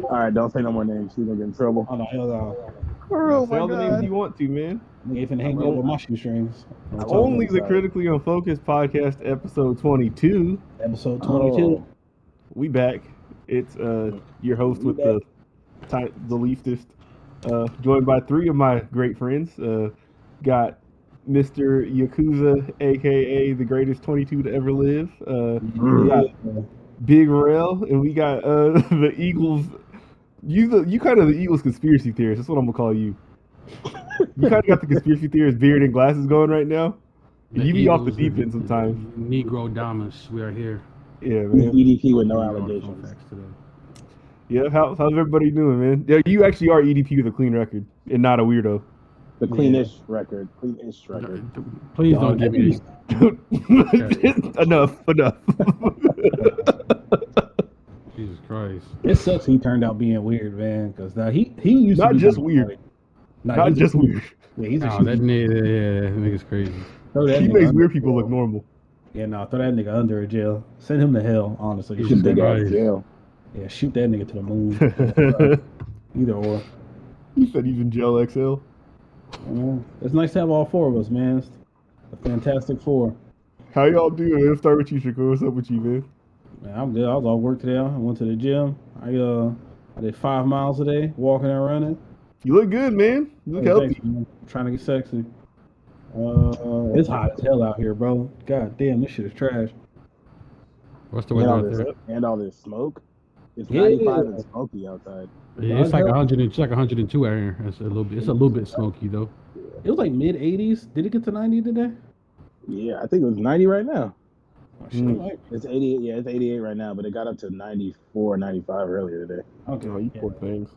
All right, don't say no more names. You're gonna get in trouble. Oh no, hell no. Oh Say my all the names god. you want to, man. Nigga, finna hang me up with my shoestrings. Only the sorry. Critically Unfocused podcast, episode 22. Episode 22. Oh, We back. It's your host with the leaftest, joined by three of my great friends. Got Mr. Yakuza, aka the greatest 22 to ever live. We got Big Rel, and we got the Eagles. You kind of the Eagles conspiracy theorist. That's what I'm gonna call you. You kind of got the conspiracy theorist beard and glasses going right now. And you be off the deep end sometimes. Negro Damas, we are here. Yeah, he's man. EDP with no allegations. Yeah, how's everybody doing, man? Yeah, you actually are EDP with a clean record and not a weirdo. The cleanish record. Cleanish record. Please don't give me this. Enough. Jesus Christ. It sucks he turned out being weird, man. Because now he used to Not be just like- weird. Nah, Not he's just weird. Yeah, he's a Oh, shooter. that nigga's crazy. Throw that He nigga makes under weird a people jail. look normal. Yeah, no, throw that nigga under a jail. Send him to hell, honestly. You Shoot should that dig guy. out Right. of jail. Yeah, shoot that nigga to the moon. Either or. You said he's in jail XL. It's nice to have all four of us, man. It's a fantastic four. How y'all doing? Let's start with you, Shakur. What's up with you, man? Man, I'm good. I was off work today. I went to the gym. I did 5 miles a day, walking and running. You look good, man. You look healthy. Thanks, man. I'm trying to get sexy. It's hot as hell out here, bro. God damn, this shit is trash. What's the And weather all, out this, there? and all this smoke. It's Yeah. 95 and smoky outside. Yeah, it's like 100. It's like 102 out here. It's a little bit smoky though. It was like mid 80s. Did it get to 90 today? Yeah, I think it was 90 right now. Oh, shit, like, It's 88. Yeah, it's 88 right now, but it got up to 94, 95 earlier today. okay. Oh, you poor things.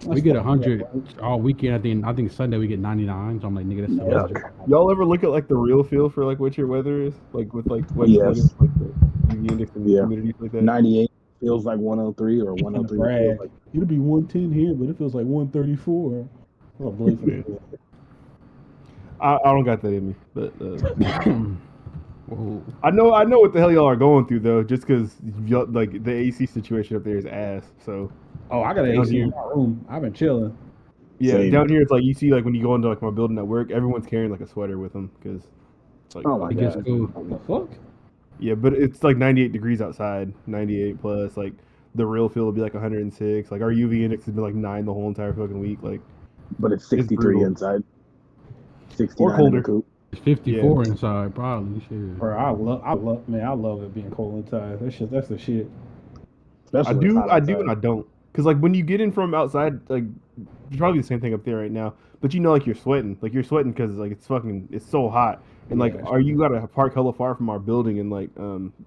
We get 100 all weekend. I think Sunday we get 99. So I'm like, nigga, that's so Yuck. much. Y'all ever look at like the real feel for like what your weather is? Like with like what Yes. like the UV index and Yeah. humidity like that? 98 feels like 103 or 103 Brag. feels like It'll be 110 here, but it feels like 134. Oh, believe it. I don't got that in me, but Whoa. I know what the hell y'all are going through though. Just because like the AC situation up there is ass. So Oh, I got an AC in my room. I've been chilling. yeah, Same. down here it's like you see like when you go into like my building at work, everyone's carrying like a sweater with them because it's like Oh my It gets god. cool. What the fuck? yeah, but it's like 98 degrees outside, 98 plus. Like the real feel will be like 106. Like our UV index has been like 9 the whole entire fucking week. Like But it's 63 brutal. inside. 69 in colder. the coop. It's 54 inside, probably. Shit. Bro, I love it being cold inside. That's the shit. Especially I when it's do, hot I do, outside. and I don't. Because like when you get in from outside, like it's probably the same thing up there right now. But you know, like you're sweating because like it's so hot. And like, Yeah. are you gotta park hella far from our building? And like,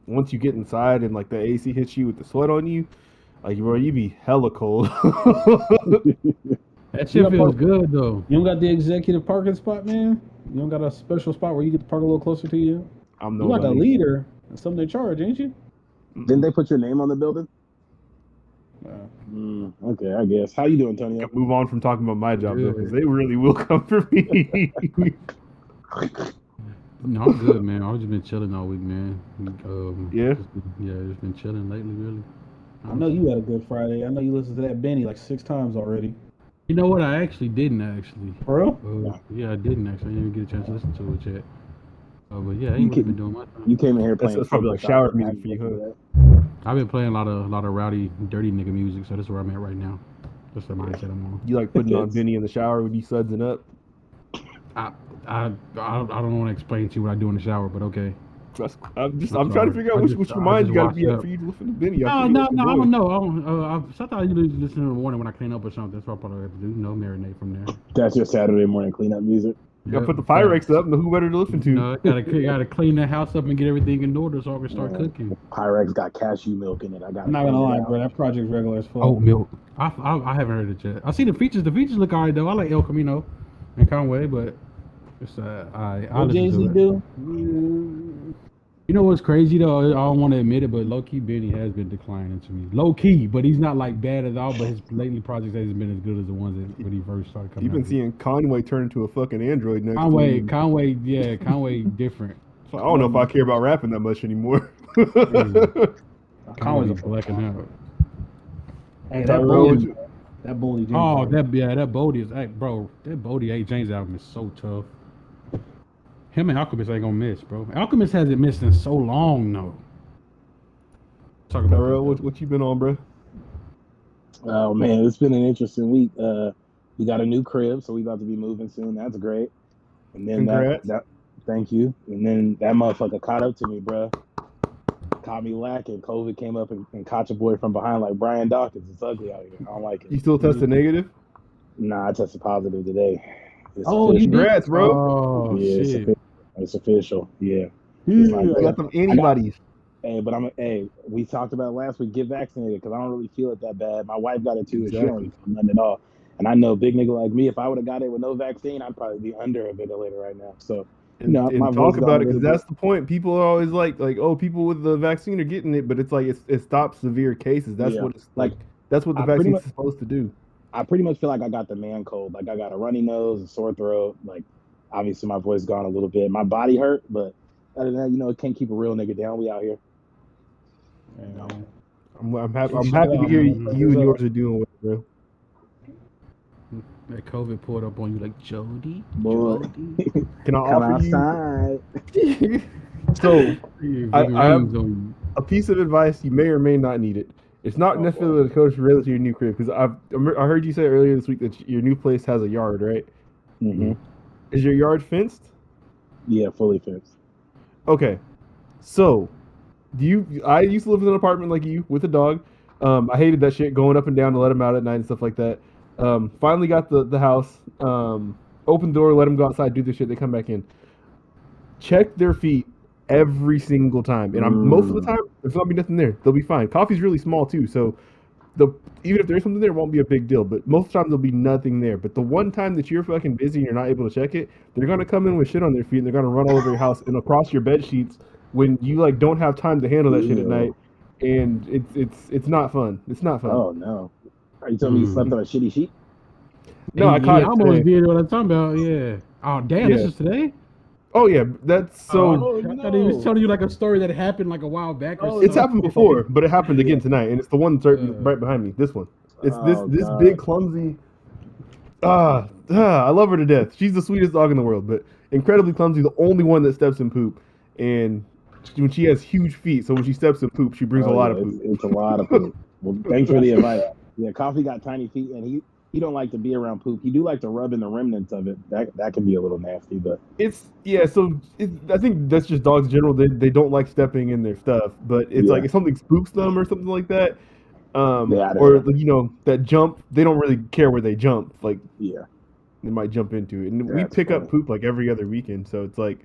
once you get inside and like the AC hits you with the sweat on you, like bro, you be hella cold. That shit feels good though. You don't got the executive parking spot, man? You don't got a special spot where you get to park a little closer to you? I'm You like a nobody. leader. That's something they charge, ain't you? Didn't they put your name on the building? Uh, Okay, I guess. How you doing, Tony? Move on from talking about my job though, because they really will come for me. No, I'm good, man. I've just been chilling all week, man. Yeah? Just been chilling lately, really. I know you had a good Friday. I know you listened to that Benny like 6 times already. You know what? I actually didn't actually. For real? Yeah, I didn't actually. I didn't even get a chance to listen to it yet. But yeah, I You ain't really can- been doing much. You came in here playing. That's probably like Super shower Shot. music for you, huh? I've been playing a lot of rowdy, dirty nigga music, so that's where I'm at right now. That's the mindset I'm on. You like putting on Kids. Benny in the shower with you sudsing up? I don't want to explain to you what I do in the shower, but okay. I'm I'm trying to sorry. figure out I which just- I mind just you got to washed be at up. for you to listen to Benny. No, I I don't don't know. I thought you listen in the morning when I clean up or something. That's what I probably have to do. Marinate from there. That's your Saturday morning cleanup music. You gotta put the Pyrex up, and who better to listen to? No, gotta clean the house up and get everything in order so I can start cooking. Pyrex got cashew milk in it. I got. I'm not gonna lie, bro. That project's regular as fuck. Oat milk. I haven't heard it yet. I see the features. The features look alright though. I like El Camino and Conway, but it's I What listen to Jay-Z it. do? You know what's crazy though? I don't want to admit it, but low key Benny has been declining to me. Low key, but he's not like bad at all. But his lately projects hasn't been as good as the ones that when he first started coming. You've been out. seeing Conway turn into a fucking android next to Conway, him. Conway different. So I don't know if I care about rapping that much anymore. Conway's Conway's blacking out. Hey, that Tyrell, Bodie. That Boldy James. Oh, album. that Bodie is, hey, bro. That Bodie A. James album is so tough. Him and Alchemist ain't gonna miss, bro. Alchemist hasn't missed in so long, no. Talk about Tyrell, that, what you been on, bro? Oh man, it's been an interesting week. We got a new crib, so we about to be moving soon. That's great. And then Congrats. that thank you. And then that motherfucker caught up to me, bro. Caught me lacking. COVID came up and caught your boy from behind like Brian Dawkins. It's ugly out here. I don't like You it. still tested negative? Nah, I tested positive today. It's Oh, you official. did? Congrats, bro. Oh, Yeah, it's shit. official. It's official. Yeah. You not great. got them antibodies. Hey, but we talked about last week, get vaccinated because I don't really feel it that bad. My wife got it too, and she don't really feel nothing at all. And I know a big nigga like me, if I would have got it with no vaccine, I'd probably be under a ventilator right now. So, And, my and voice talk about gone it a because little that's the point. People are always like, oh, people with the vaccine are getting it, but it's like it stops severe cases. That's Yeah. what it's like. That's what the I pretty vaccine's much- supposed to do. I pretty much feel like I got the man cold. Like I got a runny nose, a sore throat. Like obviously my voice gone a little bit. My body hurt, but other than that, it can't keep a real nigga down. We out here. I'm happy to hear you and yours are doing well, bro. That COVID pulled up on you like, Jody? Boy. Jody? Can I Come offer outside. you? So Yeah, I big have- rings on a piece of advice, you may or may not need it. It's not Oh, necessarily the coach related to your new crib because I heard you say earlier this week that your new place has a yard, right? Mm-hmm. Is your yard fenced? Yeah, fully fenced. Okay, so I used to live in an apartment like you with a dog. I hated that shit going up and down to let him out at night and stuff like that. Finally got the house. Open door, let them go outside, do their shit. They come back in. Check their feet every single time, and most of the time there's not be nothing there. They'll be fine. Coffee's really small too, so even if there's something there, it won't be a big deal. But most of the time there'll be nothing there. But the one time that you're fucking busy and you're not able to check it, they're gonna come in with shit on their feet and they're gonna run all over your house and across your bed sheets when you like don't have time to handle that shit at night. And it's not fun. It's not fun. Oh no. Are you telling me you slept on a shitty sheet? No, I caught I it almost today. did what I'm talking about, yeah. Oh, damn, Yeah. this is today? Oh yeah, that's so. Oh, I thought he was telling you like a story that happened like a while back or It's something. happened before, but it happened again tonight, and it's the one right behind me. This one. It's this God. big clumsy. I love her to death. She's the sweetest dog in the world, but incredibly clumsy. The only one that steps in poop, and when she has huge feet, so when she steps in poop, she brings a lot of poop. It's a lot of poop. Well, thanks for the advice. Yeah, Coffee got tiny feet, and he don't like to be around poop. He do like to rub in the remnants of it. That can be a little nasty, but I think that's just dogs in general. They don't like stepping in their stuff, but it's like if something spooks them or something like that, or that jump, they don't really care where they jump. Like yeah, they might jump into it, and we That's pick up funny. poop like every other weekend. So it's like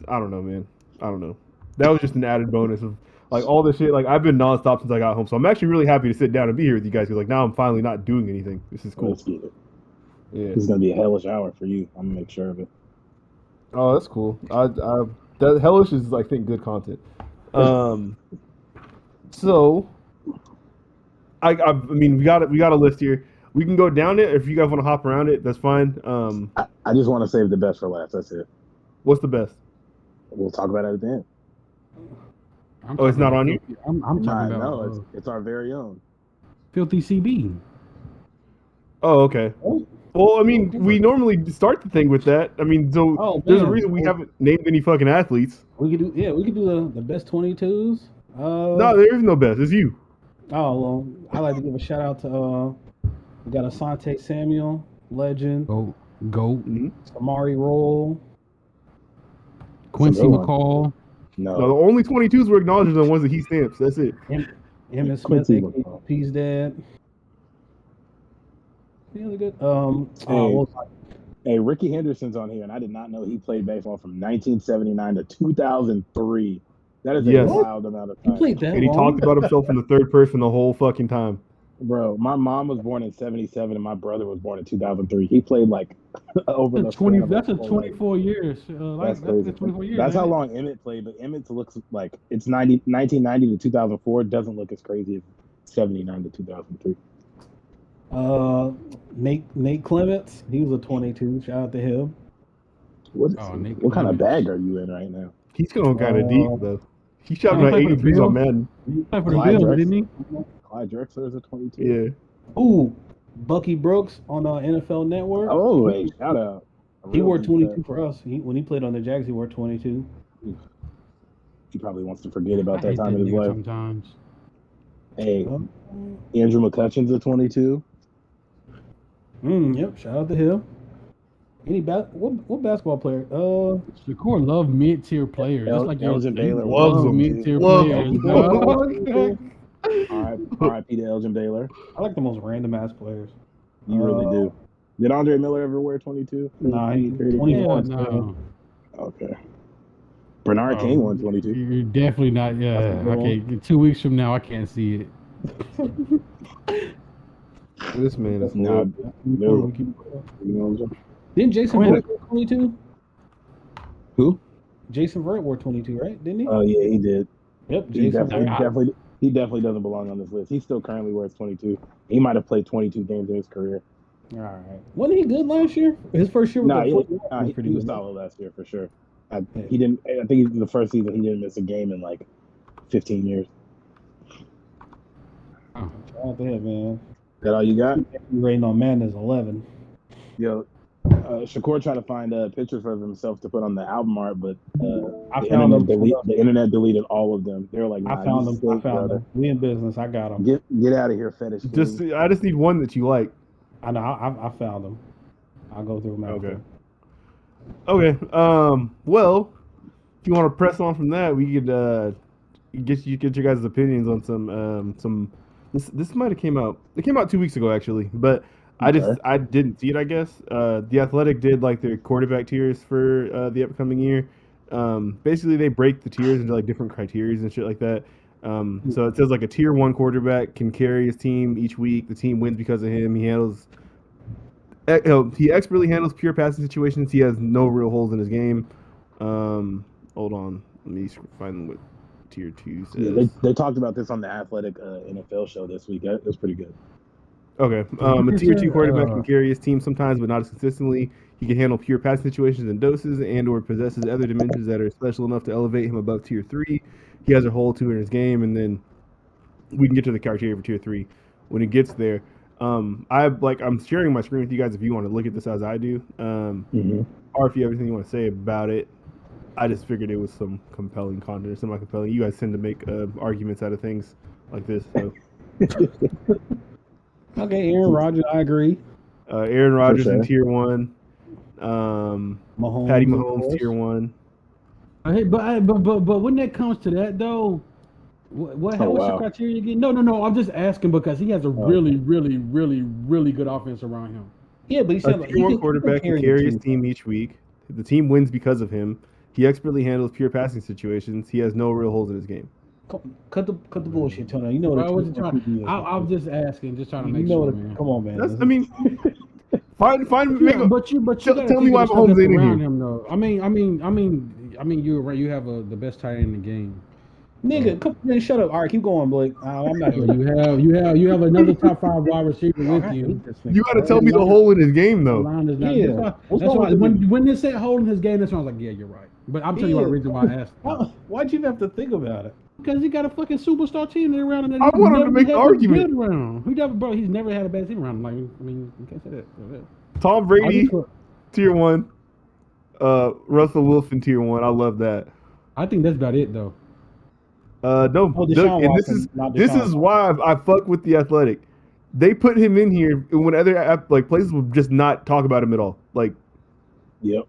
I don't know, man. I don't know. That was just an added bonus of like all this shit. Like I've been nonstop since I got home, so I'm actually really happy to sit down and be here with you guys because like now I'm finally not doing anything. This is cool. Let's get it. Yeah. This is gonna be a hellish hour for you. I'm gonna make sure of it. Oh, that's cool. That hellish is I think good content. So I mean we got a list here. We can go down it if you guys want to hop around it. That's fine. I just want to save the best for last. That's it. What's the best? We'll talk about it at the end. Oh, it's not on you? I'm talking about No, it's our very own. Filthy CB. Oh, okay. Well, I mean, we normally start the thing with that. I mean, so there's a reason we haven't named any fucking athletes. We could do the best 22s. No, there is no best. It's you. Oh well, I like to give a shout out to we got Asante Samuel, legend, Goat. Amari Roll. Quincy good one. McCall. No, No, the only 22s we're acknowledging are the ones that he stamps. That's it. Emmitt Smith, Quincy aka McCall. P's dad. Really good. Hey, Ricky Henderson's on here, and I did not know he played baseball from 1979 to 2003. That is a Yes. wild amount of He time. played that And he long. talked about himself in the third person the whole fucking time. Bro, my mom was born in 77, and my brother was born in 2003. He played like over the That's 20. span of That's a his whole life. 24 years. That's crazy. 24 years. That's how ain't it? long Emmett played, but Emmett looks like it's 1990 to 2004. It doesn't look as crazy as 79 to 2003. Nate Clements, he was a 22. Shout out to him. Nick What kind of Clemens. bag are you in right now? He's going kind of deep, though. He shot He like played for the 83s on Bills? Madden. He played for the Clyde Bills, Drexler. didn't he? Clyde Drexler is a 22. Yeah. Ooh, Bucky Brooks on NFL Network. Oh, hey, shout out. He wore 22 for us. When he played on the Jags, he wore 22. He probably wants to forget about I that hate time that in his nigga life. sometimes. Hey, Andrew McCutcheon's a 22. Yep. Shout out to him. What basketball player? Shakur love mid-tier players. Just like Elgin Baylor loves them. mid-tier Loves players. them. dog. R.I.P. to Elgin Baylor. I like the most random ass players. You really do. Did Andre Miller ever wear 22? Nah, he Traded? 21. No. Okay. Bernard King won 22. You're definitely not. Yeah. Okay. 2 weeks from now, I can't see it. This man is Nah, no. Didn't Jason Verrett wear 22? Who? Jason Verrett wore 22, right? Didn't he? Oh yeah, he did. Yep. He Jason definitely doesn't belong on this list. He still currently wears 22. He might have played 22 games in his career. All right. Wasn't he good last year? His first year with Nah, the he pretty was good. solid last year for sure. He didn't. I think the first season he didn't miss a game in like 15 years. Shout out to him, man. That all you got? Rating on Madden is 11. Yo, Shakur tried to find pictures of himself to put on the album art, but the internet deleted all of them. They were like, nah, I found them. We in business. I got them. Get out of here, fetish. I just need one that you like. I know. I found them. I'll go through them after. Okay. Well, if you want to press on from that, we could get your guys' opinions on some. This might have came out. It came out 2 weeks ago actually, but I didn't see it. I guess the Athletic did like their quarterback tiers for the upcoming year. Basically, they break the tiers into like different criteria and shit like that. So it says like a tier 1 quarterback can carry his team each week. The team wins because of him. He expertly handles pure passing situations. He has no real holes in his game. Hold on, let me find what tier 2 says. Yeah, they talked about this on the Athletic NFL show this week. It was pretty good. Okay, a tier 2 quarterback can carry his team sometimes, but not as consistently. He can handle pure passing situations and doses, and/or possesses other dimensions that are special enough to elevate him above tier 3. He has a hole 2 in his game, and then we can get to the criteria for tier 3 when it gets there. I'm sharing my screen with you guys if you want to look at this as I do, or if you have anything you want to say about it. I just figured it was some compelling content, semi-compelling. You guys tend to make arguments out of things like this. So. Okay, Aaron Rodgers, I agree. Aaron Rodgers in tier 1. Patty Mahomes tier 1. Hey, but when it comes to that though, what's your criteria again? No. I'm just asking because he has a really good offense around him. Yeah, but he said tier 1 quarterback can carry his team each week. The team wins because of him. He expertly handles pure passing situations. He has no real holes in his game. Cut the bullshit, Tony. You know what I'm just asking, just trying to make sure. Man. Come on, man. Find. But you tell me why Mahomes ain't in here. Him, though. I mean, you're right. You have the best tight end in the game. Nigga, shut up. All right, keep going, Blake. I'm not here. You have another top 5 wide receiver with you. You got to tell me the hole in his game, though. That's why when they say hole in his game, that's when I was like, yeah, you're right. But I'm telling you the reason why I asked. Why'd you have to think about it? Because he got a fucking superstar team around him. I want him to make the argument. He's never had a bad team around him. You can't say that. Tom Brady, tier 1. Russell Wilson, tier 1. I love that. I think that's about it, though. This is why I fuck with the Athletic. They put him in here when other places would just not talk about him at all. Yep.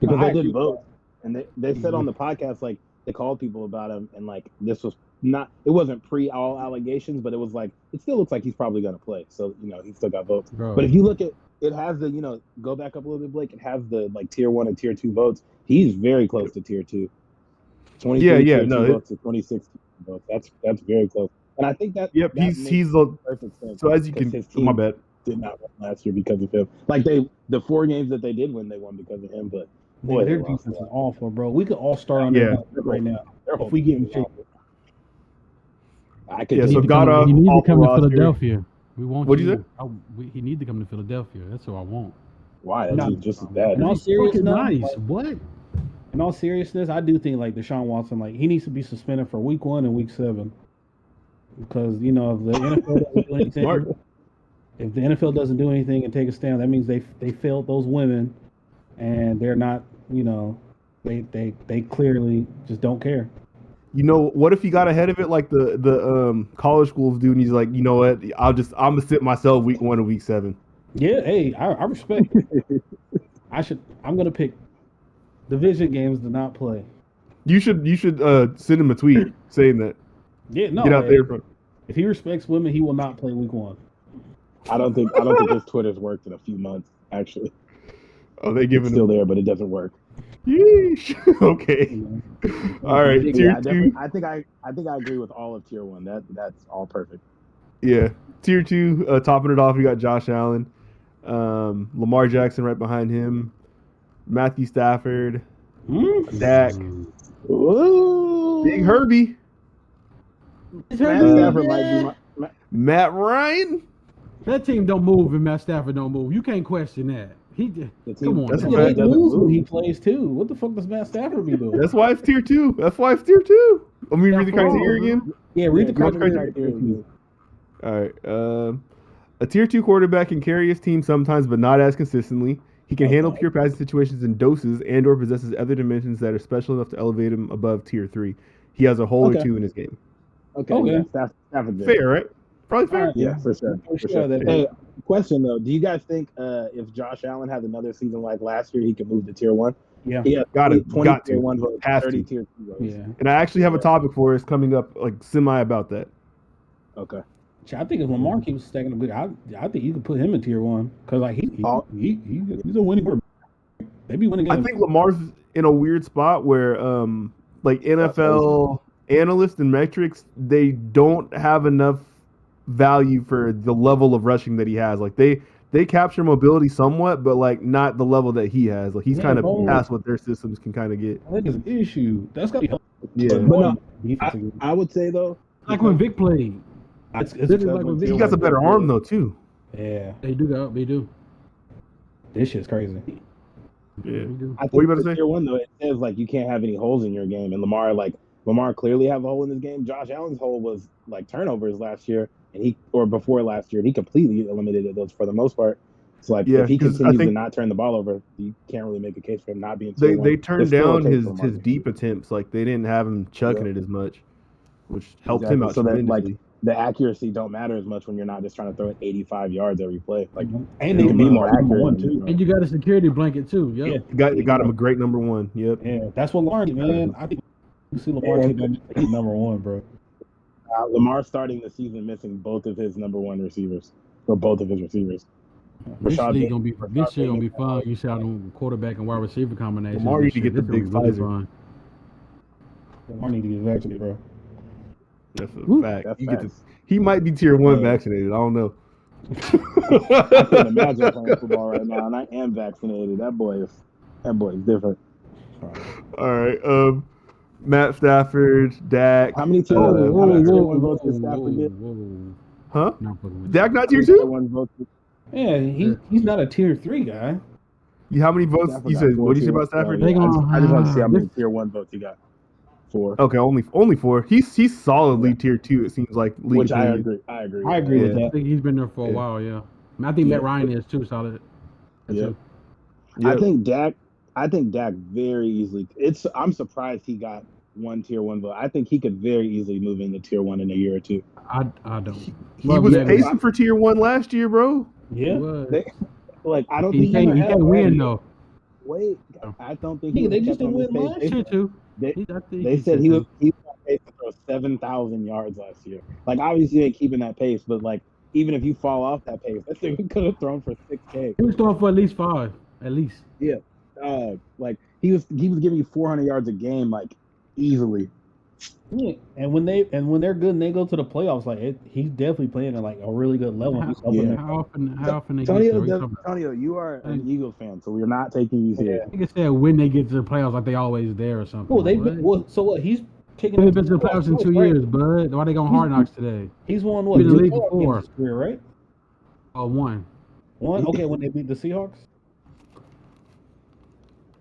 Because they did both, and they said on the podcast they called people about him, and this was not. It wasn't pre all allegations, but it was it still looks like he's probably gonna play. So he still got votes. Bro. But if you look at it, has the go back up a little bit, Blake. It has the tier 1 and tier 2 votes. He's very close to tier 2. 23 votes to 26 votes. That's very close. And I think that he's the perfect sense. So as you can, his team my bad, did not win last year because of him. The 4 games that they did win, they won because of him. But boy, their defense is awful, bro. We could all start on that right now if we get him. I could. Yeah, so Goddard, he needs to come to Philadelphia. We want. What do you say? He needs to come to Philadelphia. That's what I want. Why? That's just as bad. In all seriousness, nice. What? In all seriousness, I do think Deshaun Watson, he needs to be suspended for week 1 and week 7. because you know if the NFL doesn't do anything, Smart. if the NFL doesn't do anything and take a stand, that means they failed those women, and they're not, you know, they clearly just don't care. You know, what if he got ahead of it like the college schools do, and he's like, you know what, I'm gonna sit myself week 1 and week 7. Yeah, hey, I respect it. I'm gonna pick division games to not play. You should send him a tweet saying that. Yeah, no. Get out there. If he respects women, he will not play week 1. I don't think his Twitter's worked in a few months. Actually, Oh, they giving it's still there, but it doesn't work. Yeesh. Okay. All right. Yeah, Tier 2. I think I agree with all of tier 1. That's all perfect. Yeah. Tier 2. Topping it off, we got Josh Allen, Lamar Jackson right behind him, Matthew Stafford, Dak, Ooh. Big Herbie, Matt Stafford might be Matt Ryan. That team don't move and Matt Stafford don't move. You can't question that. Come on. That's man. Yeah, fact. they lose when he plays too. What the fuck does Matt Stafford be doing? That's why it's tier 2. Let me read the criteria again. Yeah, read the criteria. criteria. All right. A tier 2 quarterback can carry his team sometimes, but not as consistently. He can handle pure passing situations in doses and/or possesses other dimensions that are special enough to elevate him above tier 3. He has a hole or two in his game. Okay. Okay. Yeah, Stafford's Fair, right? Probably fair. Alright. Yeah, for sure. For sure. Hey, question though: do you guys think if Josh Allen has another season like last year, he could move to tier 1? Yeah. Yeah, Got to. 20 tier 1 votes, Has 30 to. tier 2 votes. Yeah. And I actually have a topic for us coming up, like semi about that. Okay. I think if Lamar keeps stacking up good, I think you could put him in tier 1 because like he's a winning quarterback. They be winning games. I think Lamar's in a weird spot where, like NFL analysts and metrics, they don't have enough value for the level of rushing that he has. Like they capture mobility somewhat, but like not the level that he has. Like he's kind of past what their systems can kind of get. I think it's an issue. That's got to be helpful. Yeah. But no, I would say though, Like when Vic played. It's Literally like when Vic He got a better arm though too. yeah, They do. this shit's crazy. Yeah. They do. I think What you about to for say? tier 1 though, it says like you can't have any holes in your game, and Lamar clearly have a hole in his game. Josh Allen's hole was like turnovers last year, and before last year, and he completely eliminated those for the most part. So like if he 'cause I continues to think not turn the ball over, you can't really make a case for him not being tier 1. They turned There's still a down case for Lamar. his deep attempts. Like they didn't have him chucking it as much, which helped him Exactly. out So that tremendously. like the accuracy don't matter as much when you're not just trying to throw it 85 yards every play. Like And you they can be more accurate one when too. you And you got a security blanket too. Yep. Yeah. Got him a great number 1. Yep. Yeah, that's what Lamar did, man. I think you see Lamar take that he's number 1, bro. Lamar starting the season missing both of his number 1 receivers, or both of his receivers. This Rashad league Bateman- gonna be this year gonna be fun. You see how the quarterback and wide receiver combination. Lamar need to get the big visor. Lamar need to get vaccinated, bro. That's a Woo. fact. That's You get facts. he might be tier 1 Yeah. vaccinated. I don't know. I can't imagine playing football right now, and I am vaccinated. That boy is different. All right. Matt Stafford, Dak. How many tier Uh, how many tier 1 votes did Stafford get? Huh? Not fucking with Dak not tier Tier 2? 1 votes. Yeah, he's not a tier 3 guy. How many votes? Stafford You got said? 4 What did you say tier about Stafford? one. They I just want to see how many this- tier 1 votes he got. 4. Okay, only 4. He's solidly tier 2. It seems like. League Which I opinion. agree. I agree. I agree Yeah. with I that. think he's been there for a Yeah. while. Yeah. I think Matt Ryan is too solid. Yeah. Too. I Yep. think Dak very easily. I'm surprised he got 1 tier 1 vote. I think he could very easily move into tier 1 in a year or 2. I don't. He was maybe. pacing for tier 1 last year, bro. Yeah. They- Like I don't He think can't win though. Wait, I don't think Yeah, he they was just kept on didn't this win pace. last Shit too. They, I think they said should he was too. on pace to throw 7,000 yards last year. Like obviously he ain't keeping that pace, but like even if you fall off that pace, that thing could have thrown for 6K. He was throwing for at least 5, at least. Like he was giving you 400 yards a game, like easily. Yeah. And when they're good and they go to the playoffs, like he's definitely playing at like a really good level. He's helping Yeah. them. How often they get there? What you talking about? Antonio, you are an Eagles fan, so we're not taking you serious. Nigga said when they get to the playoffs, like they always there or something. Well, What? so what? He's taking They've been to the playoffs in 2 right? years, bud. Why they going Hard Knocks today? He's won what? Been in the two league playoff before. games this career, right? One. One. Okay, when they beat the Seahawks.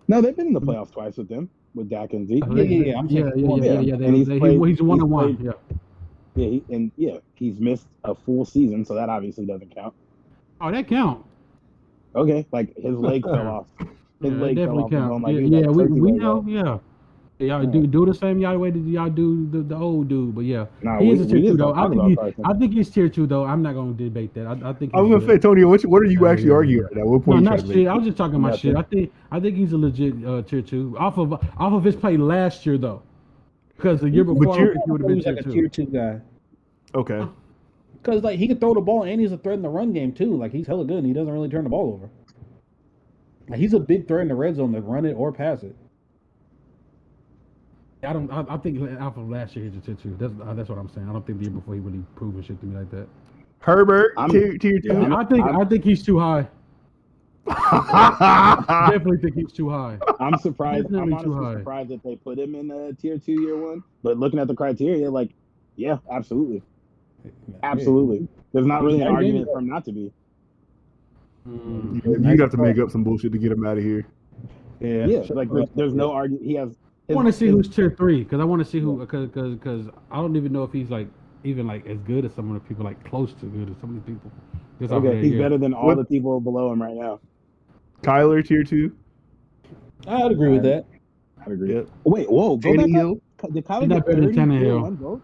No, they've been in the playoffs twice with them, with Dak and Zeke. Yeah. I'm saying Yeah. And He's played- 1-1. played- Yeah. He's missed a full season, so that obviously doesn't count. Oh, that count. Okay, like his leg fell off. His Yeah, leg that fell definitely off the bone. count. Like, Yeah, he was like we turkey leg know. off. Yeah. Y'all Yeah. do the same way that y'all do the old dude, but yeah, Nah, he we is a tier just 2 don't though. talk about Carson. I think he's tier 2 though. I'm not gonna debate that. I think I was gonna say, Tony, what are you actually arguing right now? What No, point you not trying to shit. make? I was just talking about shit. I think he's a legit tier 2 off of his play last year though, because the year before I don't think he would have He been was like a tier 2 guy. Okay. Because like he could throw the ball and he's a threat in the run game too. Like he's hella good and he doesn't really turn the ball over. Like, he's a big threat in the red zone to run it or pass it. I think off of last year he's a tier 2. That's what I'm saying. I don't think the year before he really proved shit to me like that. Herbert, tier 2. Yeah, I think he's too high. Definitely think he's too high. I'm surprised. I'm Definitely too honestly high. surprised that they put him in tier 2 year one. But looking at the criteria, like, yeah, absolutely. Absolutely. There's not really an argument for him not to be. You'd have to make up some bullshit to get him out of here. Yeah, like there's no argument. He has. I want to see who's tier 3 because I want to see who because I don't even know if he's like even like as good as some of the people, like close to good as some of the people. Just off of Okay, that he's year. better than all the people below him right now. Kyler, tier 2. I'd agree with that. I agree. Yep. Wait, whoa, go back Tannehill. up. Did Kyler He's not get better than 30 tier Tannehill. 1 vote?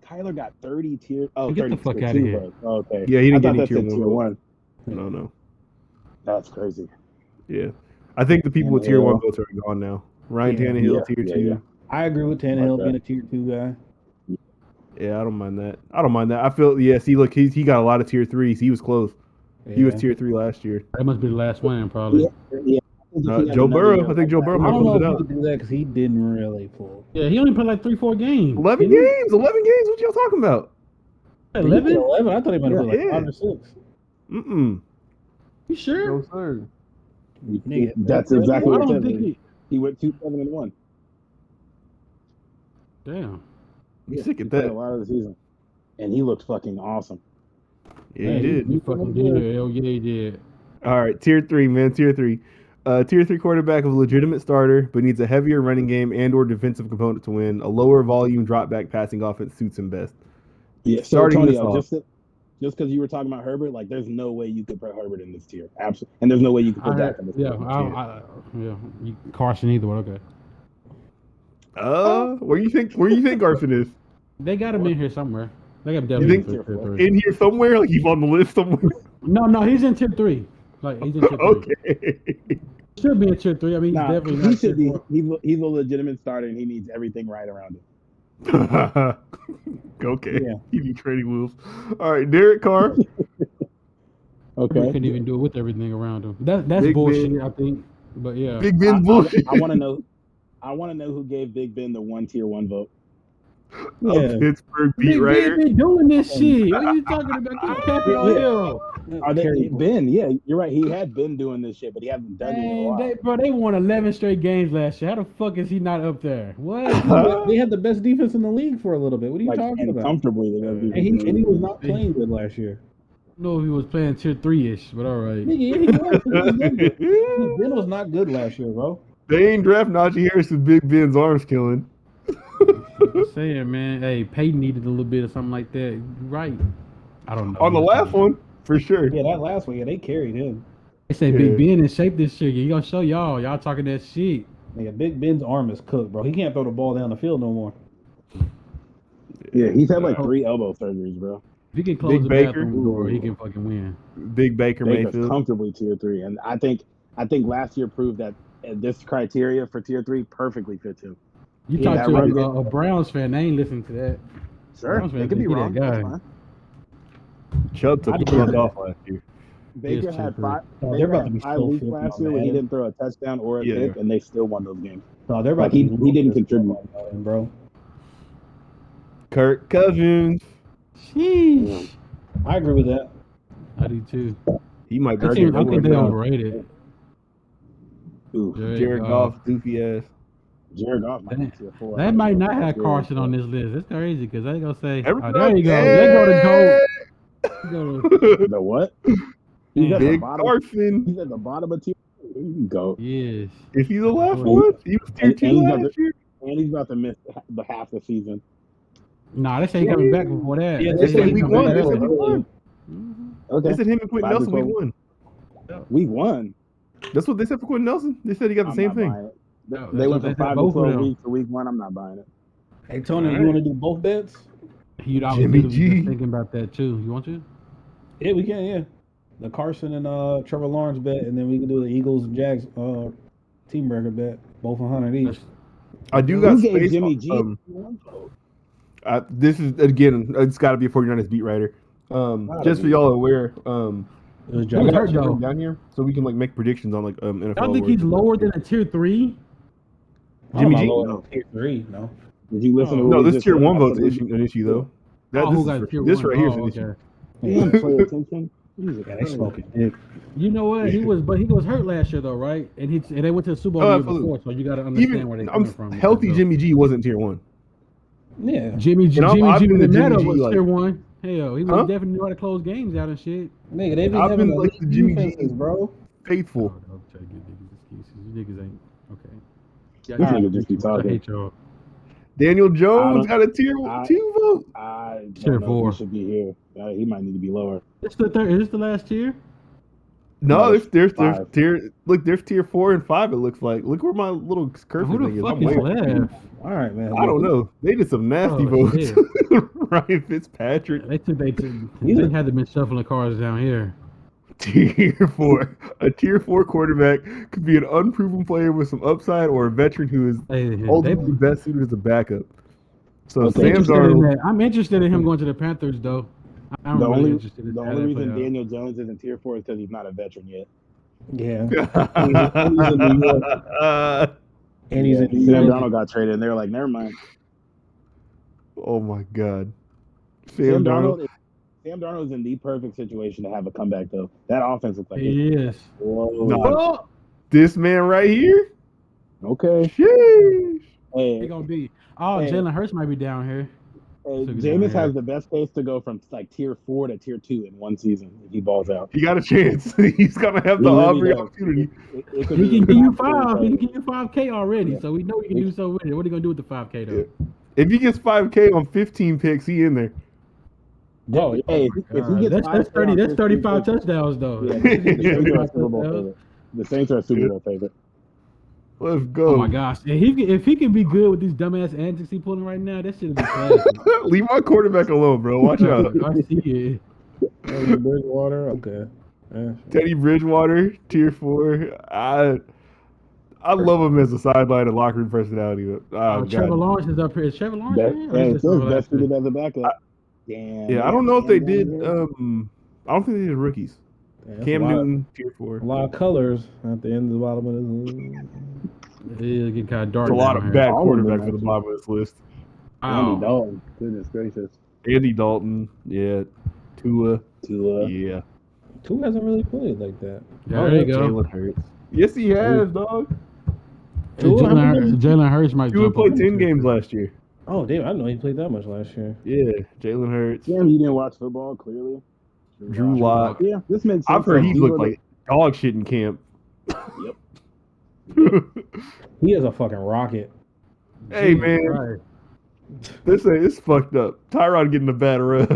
Kyler got 30 tier. Oh, Get 30 the fuck tier outta 2 here. votes. Oh, okay. Yeah, he didn't I get thought any that said tier 1 1. No. That's crazy. Yeah. I think the people with tier 1 votes are gone now. Ryan Tannehill, tier 2. Yeah. I agree with Tannehill being a tier 2 guy. Yeah, I don't mind that. I feel, see, look, he got a lot of tier 3s. He was close. He was tier 3 last year. That must be the last one, probably. Yeah. Joe Burrow. I think Joe Burrow I might don't close know it if he out. could do that because he didn't really pull. Yeah, he only played like 3-4 games. 11 games. 11 games. What y'all talking about? 11? 11? I thought he might have played like Yeah. 5 or 6. Mm-mm. You sure? No, sir. That's exactly I what it don't says. think He went 2-7-1. Damn. You sick at He played that. a lot of the season, and he looked fucking awesome. Yeah, he did. You fucking did. Hell yeah, he did. All right, tier 3, man. Tier 3. Tier 3 quarterback is a legitimate starter, but needs a heavier running game and/or defensive component to win. A lower volume drop back passing offense suits him best. Yeah, so Starting this Antonio, off. just because you were talking about Herbert, like there's no way you could put Herbert in this tier. Absolutely, and there's no way you could put Dak in this tier. Carson either one. Okay. Where you think Garfin is? They got him in here somewhere. They got You think tier 3. in here somewhere? Like he's on the list somewhere? No, he's in tier 3. Like he's in tier 3. Okay. Should be in tier 3. I mean, he's Nah, definitely he not should be. tier 4. He's a legitimate starter, and he needs everything right around him. Okay. Yeah. He be trading wheels. All right, Derek Carr. He Okay. couldn't even do it with everything around him. That's Big bullshit, Ben. I think. But yeah. Big Ben's bullshit. I want to know. I want to know who gave Big Ben the 1 tier 1 vote. A Pittsburgh beat Big Ben writer. been doing this shit. What are you talking about? Keep tapping on him. Are they Ben? Yeah, you're right. He had been doing this shit, but he hasn't done it in a Man, while. they won 11 straight games last year. How the fuck is he not up there? What? They had the best defense in the league for a little bit. What are you Like, talking and about? comfortably. And he was not playing good last year. I don't know if he was playing tier 3-ish, but all right. Nigga, yeah, he was. He was good. Ben was not good last year, bro. They ain't draft Najee Harris with Big Ben's arms killing. Just saying, man. Hey, Peyton needed a little bit of something like that. You're right. I don't know. On the last one, for sure. Yeah, that last one, yeah, they carried him. They say Big Ben in shape this year. He gonna show y'all. Y'all talking that shit. Nigga, Big Ben's arm is cooked, bro. He can't throw the ball down the field no more. Yeah, he's had like 3 elbow surgeries, bro. If he can close Big the Baker. bathroom door, he can fucking win. Big Baker Baker's Mayfield. comfortably tier 3, and I think last year proved that this criteria for tier 3 perfectly fits him. You Yeah, talk that run to a Browns fan, they ain't listening to that. Sure, Browns it fans could be think he wrong. that That's guy. fine. Chubb took the month off last year. Baker Yes, had tier 5. Oh, they're Baker about to had be 5 so weeks filthy last on year where he Madden. didn't throw a touchdown or a Yeah. pick, and they still won those games. No, they're about Like, to he be didn't ruthless contribute. on Madden, bro. Kirk Cousins. Sheesh. I agree with that. I do too. He might be I think they overrated. Ooh, Jared Goff, doofy ass. Jared Goff might be tier 4. They might not have Carson on this list. It's crazy because they gonna say, Everybody- there you go. They go to GOAT. The what? He's at the Big bottom. Carson. He's at the bottom of tier 2. You can go. Yes. Is he the last one? He was tier 2 he's last year. And he's about to miss the half the season. Nah, they say he coming back before that. Yeah, They said he week coming one. back They said he early. won. Okay. They said him and Quentin 5 to Nelson week 12. one. Week 1. That's what they said for Quentin Nelson. They said he got the I'm same not thing. buying it. No, They that's went what from they said, 5 to both of 12 them. weeks to week 1. I'm not buying it. Hey Tony, All you want to do both bets? I was Jimmy literally G. just thinking about that too. You want to? Yeah, we can. Yeah, the Carson and Trevor Lawrence bet, and then we can do the Eagles and Jags team record bet, both 100 each. I do got Who gave space. Jimmy G? This is again. It's got to be a 49ers beat writer. Just so y'all are aware. It was I Who's Josh. got hurt, you though? down here so we can like make predictions on like NFL. I think he's lower than a tier 3. Jimmy G? No, tier 3. No. Did you listen to what No, we this just tier said? one I vote's said an issue though. Oh, This who is got for- tier this 1? right here is Oh, an issue. okay. we didn't pay attention. Jesus Yeah, they Christ. smoking dick. You know what? He was hurt last year though, right? And they went to the Super Bowl the year absolutely. before, so you got to understand where Even they're coming from. healthy because, Jimmy G wasn't tier one. Yeah. Jimmy G, And I've Jimmy been G the Jimmy Meta G, was like- tier 1. Hell, he Huh? was definitely knew how to close games out and shit. Nigga, they be I've having been like the Jimmy G defenses, bro. faithful. I'm trying to give niggas excuses. You niggas ain't okay. Yeah, This I nigga just be I talking. hate y'all. Daniel Jones I got a tier I- 2 vote. I don't Tier know if 4. he should be here. He might need to be lower. It's the third. Is this the last tier? No, No, there's 5. tier. Look, there's tier 4 and 5. It looks like. Look where my little curve Who thing the is. fuck I'm is way. left? All right, man. I don't know. They did some nasty Oh, votes. shit. Ryan Fitzpatrick, They had to been shuffling cards down here. tier 4. A tier 4 quarterback could be an unproven player with some upside, or a veteran who is ultimately best suited as a backup. So Okay. Sam Darnold. I'm interested in him going to the Panthers, though. I'm The really only interested in the how only that reason play out. Daniel Jones isn't tier 4 is because he's not a veteran yet. Yeah. He's in New York. And he's in New Sam York. Darnold got traded, and they're like, never mind. Oh my God. Sam Darnold is in the perfect situation to have a comeback, though. That offense looks like He is. Whoa. Nah. This man right here. Okay. Sheesh. He Hey, gonna be. Oh, Hey. Jalen Hurts might be down here. hey, Took it Jameis down here. has the best case to go from like tier 4 to tier 2 in one season if he balls out. He got a chance. He's gonna have He the really Aubrey does. opportunity. It could He be can give you absolutely 5. He can crazy. give you 5K already, Yeah. so we know he can do something with it. What are you gonna do with the 5K though? If he gets 5K on 15 picks, he in there. Oh, Hey, if he gets That's 5K 30. on That's 15 35 picks, touchdowns though. yeah, the Saints are a Super Bowl favorite. The Saints are a Super Bowl favorite. Let's go. Oh my gosh! If he can be good with these dumbass antics he pulling right now, that should be classic. Leave my quarterback alone, bro. Watch out. I see it. Bridgewater. Okay. Yeah. Teddy Bridgewater, tier 4. I love him as a sideline and locker room personality. But, Trevor God. Lawrence is up here. Is Trevor Lawrence That, here? Or hey, is it this says all best that suited as a backup. Damn. Yeah, I don't know if they did. Cam I don't think they did rookies. That's Cam a lot, Newton, tier 4. a lot of colors at the end of the bottom of this. It'll get kind of dark. There's a lot down of here. bad All of them, quarterbacks at the actually. bottom of this list. Andy Wow. Dalton. Goodness gracious. Andy Dalton, yeah. Tua, yeah. Two hasn't really played like that. There you go. Jalen Hurts. Yes, he has, dog. Jalen Hurts might Tua jump played up. 10 games last year. Oh, damn. I didn't know he played that much last year. Yeah, Jalen Hurts. Damn, you didn't watch football, clearly. Drew Lock. Yeah, this makes sense. I've heard he These looked were like dog shit in camp. He is a fucking rocket. Hey, man. Right. It's fucked up. Tyrod getting a bad rub.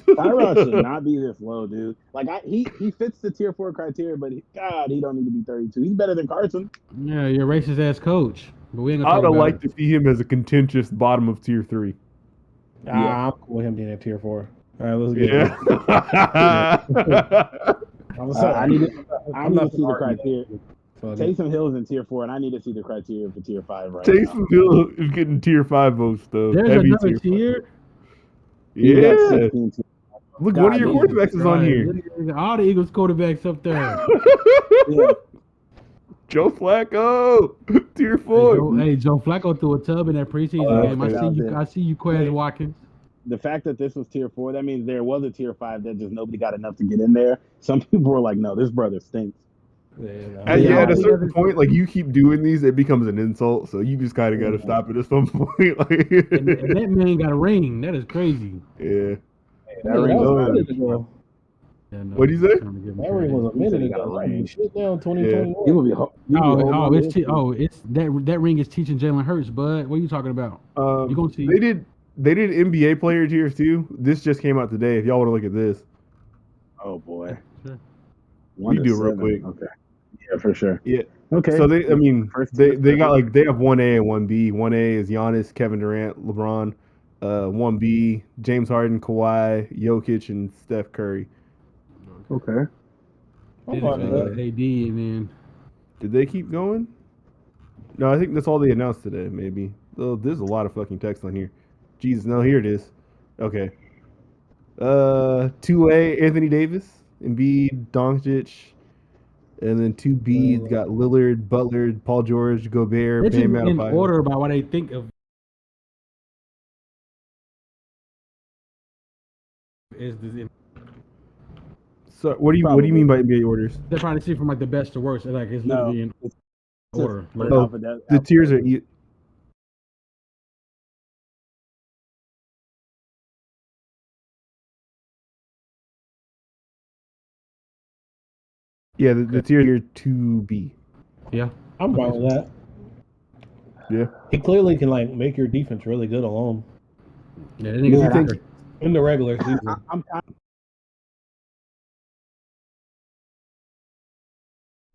Tyrod should not be this low, dude. Like he fits the tier 4 criteria, but God, he don't need to be 32. He's better than Carson. Yeah, you're a racist ass coach. But we ain't gonna I'd talk have about liked it. to see him as a contentious bottom of tier 3. I'm cool with him being at tier 4. All right, let's get it. Yeah. I need to see the arguing criteria. that. Taysom Hill's in tier 4, and I need to see the criteria for tier 5 right Taysom Hill is getting tier 5 votes, though. There's Heavy another tier 5. tier. He got Yeah. 16 tier. Look, one of your God, quarterbacks is on Right. here. All the Eagles quarterbacks up there. Yeah. Joe Flacco, tier 4. Hey, Joe Flacco threw a tub in that preseason Oh, game. okay. I see you, Quez Watkins. The fact that this was tier 4, that means there was a tier 5 that just nobody got enough to get in there. Some people were like, no, this brother stinks. And Yeah, at a I- certain point, like you keep doing these, it becomes an insult. So you just kind of got to stop it at some point. Like, And that man got a ring. That is crazy. yeah. That ring was a was minute ago. Yeah, no, What'd he say? trying to give him That ring credit. was a minute He got ago. a ring. Shit down 2021. He will be. It's that ring is teaching Jalen Hurts, bud. What are you talking about? You gonna see? They did. They did NBA player tiers too. This just came out today. If y'all want to look at this, Oh boy. Sure. One we to do it real 7. quick. Okay. Yeah, for sure. Yeah. Okay. So they tier. got like they have 1A and 1B. 1A is Giannis, Kevin Durant, LeBron. 1B James Harden, Kawhi, Jokic, and Steph Curry. Okay. I'm Then fine it's with like that. AD and then Did they keep going? No, I think that's all they announced today. Maybe. Oh, there's a lot of fucking text on here. Jesus, no, here it is. Okay. 2A Anthony Davis, Embiid, Doncic, and then 2B got Lillard, Butler, Paul George, Gobert, it's Bam in Adebayo. order by what they think of. Is the So what do you mean by NBA orders? they're trying to see from like the best to worst. Like it's No, literally in it's order. just Like, The tiers are the tiers are 2B. yeah. I'm fine with that. Yeah. He clearly can like make your defense really good alone Yeah, that nigga's Yeah, a I kicker. in the regular season. I'm kind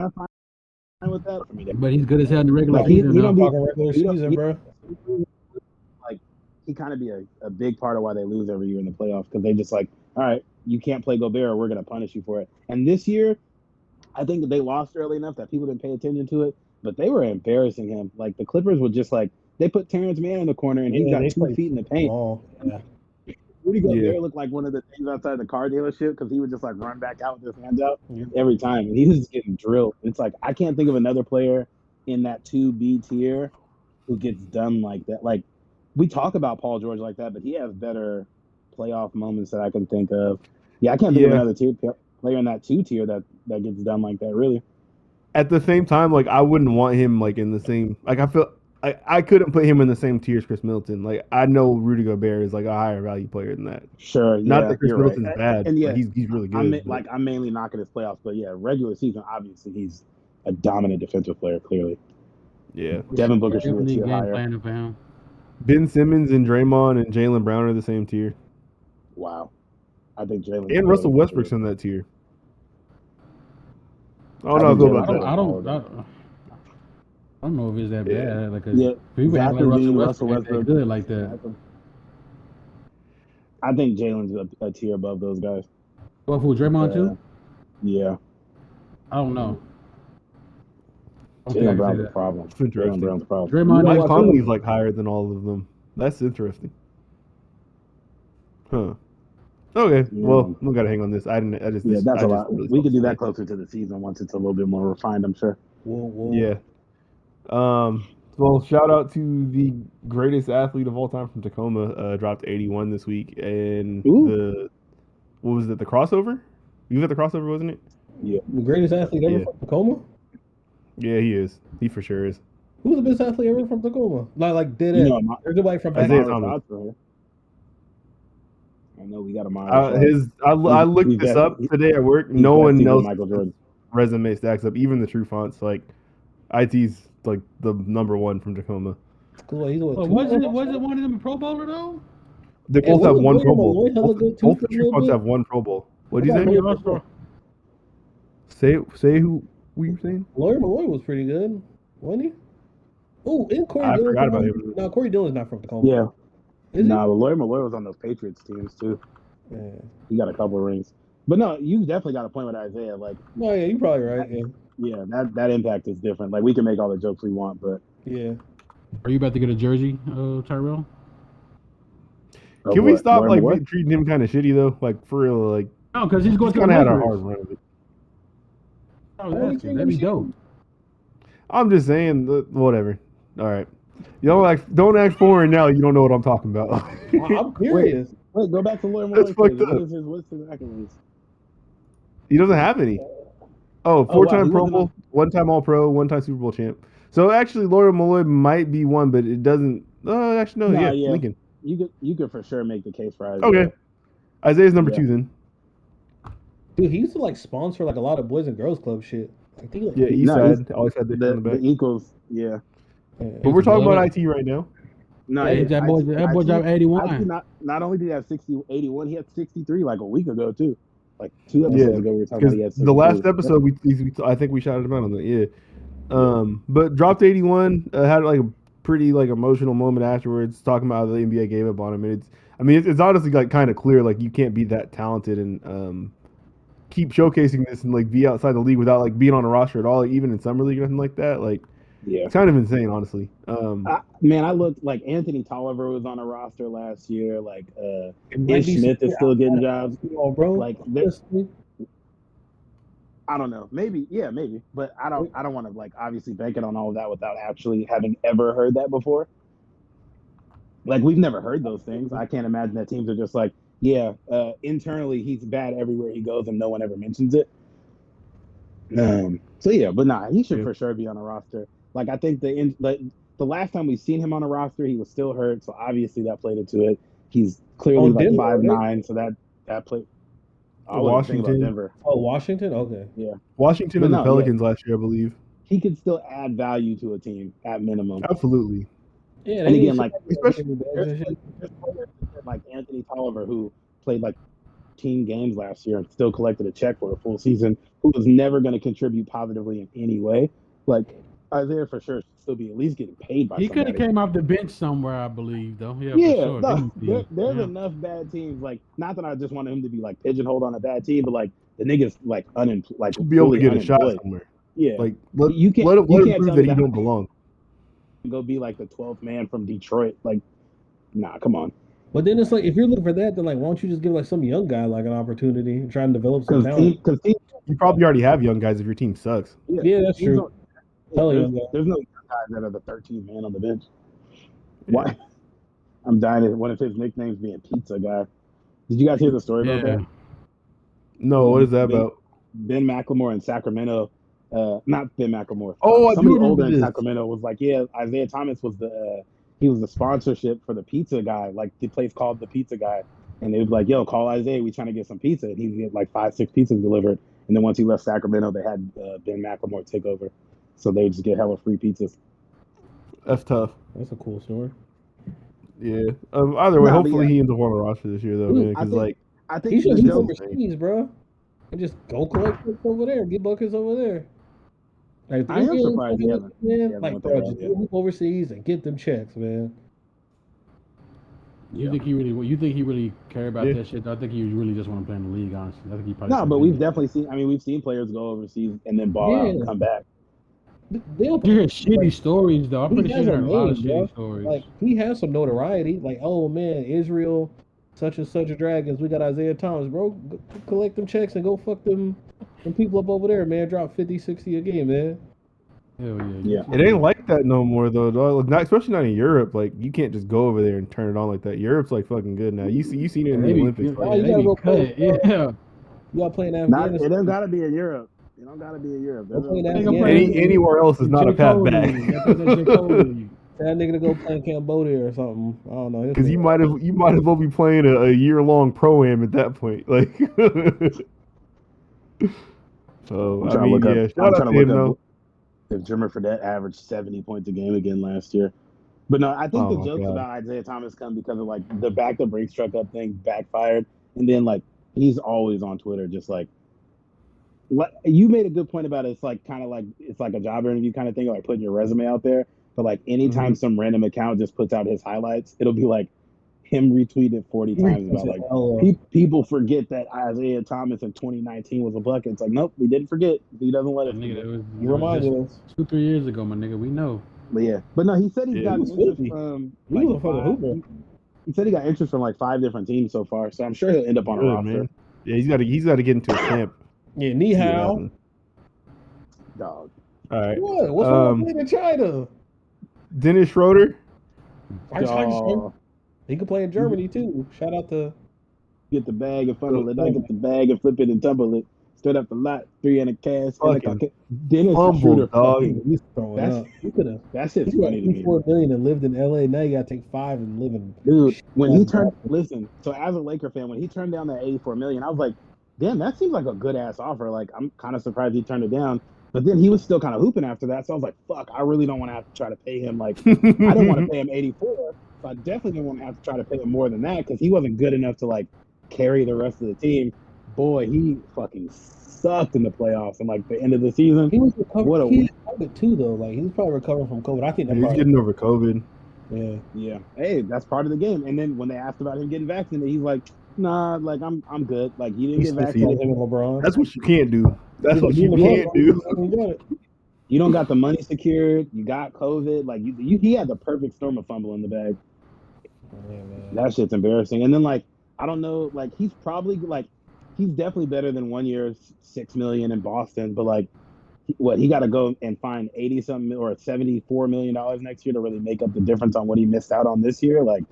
of fine with that. For me, But he's good as hell in the regular like he season. don't be Talking regular he don't- season, he- bro. like he kind of be a big part of why they lose every year in the playoffs because they just like, all right, you can't play Gobert, or we're gonna punish you for it. And this year, I think that they lost early enough that people didn't pay attention to it, but they were embarrassing him. Like the Clippers were just like they put Terrence Mann in the corner and he's Yeah, got they 2 play feet in the paint. small. Yeah. Rudy Gobert Yeah. looked like one of the things outside the car dealership because he would just like run back out with his hands out Yeah. every time, and he was just getting drilled. It's like I can't think of another player in that 2B tier who gets done like that. Like we talk about Paul George like that, but he has better playoff moments that I can think of. Yeah, I can't think of Yeah. another player in that 2 tier that gets done like that. Really, At the same time, like I wouldn't want him like in the same like I couldn't put him in the same tier as Chris Middleton. Like I know Rudy Gobert is like a higher value player than that. sure. Not Yeah, that Chris you're Middleton's right. bad, And yeah, but he's really good. I'm mainly knocking his playoffs, but yeah, regular season obviously he's a dominant defensive player. Clearly, yeah. Devin Booker should be a Definitely tier game higher. planning for him. Ben Simmons and Draymond and Jaylen Brown are the same tier, Wow, I think Jalen and Russell Westbrook's in that tier. I don't I know think about Jalen that. Brown- I don't know if it's that Yeah. bad. Like Yeah, people act like Zachary Lee, Russell Westbrook ain't that good like that. I think Jalen's a tier above those guys. Well, for Draymond too, Yeah, I don't know. Okay, Jalen I can Brown's say a that. problem. It's interesting. Jalen Brown's a problem. Draymond Mike is Conley's like higher than all of them. That's interesting. Huh. Okay. Yeah. Well, we gotta hang on this. I just Yeah, that's I a just lot. really We could do felt that sick. closer to the season once it's a little bit more refined, I'm sure. Yeah. Well, shout out to the greatest athlete of all time from Tacoma. Dropped 81 this week, and Ooh. what was it? The crossover? You got the crossover, wasn't it? Yeah. The greatest athlete ever Yeah. from Tacoma? Yeah, he is. He for sure is. Who's the best athlete ever from Tacoma? Like dead You end. know, There's nobody from back Isaiah Amari Thomas. Thoughts for her. I know we got Amari. I looked this up today at work. No one knows Michael Jordan. resume stacks up. Even the true fonts, like IT's like the number one from Tacoma. Cool. He's what, But wasn't it one of them a Pro Bowler though? They Hey, both have wasn't one William Pro Bowl. Malloy hella good too Both for the a true little fonts bit? have one Pro Bowl. What do you I say? thought Say who you were saying? Larry Malloy was pretty good, wasn't he? Oh, and Corey I Dillon. forgot about him. No, Corey Dillon's not from Tacoma. Yeah. Is he? Nah, but Lloyd Malloy was on those Patriots teams too. Yeah. He got a couple of rings. But no, you definitely got a point with Isaiah. Like, No, yeah, you're probably right. Yeah. yeah, that impact is different. Like, we can make all the jokes we want, but Yeah. Are you about to get a jersey, Tyrell? Can we what? stop Lloyd like Malloy? treating him kind of shitty though? Like for real, like No, because he's going he's to kind the of had a Lakers. hard run of it. That'd be dope. I'm just saying, whatever. All right, you don't act foreign now. You don't know what I'm talking about. I'm curious. Wait, go back to Lloyd Malloy. That's fucked up. What's his accolades? He doesn't have any. Oh, four-time he Pro wasn't Bowl, one-time All-Pro, one-time Super Bowl champ. So actually, Lloyd Malloy might be one, but it doesn't. Actually, no. Nah, Yeah, Lincoln. You could for sure make the case for Isaiah. Okay, Isaiah's number Yeah. 2 then. Dude, he used to like sponsor like a lot of Boys and Girls Club shit. I think like Yeah, East No, Side always had this on the The back. Eagles, yeah. But we're talking about IT right now. No, Yeah, yeah, that boy dropped I 81. not only did he have 81, he had 63 like a week ago too. Like 2 Yeah, episodes ago, we were talking because about he had 63. the last episode I think we shouted him out on that. Yeah. But dropped 81. Had like a pretty like emotional moment afterwards, talking about how the NBA gave up on him. And it's honestly like kind of clear like you can't be that talented and keep showcasing this and like be outside the league without like being on a roster at all, like, even in summer league or nothing like that. Like Yeah. it's kind of insane, honestly. Man, I looked like Anthony Tolliver was on a roster last year. Like might Ish be Smith is still getting outside jobs. of basketball, bro. Like Honestly. I don't know, maybe, but I don't want to like obviously bank it on all of that without actually having ever heard that before. Like we've never heard those things. I can't imagine that teams are just like, yeah, internally he's bad everywhere he goes and no one ever mentions it. So yeah, but nah, he should for sure be on a roster. Like I think the last time we've seen him on a roster, he was still hurt, so obviously that played into it. He's clearly like 5'9", so that played. I wasn't thinking about Denver. Oh, Washington? Okay. Yeah. Washington and the Pelicans last year, I believe. He could still add value to a team at minimum. Absolutely. Yeah, and again, like especially like Anthony Tolliver, who played like 10 games last year and still collected a check for a full season, who was never going to contribute positively in any way. Like Isaiah for sure should still be at least getting paid by He somebody. could have came off the bench somewhere, I believe, though. Yeah, Yeah, for sure. there's enough bad teams. Like, not that I just wanted him to be like pigeonholed on a bad team, but like the nigga's like unemployed, like be able to get unemployed. a shot somewhere. Yeah, like let you can't him prove that he that don't belong. Go be like the 12th man from Detroit. Like, nah, come on. But then it's like if you're looking for that, then like why don't you just give like some young guy like an opportunity and try and develop some talent? Because you probably already have young guys if your team sucks. Yeah, that's true. There's no young guys that are the 13th man on the bench. Why? I'm dying at one of his nicknames being Pizza Guy. Did you guys hear the story about that? No, what is that about? Ben McLemore in Sacramento. Not Ben McLemore. Oh, somebody older in Sacramento was like, yeah, Isaiah Thomas was he was the sponsorship for the Pizza Guy, like the place called the Pizza Guy, and they would be like, yo, call Isaiah, we trying to get some pizza, and he'd get like 5-6 pizzas delivered, and then once he left Sacramento, they had Ben McLemore take over, so they would just get hella free pizzas. That's tough. That's a cool story. Yeah. Either way, hopefully he ends up on a roster this year, though, man. Because I think he should be overseas, bro, and just go collect buckets over there, get buckets over there. Like, I am surprised he hasn't. Like, bro, just move overseas and get them checks, man. You think he really care about that shit? I think he really just want to play in the league, honestly. I think he probably. No, but we've definitely seen. I mean, we've seen players go overseas and then ball out and come back. You hear shitty stories, though. I'm pretty sure there are a lot of shitty stories. Like, he has some notoriety. Like, oh man, Israel, such and such Dragons. We got Isaiah Thomas, bro. Go collect them checks and go fuck them people up over there, man. Drop 50, 60 a game, man. Hell yeah. It ain't like that no more, though. Not, especially not in Europe. Like, you can't just go over there and turn it on like that. Europe's like fucking good now. You seen it in the Olympics. Right? You gotta go play. Yeah. You gotta play in Afghanistan. It don't gotta be in Europe. You don't gotta be in Europe. Anywhere else is not a path back. That nigga to go play in Cambodia or something. I don't know. Because you might as well be playing a year-long pro-am at that point. Like, so I mean, yeah. Shout out to him though. If Jimmer Fredette averaged 70 points a game again last year. But no, I think the jokes about Isaiah Thomas come because of like the back the brakes truck up thing backfired, and then like he's always on Twitter just like. What you made a good point about it. It's like kind of like it's like a job interview kind of thing, like putting your resume out there. But like anytime some random account just puts out his highlights, it'll be like him retweeted 40 times about like people forget that Isaiah Thomas in 2019 was a bucket. It's like nope, we didn't forget. He doesn't let us. Nigga, he reminded us 2-3 years ago, my nigga. We know. But no, he said he's got interest from. He said he got interest from like 5 different teams so far. So I'm sure he'll end up on a roster. Man. Yeah, he's got to get into a camp. Yeah, ni hao. Dog. All right. What? What's wrong with in China? Dennis Schroeder. He could play in Germany too. Shout out to get the bag and funnel it. I get the bag and flip it and tumble it. Straight up the lot, 3 and a cash. Dennis Schroeder, dog. He's throwing up. That's his funny to me. $4 billion and lived in LA. Now you gotta take 5 and live in. Dude, when he turned, listen. So as a Laker fan, when he turned down that $84 million, I was like, damn, that seems like a good ass offer. Like I'm kind of surprised he turned it down. But then he was still kind of hooping after that. So I was like, fuck, I really don't want to have to try to pay him. Like I don't want to pay him 84. So I definitely didn't want to have to try to pay him more than that because he wasn't good enough to like carry the rest of the team. Boy, he fucking sucked in the playoffs and like the end of the season. He was recovering. What a He had COVID too, though. Like he was probably recovering from COVID. I think that He's probably. getting over COVID. Yeah. Yeah. Hey, that's part of the game. And then when they asked about him getting vaccinated, he's like, nah, like I'm good. Like he didn't He's get sniffy. vaccinated. Him and LeBron. That's what you can't do. That's He's what like, you LeBron, can't do. he got it. You don't got the money secured. You got COVID. Like he had the perfect storm of fumble in the bag. Yeah, man. That shit's embarrassing. And then like I don't know, like he's probably like he's definitely better than 1 year $6 million in Boston, but like he got to go and find 80 something or $74 million next year to really make up the difference on what he missed out on this year. Like,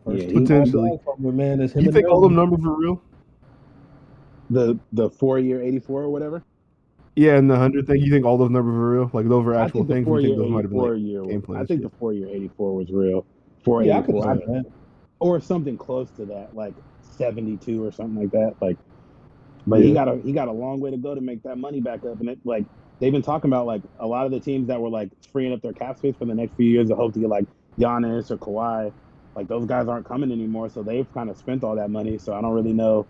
First yeah, Potentially. Man, is him You and think all Melvin. them numbers are real? the 4 year 84 or whatever. Yeah, and the 100 thing. You think all those numbers are real? Like those were I actual think the things. 4 We think year those might have been 84 like year. game plan I think shit. the 4 year 84 was real. Yeah, I could 484, see that. or something close to that, like 72 or something like that. Like, but Yeah. he got a long way to go to make that money back up. And it like they've been talking about like a lot of the teams that were like freeing up their cap space for the next few years to hope to get like Giannis or Kawhi. Like those guys aren't coming anymore, so they've kind of spent all that money. So I don't really know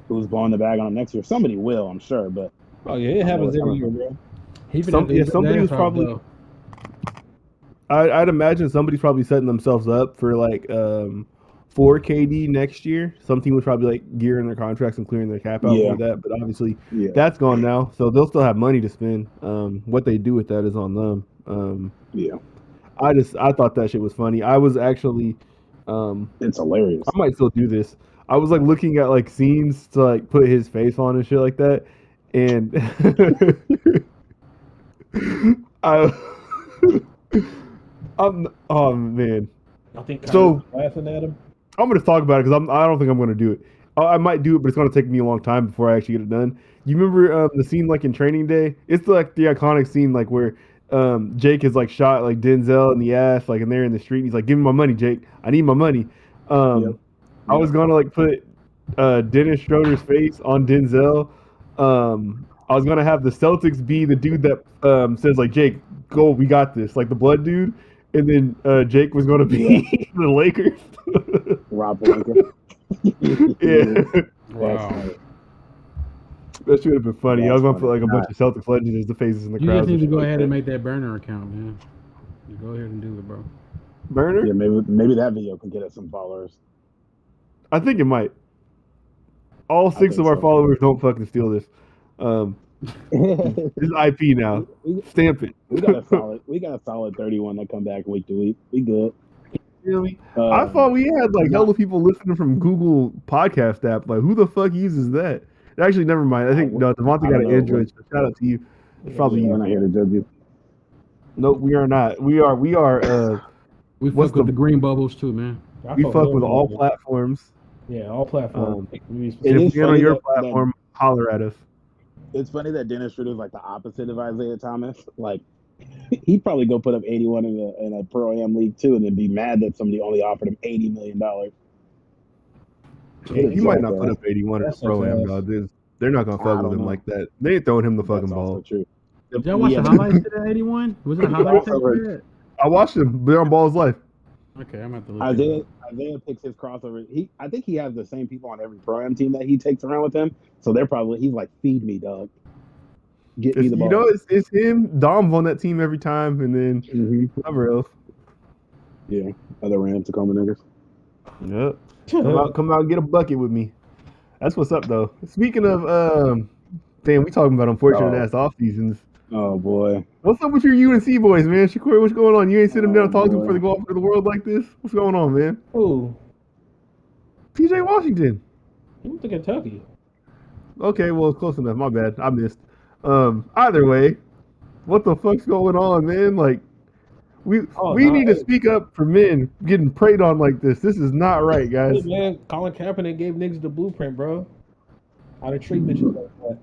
who's blowing the bag on them next year. Somebody will, I'm sure, but Oh yeah, it happens every year, bro. Somebody was probably. I'd imagine somebody's probably setting themselves up for like for KD next year. Some team was probably like gearing their contracts and clearing their cap out Yeah. for that, but obviously yeah, that's gone now. So they'll still have money to spend. What they do with that is on them. yeah, I thought that shit was funny. I was actually it's hilarious. I might still do this. I was like looking at like scenes to like put his face on and shit like that, and oh man. I think So- laughing at him. I'm gonna talk about it because I don't think I'm gonna do it. I might do it, but it's gonna take me a long time before I actually get it done. You remember the scene like in Training Day? It's like the iconic scene like where Jake is like shot like Denzel in the ass, like and they're in the street. And he's like, "Give me my money, Jake. I need my money." I was gonna like put Dennis Schroeder's face on Denzel. I was gonna have the Celtics be the dude that says like, "Jake, go, we got this," like the blood dude, and then Jake was gonna be the Lakers. Rob Blanca. Yeah. Wow. That should have been funny. I was That's gonna put like a funny. bunch of Celtics legends as the faces in the You crowd. just need to shit go like ahead that. and make that burner account, man. You go ahead and do it, bro. Burner. Yeah, maybe that video can get us some followers. I think it might. All six think of our so. followers don't fucking steal this. This is IP now. Stamp it. We got a solid 31 that come back week to week. We good. Really? I thought we had like hella people listening from Google Podcast app. Like, who the fuck uses that? Actually, never mind. I think no, Devontae I got don't an know. Android. So shout out to you. It's probably We're you. not here to judge you. Nope, we are not. We are. We What's fuck with the- the green bubbles too, man. We fuck with all platforms. Yeah, all platforms. It If is you're on funny your that- platform, holler at us. It's funny that Dennis Schroeder is like the opposite of Isaiah Thomas. Like he'd probably go put up 81 in a pro am league too, and then be mad that somebody only offered him $80 million. He might not put up 81 in the That's pro am, fast. dog. They're not gonna I fuck with don't him know. like that. They ain't throwing him the That's fucking also ball. true. Did y'all watch Yeah, the highlights to that 81? Was it a highlight tape for that? I watched him. They're on Ball's Life. Okay, I'm about to look at it. Isaiah picks his crossover. I think he has the same people on every pro am team that he takes around with him. So he's like, feed me, dog. Get me the ball. You know, it's him. Dom's on that team every time, and then Mhm. whoever else. Yeah, other Rams Tacoma niggas. Yep. Come out and get a bucket with me. That's what's up, though. Speaking of, damn, we talking about unfortunate ass off seasons. Oh boy. What's up with your UNC boys, man? Shakur, what's going on? You ain't sit them down and talk to them boy. before they go off into the world like this? What's going on, man? Ooh, PJ Washington. he went to Kentucky. Okay, well, close enough. My bad. I missed. Either way, what the fuck's going on, man? Like, we need to speak up for men getting preyed on like this. This is not right, Hey guys. man, Colin Kaepernick gave niggas the blueprint, bro. How to treatment shit like that.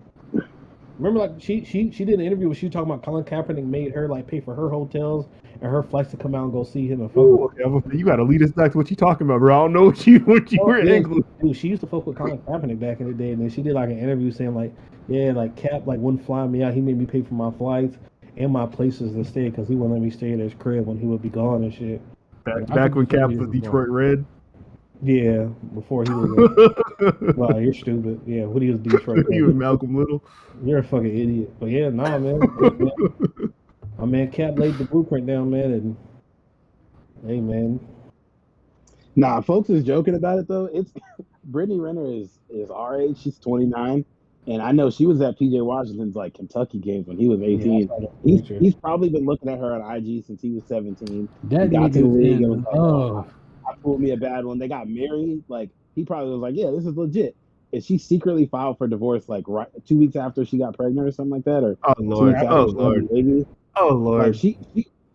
Remember, like she did an interview where she was talking about Colin Kaepernick made her like pay for her hotels and her flights to come out and go see him and fuck Ooh, with him. okay, you got to lead us back to what you talking about, bro. I don't know what you were Yeah, angling. dude, she used to fuck with Colin Kaepernick back in the day, and then she did like an interview saying like, yeah, like Cap like wouldn't fly me out. He made me pay for my flights and my places to stay because he wouldn't let me stay at his crib when he would be gone and shit. Back when Cap was Detroit Red. Yeah, before he was. Wow, you're stupid. Yeah, when he was Detroit. He was Malcolm Little. You're a fucking idiot. But yeah, nah, man. My man Cap laid the blueprint down, man, and hey, man. Nah, folks is joking about it though. It's Brittany Renner is our age. She's 29, and I know she was at PJ Washington's like Kentucky games when he was 18. Yeah, he's probably been looking at her on IG since he was 17. That he got to the league and was nigga, like, oh, I pulled me a bad one. They got married. Like he probably was like, yeah, this is legit. And she secretly filed for divorce like 2 weeks after she got pregnant or something like that. Or oh Lord, oh Lord. Like,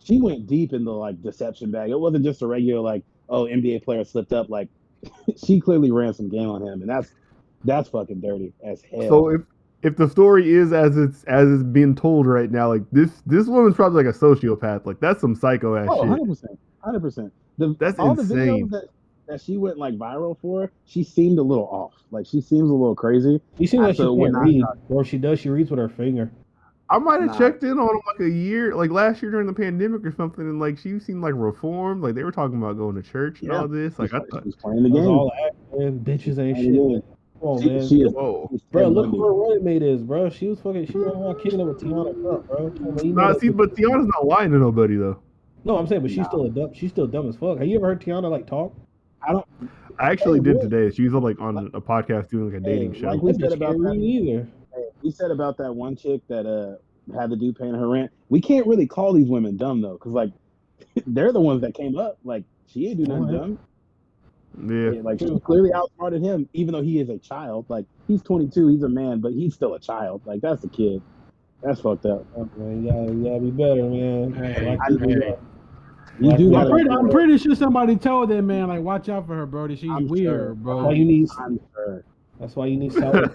she went deep in the like deception bag. It wasn't just a regular like, oh, NBA player slipped up. Like she clearly ran some game on him, and that's fucking dirty as hell. So if the story is as it's being told right now, like this woman's probably like a sociopath. Like that's some psycho ass shit. 100%. That's all insane. The videos that she went like viral for, she seemed a little off. Like she seems a little crazy. She seems like she can't read, or she does. She reads with her finger. I might have checked in on like a year, like last year during the pandemic or something, and like she seemed like reformed. Like they were talking about going to church and all this. Like I thought she was playing the game. All that, man. Bitches ain't shit. Come on, man. She is, bro, look who her running mate is, bro. She was ran around kicking it with Tiana Trump, bro. But Tiana's not lying to nobody though. No, I'm saying, but she's still dumb. She's still dumb as fuck. Have you ever heard Tiana like talk? I actually did today. She was on a podcast doing like a dating show. Like we said about that, we said about that one chick that had the dude paying her rent. We can't really call these women dumb though, because like they're the ones that came up. Like she ain't do nothing dumb. Yeah, like she clearly outsmarted him, even though he is a child. Like he's 22, he's a man, but he's still a child. Like that's a kid. That's fucked up. Oh, man, you gotta be better, man. I'm pretty sure somebody told that man, like, watch out for her, bro. She's weird, bro. That's why you need solid.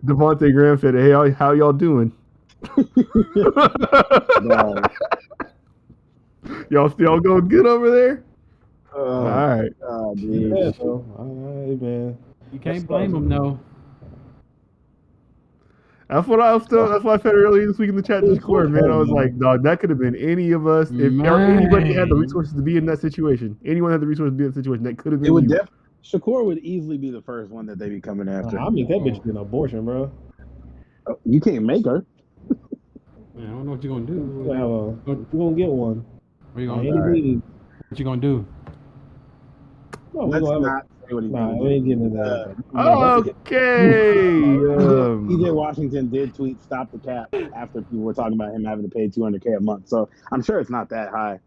Devontae Graham said, "Hey, how y'all doing? Y'all still going good over there? All right. Oh, yeah, all right, man. You can't blame him, no. That's what I said earlier this week in the chat Discord, man. I was like, dog, that could have been any of us. If anybody had the resources to be in that situation, anyone had the resources to be in that situation, that could have been you. Shakur would easily be the first one that they be coming after. I mean, that bitch did an abortion, bro. You can't make her. Man, I don't know what you're gonna do. You're gonna get one. What you gonna do? What you gonna do? No, let's not say what he's gonna do. We ain't getting into that. Okay. PJ Washington did tweet "Stop the cap" after people were talking about him having to pay $200K a month. So I'm sure it's not that high.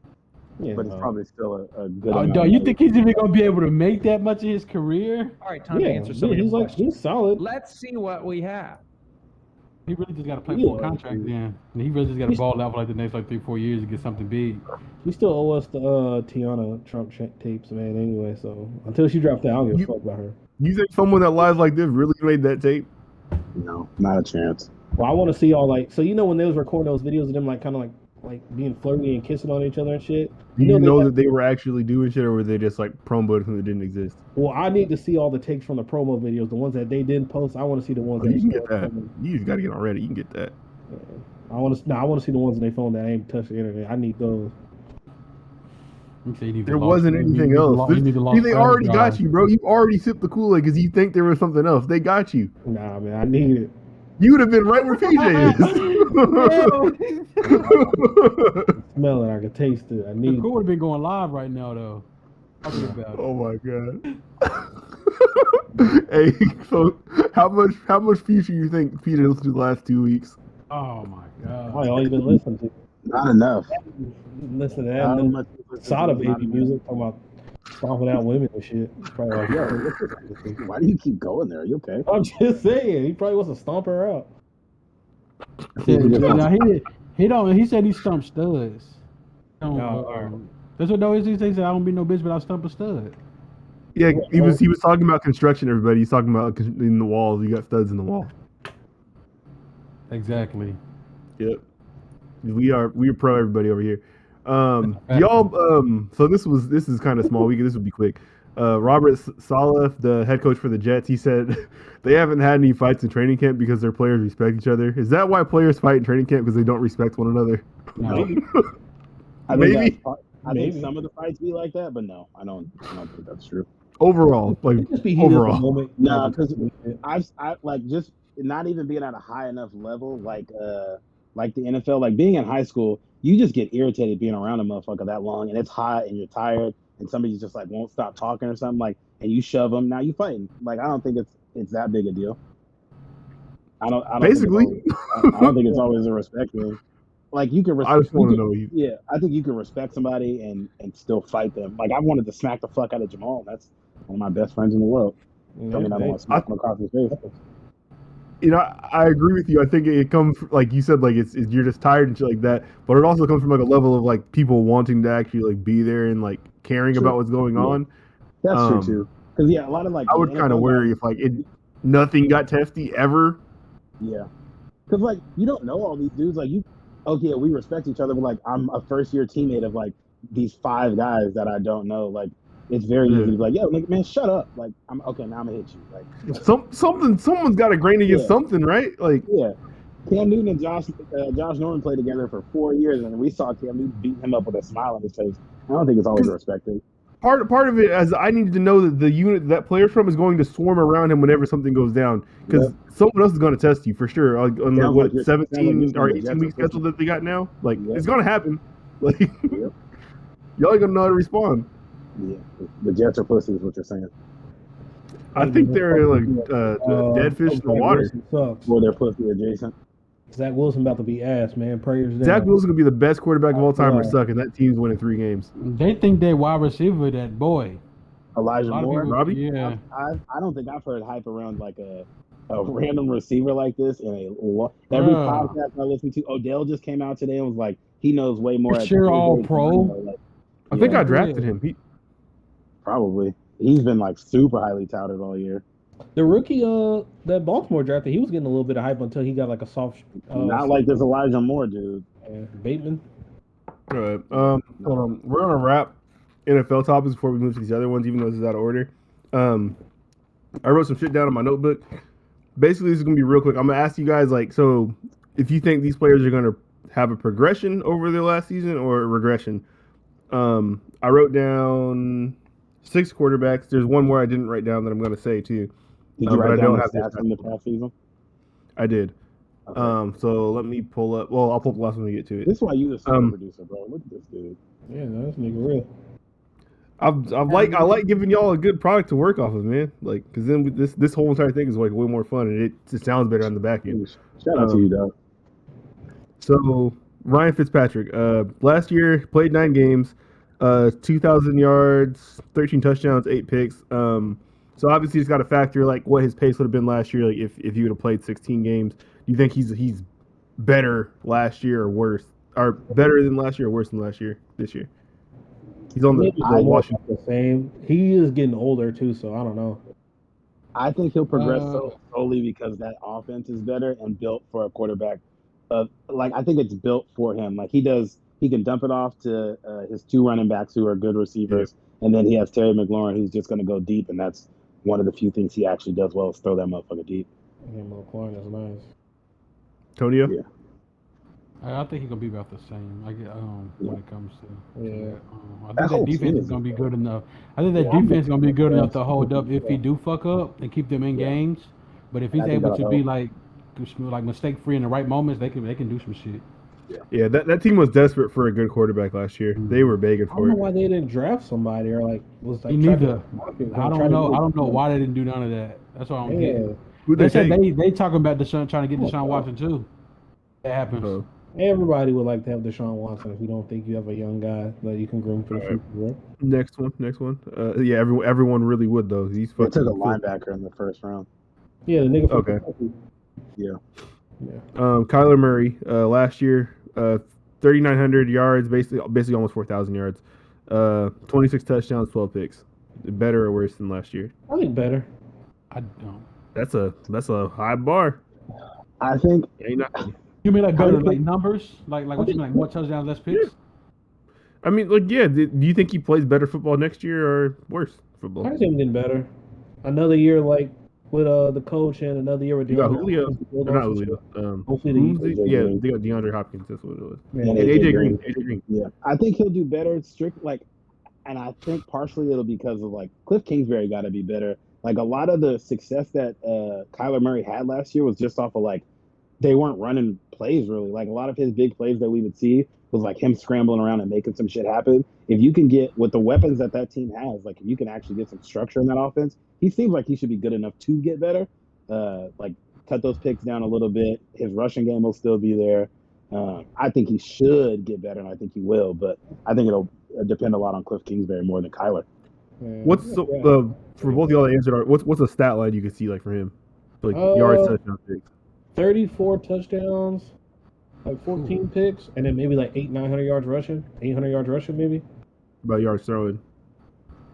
Yeah, but it's probably still a good amount. Dog, you think he's even gonna be able to make that much in his career? All right, time to answer some of your questions. He's solid. Let's see what we have. He really just got to play full contract then. And he really just got to ball out for like the next 3-4 years to get something big. We still owe us the Tiana Trump tapes, man. Anyway, so until she dropped out, I don't give a fuck about her. You think someone that lies like this really made that tape? No, not a chance. Well, I want to see all when they was recording those videos of them like kind of like being flirty and kissing on each other and shit. You know that they were actually doing shit, or were they just like promoting that didn't exist? Well, I need to see all the takes from the promo videos, the ones that they didn't post. I want to see the ones that you can get that. You just got to get on Reddit. You can get that. I want to see the ones that they found that ain't touched the internet. I need those. There wasn't anything else. They already got you, bro. You already sipped the Kool-Aid because you think there was something else. They got you. Nah, man, I need it. You would have been right where PJ is. Smell it. I can taste it. I need it. Cool would have been going live right now, though. Oh my god. Hey, so how much future you think Peter listened to the last 2 weeks? Oh my god. All you been listening to? Not enough. Listen to that. Sada Baby music talking about stomping out women and shit. Probably like, yo, why do you keep going there? Are you okay? I'm just saying. He probably wants to stomp her out. He said he stumped studs. That's what those he said. I don't be no bitch, but I stump a stud. Yeah, he was talking about construction. Everybody, he's talking about in the walls. You got studs in the wall. Exactly. Yep. We are pro everybody over here. Y'all. So this is kind of small. This would be quick. Robert Saleh, the head coach for the Jets, he said they haven't had any fights in training camp because their players respect each other. Is that why players fight in training camp, because they don't respect one another? No. Maybe. I think some of the fights be like that, but no, I don't think that's true. Overall, like just be heated at the overall. moment. No, because I like just not even being at a high enough level like the NFL, like being in high school, you just get irritated being around a motherfucker that long, and it's hot and you're tired, and somebody just like won't stop talking or something, like, and you shove them. Now you fighting. Like, I don't think it's that big a deal. I don't Basically, I don't think it's always a respect thing. Like, you can I just want to know. Yeah, I think you can respect somebody and still fight them. Like, I wanted to smack the fuck out of Jamal. That's one of my best friends in the world. Tell me I don't want to smack him across his face. You know, I agree with you. I think it comes, like you said, like it's you're just tired and shit like that. But it also comes from like a level of like people wanting to actually like be there and like caring about what's going on. That's true too. Because a lot of like I would kind of worry if like nothing got testy ever. Yeah, because like you don't know all these dudes. Like we respect each other, but like I'm a first year teammate of like these 5 guys that I don't know. Like, it's very easy to be like, yo, man, shut up. Like, I'm okay, now I'm gonna hit you. Like, someone's got a grain against something, right? Like, Cam Newton and Josh Norman played together for 4 years, and we saw Cam Newton beat him up with a smile on his face. I don't think it's always respected. Part of it, as I need to know that the unit that player's from is going to swarm around him whenever something goes down, because someone else is going to test you for sure. Like, on the, what, 17 or 18 week schedule that they got now, like it's going to happen. Like, y'all ain't gonna know how to respond. Yeah, the Jets are pussy is what you're saying. I think they're like dead fish in the water. Or they're pussy adjacent. Zach Wilson about to be ass, man. Prayers down. Zach Wilson gonna be the best quarterback of all time or suck, and that team's winning 3 games. They think they wide receiver, that boy. Elijah Moore? Robbie? Yeah. I don't think I've heard hype around like a random receiver like this in every podcast I listen to. Odell just came out today and was like, he knows way more. Sure, all pro. Like, I think I drafted him. Probably. He's been like super highly touted all year. The rookie that Baltimore drafted, he was getting a little bit of hype until he got like a soft. Not like this Elijah Moore dude. Bateman. All right. Hold on. We're gonna wrap NFL topics before we move to these other ones, even though this is out of order. I wrote some shit down in my notebook. Basically, this is gonna be real quick. I'm gonna ask you guys, like, so if you think these players are gonna have a progression over their last season or a regression. I wrote down 6 quarterbacks. There's one more I didn't write down that I'm gonna say too. Did you write down the stats from the past season? I did. Okay. So let me pull up. Well, I'll pull up the last one to get to it. This is why you the super producer, bro. Look at this dude. Yeah, no, this nigga real. I like giving y'all a good product to work off of, man. Like, because then this whole entire thing is like way more fun, and it sounds better on the back end. Shout out to you, dog. So Ryan Fitzpatrick, last year played 9 games, 2,000 yards, 13 touchdowns, 8 picks. So obviously he's got to factor like what his pace would have been last year. Like if he would have played 16 games, do you think he's better last year or worse, or better than last year or worse than last year this year? He's on the Washington. The same. He is getting older too, so I don't know. I think he'll progress solely because that offense is better and built for a quarterback. Like, I think it's built for him. Like, he can dump it off to his 2 running backs who are good receivers, and then he has Terry McLaurin who's just going to go deep, and that's one of the few things he actually does well is throw that motherfucker deep. Yeah, McLaurin is nice. Tonio? Yeah. I think he's gonna be about the same. When it comes to I That think that defense is gonna be good enough. I think that defense is gonna be good enough to hold up if he do fuck up and keep them in games. But if he's able to be like mistake free in the right moments, they can do some shit. Yeah, that team was desperate for a good quarterback last year. They were begging I for don't know it. why they didn't draft somebody or like was like. Neither. I don't know why they didn't do none of that. That's what I don't get. They said they talking about trying to get Deshaun Watson too. That happens. Everybody would like to have Deshaun Watson if you don't think you have a young guy that you can groom for the future. Right? Next one. Yeah, everyone really would though. He's They took a linebacker in the first round. Yeah, the nigga. Okay. Yeah. Kyler Murray, last year, 3,900 yards, basically almost 4,000 yards, 26 touchdowns, 12 picks. Better or worse than last year? I think better. I don't. That's a high bar. I think. You mean like better like numbers? Like what you mean, like more touchdowns, less picks? I mean, like, yeah. Do you think he plays better football next year or worse football? I think he's getting better. Another year, like with the coach and another year with You got DeAndre. Julio. Hopkins to build Or on not some Julio. shit. Hopefully Who's the the, yeah, Green. they got DeAndre Hopkins. That's what it was. Yeah. And AJ Green. AJ Green. Yeah, I think he'll do better. And I think partially it'll be because of like Cliff Kingsbury got to be better. Like a lot of the success that Kyler Murray had last year was just off of like they weren't running plays really. Like a lot of his big plays that we would see was like him scrambling around and making some shit happen. If you can get with the weapons that team has, like if you can actually get some structure in that offense, he seems like he should be good enough to get better. Like cut those picks down a little bit. His rushing game will still be there. I think he should get better, and I think he will. But I think it'll depend a lot on Cliff Kingsbury more than Kyler. What's for both of y'all that answered? What's a stat line you can see like for him, like yards, touchdowns, picks? 34 touchdowns, like 14 picks, and then maybe like 900 yards rushing, 800 yards rushing maybe. About yards throwing.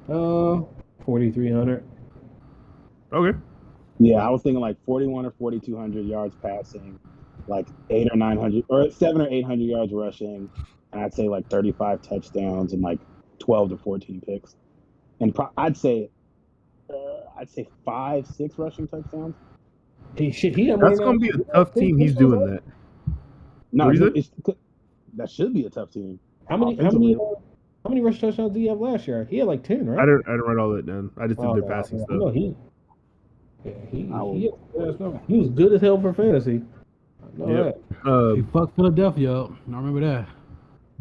4,300. Okay. Yeah, I was thinking like 41 or 4,200 yards passing, like 800 or 900 or 700 or 800 yards rushing, and I'd say like 35 touchdowns and like 12 to 14 picks, and I'd say 5-6 rushing touchdowns. That's gonna be a tough team. He's doing that. No, that should be a tough team. How many rush touchdowns did he have last year? He had like 10, right? I didn't write all that down. I just did their passing stuff. No, he was good as hell for fantasy. He fucked Philadelphia up. I remember that.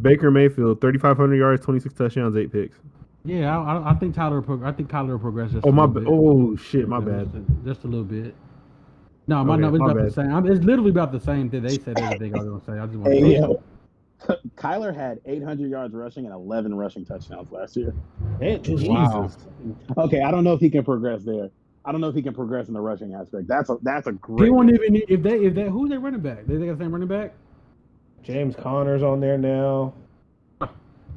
Baker Mayfield, 3,500 yards, 26 touchdowns, 8 picks. Yeah, I think Kyler will progress. Just My bad. Just a little bit. No, my number's about the same. It's literally about the same thing. They said everything I was gonna say. I just want to say. Kyler had 800 yards rushing and 11 rushing touchdowns last year. Jesus. Okay, I don't know if he can progress there. I don't know if he can progress in the rushing aspect. That's a great. He won't even if they who's their running back? They got the same running back. James Conner's on there now. I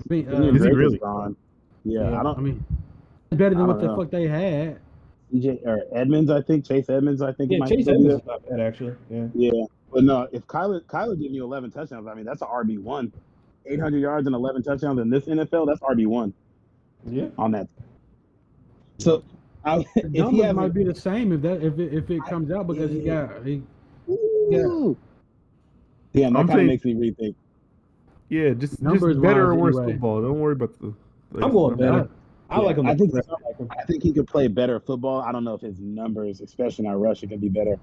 mean, is he really gone? Yeah, I mean, it's better than what the fuck they had. Edmonds, I think Chase Edmonds. I think Chase Edmonds is not bad actually. Yeah, but no, if Kyler giving you 11 touchdowns, I mean that's an RB1. 800 yards and 11 touchdowns in this NFL, that's RB1. Yeah, on that. So. The numbers might be the same if it comes out because he got. Yeah, and that kind of makes me rethink. Yeah, just better or worse football. Don't worry about the. I'm going better. I like him. I think he could play better football. I don't know if his numbers, especially not rushing, can be better.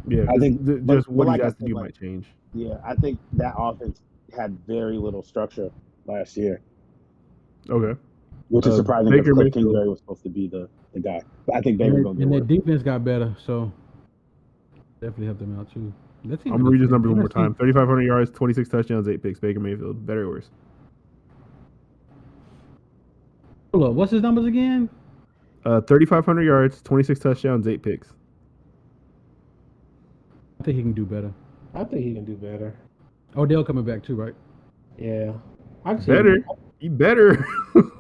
Yeah, I think just what he has to do might change. Yeah, I think that offense had very little structure last year. Okay. Which is surprising because Cliff Kingsbury was supposed to be the guy. But I think Baker going to their defense got better, so definitely helped them out too. I'm going to read his numbers one more time. 3,500 yards, 26 touchdowns, 8 picks. Baker Mayfield. Better or worse? Hold up. What's his numbers again? 3,500 yards, 26 touchdowns, 8 picks. I think he can do better. I think he can do better. Odell coming back too, right? Yeah. Better. He better.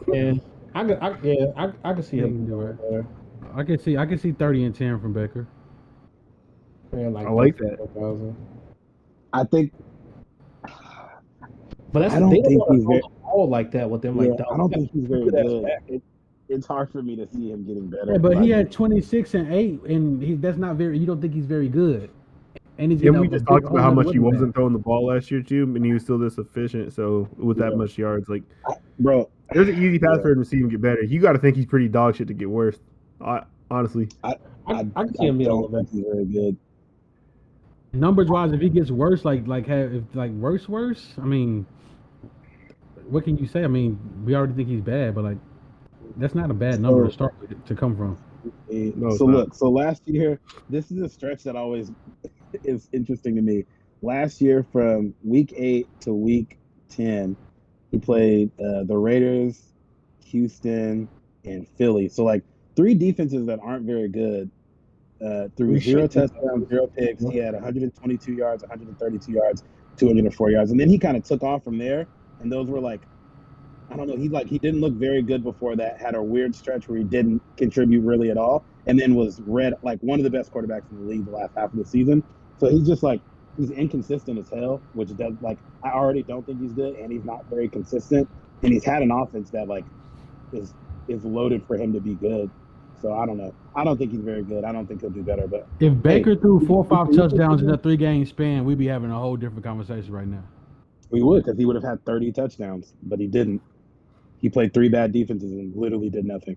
Yeah. I can see him doing better. I can see 30 and 10 from Baker. Yeah, I like that. I think. But that's, I don't think he's very all like that with them. Like, I don't think he's very good. It's hard for me to see him getting better. Yeah, but he had 26 and 8, and that's not very. You don't think he's very good. And he's we just talked about how much he wasn't throwing the ball last year too, and he was still this efficient. So with that much yards, like, bro, there's an easy path for him to see him get better. You got to think he's pretty dog shit to get worse. Honestly, I can see him being a little bit very good. Numbers wise, if he gets worse, worse. I mean, what can you say? I mean, we already think he's bad, but like, that's not a bad number to start with, to come from. So last year, this is a stretch that always is interesting to me. Last year, from week 8 to week 10, he played the Raiders, Houston, and Philly. So like 3 defenses that aren't very good. Through 0 touchdowns, 0 picks, he had 122 yards, 132 yards, 204 yards, and then he kind of took off from there. And those were like, I don't know, he didn't look very good before that. Had a weird stretch where he didn't contribute really at all, and then was like one of the best quarterbacks in the league the last half of the season. So he's just like, he's inconsistent as hell, which does, like, I already don't think he's good, and he's not very consistent. And he's had an offense that like is loaded for him to be good. So I don't know. I don't think he's very good. I don't think he'll do better. But if Baker threw 4 or 5 touchdowns in a 3-game span, we'd be having a whole different conversation right now. We would, because he would have had 30 touchdowns, but he didn't. He played 3 bad defenses and literally did nothing.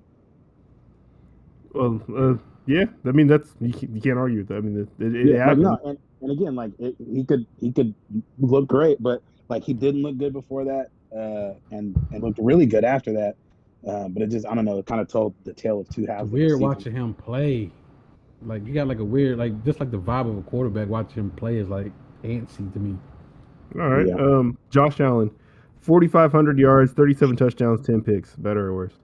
Well, yeah. I mean, that's you can't argue with that. I mean, it happens. No, and again, like he could look great, but like he didn't look good before that, and looked really good after that. But it just, I don't know, it kind of told the tale of two halves. It's weird watching him play. Like you got like a weird, like just like the vibe of a quarterback. Watching him play is like antsy to me. All right. Yeah. Josh Allen, 4,500 yards, 37 touchdowns, 10 picks. Better or worse?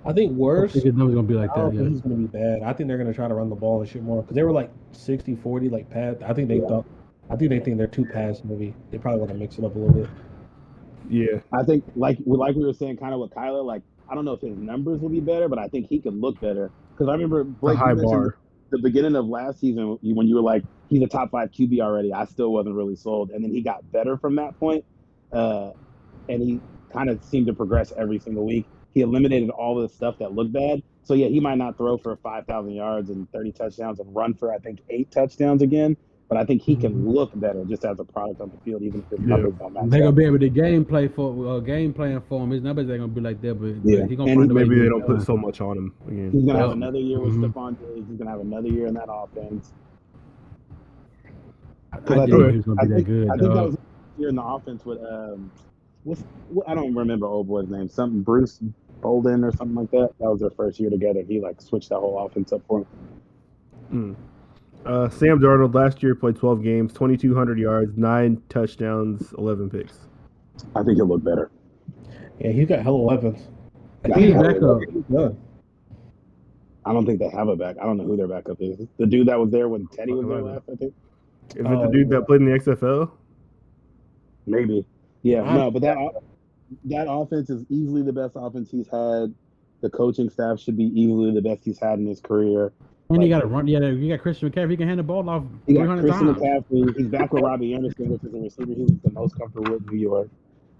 I think worse. I think his number's gonna be like that. I don't think he's gonna be bad. I think they're gonna try to run the ball and shit more because they were like 60-40, like pass. I think they think they're too pass heavy. They probably want to mix it up a little bit. Yeah, I think like we were saying, kind of with Kyler. Like I don't know if his numbers will be better, but I think he could look better because I remember Blake, high bar. The beginning of last season when you were like, he's a top 5 QB already. I still wasn't really sold, and then he got better from that point, and he kind of seemed to progress every single week. He eliminated all the stuff that looked bad. So yeah, he might not throw for 5,000 yards and 30 touchdowns and run for I think 8 touchdowns again. But I think he can look better just as a product on the field, even if his numbers don't match. They're gonna be able to game plan for him. His numbers ain't gonna be like that, but he gonna find maybe they don't put so much on him again. He's gonna have another year with Stephon Diggs. He's gonna have another year in that offense. I think he's gonna be that good. I think that was year in the offense with I don't remember old boy's name. Something Bruce Bolden or something like that. That was their first year together. He like switched that whole offense up for him. Sam Darnold last year played 12 games, 2,200 yards, 9 touchdowns, 11 picks. I think he'll look better. Yeah, he's got hella weapons. He's backup. I don't think they have a back. I don't know who their backup is. The dude that was there when Teddy was there last, I think. Is it the dude that played in the XFL? Maybe. Yeah, no, but that offense is easily the best offense he's had. The coaching staff should be easily the best he's had in his career. And you got to run. You got Christian McCaffrey. He can hand the ball off 300 times. Christian McCaffrey. He's back with Robbie Anderson, which is a receiver he was the most comfortable with in New York.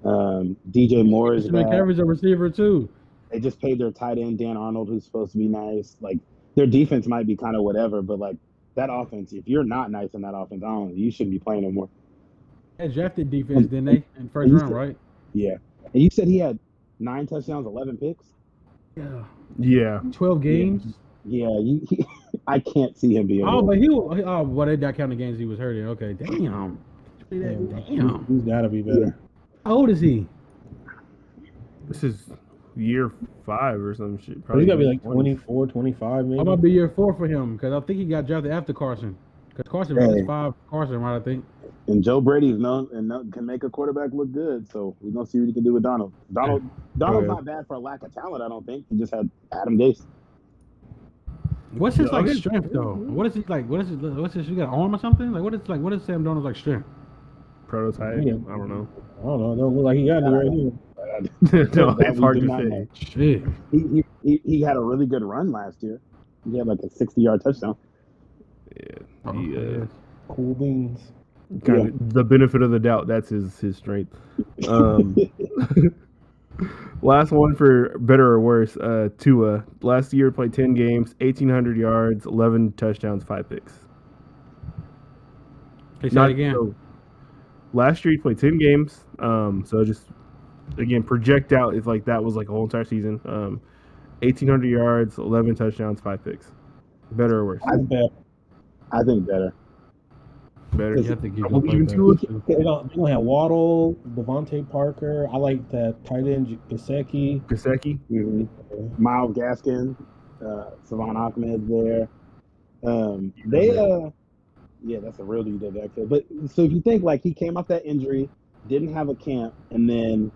DJ Moore is back. McCaffrey's a receiver too. They just paid their tight end Dan Arnold, who's supposed to be nice. Like their defense might be kind of whatever, but like that offense, if you're not nice in that offense, I don't know, you shouldn't be playing no more. They drafted defense, didn't they, in first round, right? Yeah. And you said he had 9 touchdowns, 11 picks? Yeah. 12 games? Yeah. I can't see him being. Oh, but well, they not counting the games he was hurt in. Okay, damn. Damn. He's got to be better. How old is he? This is year 5 or some shit. Probably he's got to be like 24, 25 maybe. How about be year 4 for him? Because I think he got drafted after Carson. Because Carson was 5. Carson, right, I think. And Joe Brady's known and can make a quarterback look good, so we're gonna see what he can do with Donald. Donald's not bad for a lack of talent, I don't think. He just had Adam Gase. What's his strength though? What is he like? What's his? You got an arm or something? Like what is Sam Darnold's like strength? Prototype. Yeah. I don't know. It don't look like he got any right here. No, it's hard to say. Shit. He had a really good run last year. He had like a 60-yard touchdown. Yeah. Cool beans. Kind of the benefit of the doubt. That's his strength. Last one for better or worse. Tua last year played 10 games, 1,800 yards, 11 touchdowns, 5 picks. Say that again. So, last year he played 10 games. So just again project out if like that was like a whole entire season. 1,800 yards, 11 touchdowns, 5 picks. Better or worse? I think better. Better. You have to give I believe in Tua. They don't have Waddle, Devontae Parker. I like that tight end Gesicki. Mm-hmm. Miles Gaskin, Savon Ahmed there. That's a real dude backfield. But so if you think like he came off that injury, didn't have a camp, and then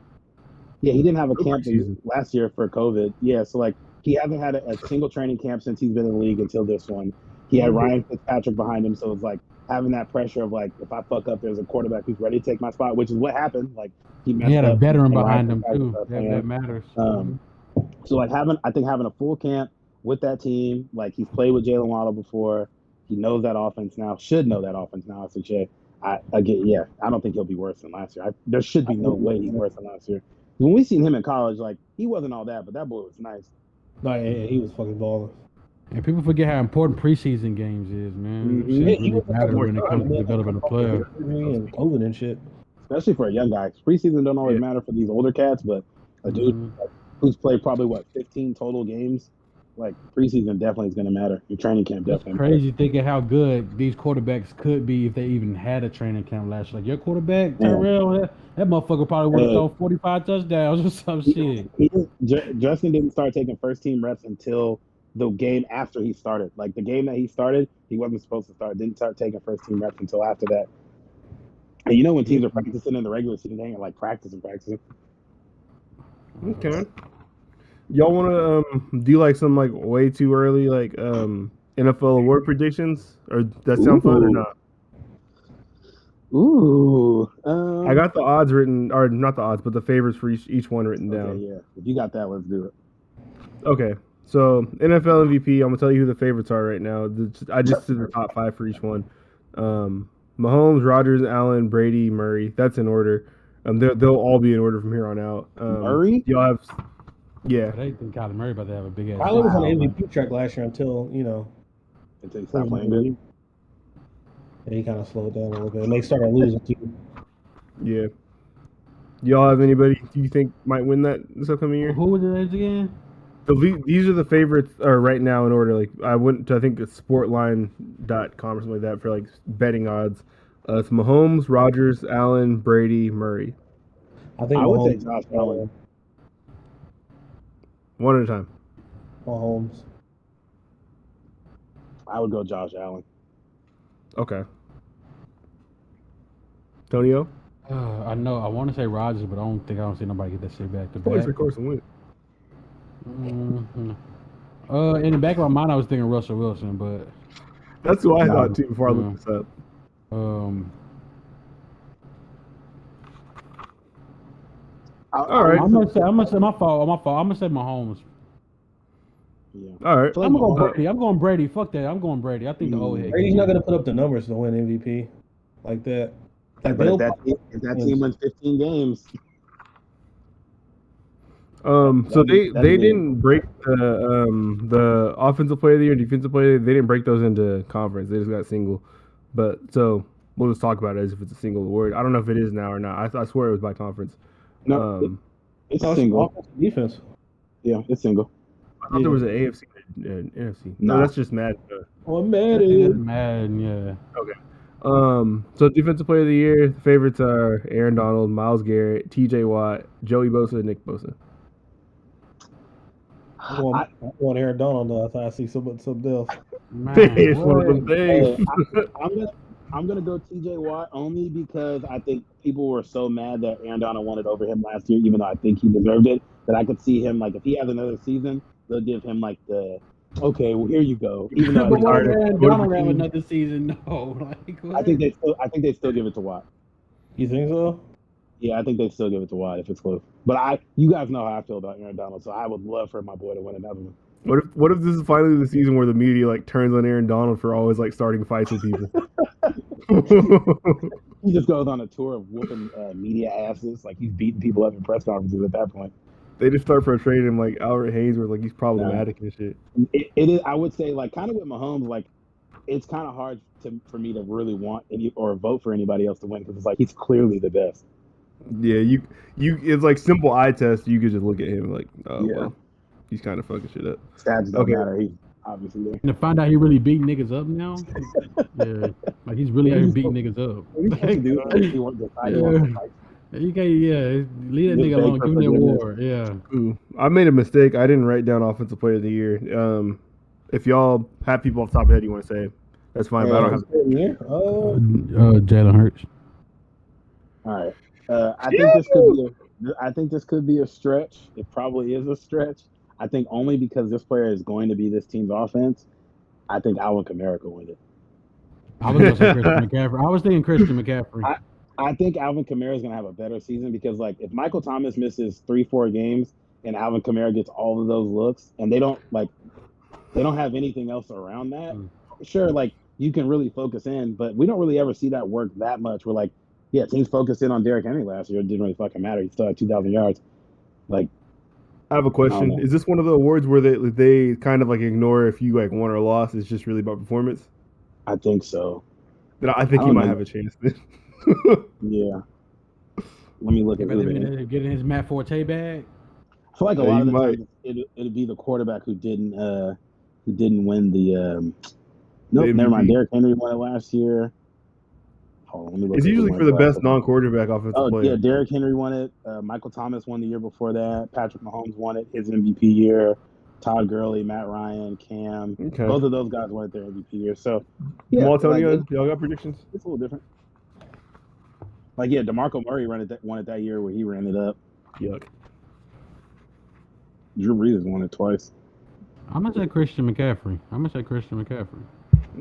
he didn't have a camp last year for COVID. Yeah, so like he hasn't had a single training camp since he's been in the league until this one. He had Ryan Fitzpatrick behind him, so it's like having that pressure of like, if I fuck up, there's a quarterback who's ready to take my spot, which is what happened. Like he had a veteran behind him too. That matters. So like having a full camp with that team, like he's played with Jalen Waddle before, he knows that offense now. Should know that offense now. I should say. I don't think he'll be worse than last year. There should be no way he's worse than last year. When we seen him in college, like he wasn't all that, but that boy was nice. No, yeah, he was fucking balling. And people forget how important preseason games is, man. Mhm. Shit He really was matter when it comes to and then developing a come off the player. surgery and COVID and shit. Especially for a young guy. Preseason don't always matter for these older cats, but a dude who's played probably 15 total games, like preseason definitely is going to matter. Your training camp It's definitely crazy thinking how good these quarterbacks could be if they even had a training camp last year. Like your quarterback, Yeah. Tyrell, that motherfucker probably would have Hey. thrown 45 touchdowns or some shit. Justin didn't start taking first team reps until the game after he started. Like the game that he started, he wasn't supposed to start. Didn't start taking first team reps until after that. And you know when teams are practicing in the regular season, they ain't like practicing. Okay. Y'all want to do like some like way too early like NFL award predictions, or that sound fun or not? Ooh. I got the odds written, or not the odds, but the favorites for each one written down. Okay, yeah. If you got that, let's do it. Okay. So NFL MVP, I'm gonna tell you who the favorites are right now. I just did the top 5 for each one. Mahomes, Rodgers, Allen, Brady, Murray. That's in order. They'll all be in order from here on out. Murray? Y'all have, yeah. They think Kyler Murray about to have a big ass. Kyler was on the MVP track last year until Until he stopped playing good. And he kind of slowed down a little bit, and they started losing too. Yeah. Y'all have anybody you think might win that this upcoming year? Who was it again? These are the favorites right now in order. Like I went to, I think it's sportline.com or something like that for like betting odds. It's Mahomes, Rodgers, Allen, Brady, Murray. I think I would say Josh Allen. One at a time. Mahomes. I would go Josh Allen. Okay. Tonio? I know. I want to say Rodgers, but I don't see nobody get that shit back to Of back. course, and win. In the back of my mind, I was thinking Russell Wilson, but that's who I thought too before I looked this up. All right. I'm gonna say my fault. I'm gonna say Mahomes. Yeah. All right. I'm going Brady. I'm going Brady. Fuck that. I'm going Brady. I think the old head. Brady's not gonna put up the numbers to win MVP like that. Like But if that team wins 15 games. So they didn't break the offensive player of the year and defensive player. They didn't break those into conference. They just got single. But so we'll just talk about it as if it's a single award. I don't know if it is now or not. I swear it was by conference. No, it's single. Offensive defense. Yeah, it's single. I thought there was an AFC and NFC. No, that's just Madden. Madden, yeah. Okay. So defensive player of the year, the favorites are Aaron Donald, Myles Garrett, TJ Watt, Joey Bosa, Nick Bosa. I want Aaron Donald though. I thought I see something else. It's one of them things. I'm gonna go TJ Watt only because I think people were so mad that Aaron Donald won it over him last year, even though I think he deserved it. That I could see him like if he has another season, they'll give him like the okay, well here you go. Even though Aaron Donald have another season, no. I think they still give it to Watt. You think so? Yeah, I think they still give it to Watt if it's close. But you guys know how I feel about Aaron Donald, so I would love for my boy to win another one. What if this is finally the season where the media like turns on Aaron Donald for always like starting fights with people? He just goes on a tour of whooping media asses, like he's beating people up in press conferences at that point. They just start portraying him like Albert Haynesworth, like he's problematic and shit. It is. I would say like kind of with Mahomes, like it's kind of hard for me to really want or vote for anybody else to win because it's like he's clearly the best. Yeah, you it's like simple eye test. You could just look at him like, oh Yeah. well, he's kind of fucking shit up. Stats don't matter. He's obviously there. And to find out he really beat niggas up now, yeah, like he's really out here beating niggas up. He wants to fight. You can't, leave that nigga alone. Give him that war, yeah. Ooh, I made a mistake. I didn't write down offensive player of the year. If y'all have people off the top of your head you want to say, that's fine. But I don't have. Jalen Hurts. All right. I think this could be a stretch. It probably is a stretch. I think only because this player is going to be this team's offense. I think Alvin Kamara could win it. I was going to say Christian McCaffrey. I was thinking Christian McCaffrey. I think Alvin Kamara is going to have a better season because, like, if Michael Thomas misses 3-4 games and Alvin Kamara gets all of those looks, and they don't have anything else around that. Sure, like you can really focus in, but we don't really ever see that work that much. We're like, yeah, teams focused in on Derrick Henry last year. It didn't really fucking matter. He still had 2,000 yards. Like, I have a question. Is this one of the awards where they kind of like ignore if you like won or lost? It's just really about performance? I think so. Then I think he might have a chance then. Yeah. Let me look at it. Getting his Matt Forte bag. I feel like a lot of the times it'd be the quarterback who didn't win the. Nope, never mind. Derrick Henry won it last year. Hold on, let me look. It's usually for the best non-quarterback offensive player. Yeah, Derrick Henry won it. Michael Thomas won the year before that. Patrick Mahomes won it his MVP year. Todd Gurley, Matt Ryan, Cam. Okay. Both of those guys won it their MVP year. So, yeah. Antonio, y'all got predictions? It's a little different. Like, yeah, DeMarco Murray won it that year where he ran it up. Yuck. Drew Brees won it twice. I'm gonna say Christian McCaffrey.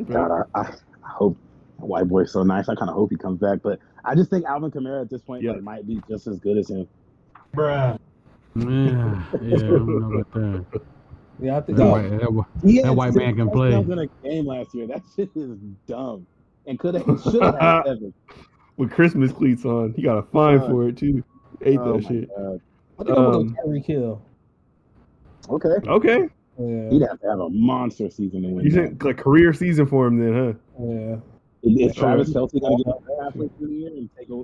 God, I hope white boy's so nice. I kind of hope he comes back, but I just think Alvin Kamara at this point might be just as good as him. Bruh. Yeah, I don't know about that. Yeah, I think that white man can play. In a game last year, that shit is dumb, and should have had 7. With Christmas cleats on, he got a fine for it too. Ate that shit. God. I think I'm gonna go Tyreek Hill. Okay. Yeah. He'd have to have a monster season to win. You think like career season for him then, huh? Yeah. Is Travis Kelce gonna get up halfway through the year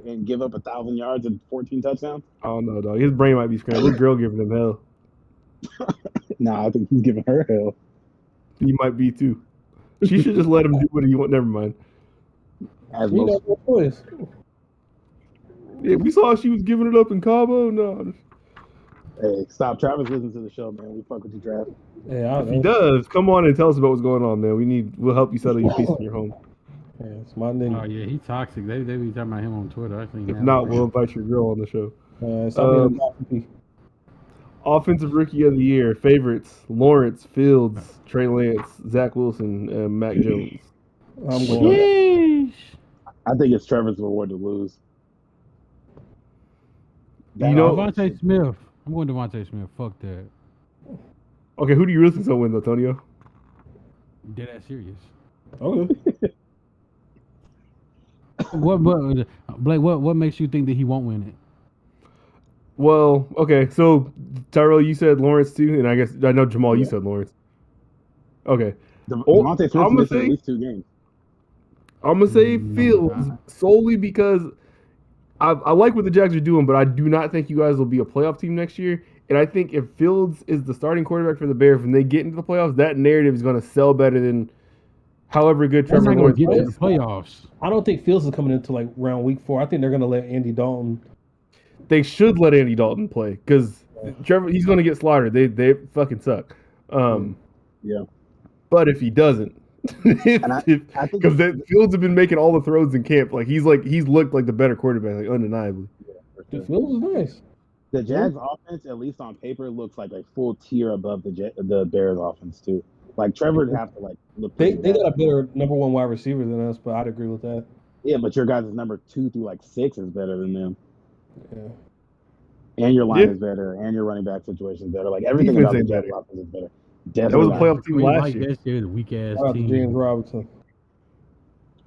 and give up 1,000 yards and 14 touchdowns? I don't know, dog. His brain might be scrambled. Little girl giving him hell. Nah, I think he's giving her hell. He might be too. She should just let him do what he wants. Never mind. As most... no choice. Yeah, we saw she was giving it up in Cabo. No. Hey, stop. Travis, listen to the show, man. We fuck with you, Travis. Yeah, if he does, come on and tell us about what's going on, man. We'll help you settle your peace in your home. Yeah, it's my nigga. Oh yeah, he's toxic. They be talking about him on Twitter. I think. If not, we'll invite your girl on the show. Stop being toxic. Offensive Rookie of the Year favorites: Lawrence, Fields, Trey Lance, Zach Wilson, and Mac Jones. I think it's Trevor's reward to lose. Devontae Smith. I'm going Devontae Smith. Fuck that. Okay, who do you really think will win, Antonio? Dead ass serious. Okay. Blake, what makes you think that he won't win it? Well, okay, so Tyrell, you said Lawrence too, and I know Jamal, you said Lawrence. Okay. Devontae Smith missed at least 2 games. I'm gonna say Fields solely because I like what the Jags are doing, but I do not think you guys will be a playoff team next year. And I think if Fields is the starting quarterback for the Bears when they get into the playoffs, that narrative is going to sell better than however good Trevor Lawrence get to the playoffs. I don't think Fields is coming into like round week 4. I think they're going to let Andy Dalton. They should let Andy Dalton play because Trevor, he's going to get slaughtered. They fucking suck. Yeah. But if he doesn't, because Fields have been making all the throws in camp, he's looked like the better quarterback, like undeniably. Yeah, Fields is nice. The Jags offense, at least on paper, looks like a full tier above the Bears offense too. Like Trevor would have to look. They got a better number 1 wide receiver than us, but I'd agree with that. Yeah, but your guys' number 2 through 6 is better than them. Yeah. And your line is better, and your running back situation is better. Like everything about the Jags offense is better. Definitely. That was a playoff team last year. That shit, weak ass team. James Robinson.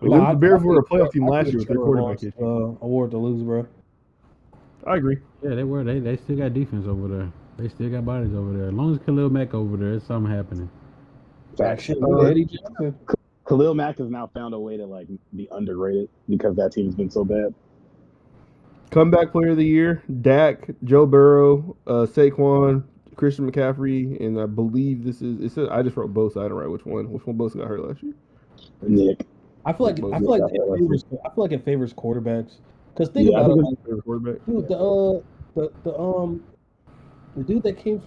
The Bears were a playoff team last year with their quarterback issue. Award to lose, bro. I agree. Yeah, they were. They still got defense over there. They still got bodies over there. As long as Khalil Mack over there, there's something happening. Eddie Johnson. Khalil Mack has now found a way to be underrated because that team's been so bad. Comeback player of the year: Dak, Joe Burrow, Saquon, Christian McCaffrey, and I believe this is. It says I just wrote Bosa. I don't write which one. Which one Bosa got hurt last year? Nick. I feel like it favors quarterbacks. Because think about it, quarterback. Dude, the dude that came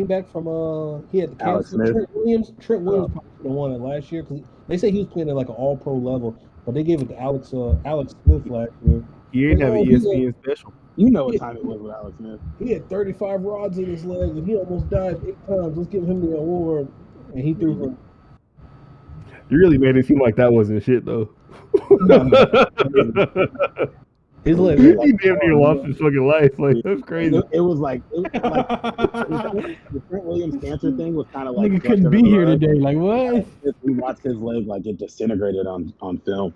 back from he had cancer. Trent Williams probably should have won it last year because they say he was playing at an all-pro level, but they gave it to Alex Smith last year. He ain't have an ESPN special. You know what time it was with Alex Smith. He had 35 rods in his leg and he almost died 8 times. Let's give him the award, and he threw for. You really made it seem like that wasn't shit though. His leg. He damn near lost his fucking life. That's crazy. It was like the Trent Williams cancer thing was kind of like. Nigga couldn't be here today. Like what? We watched his leg it disintegrated on film.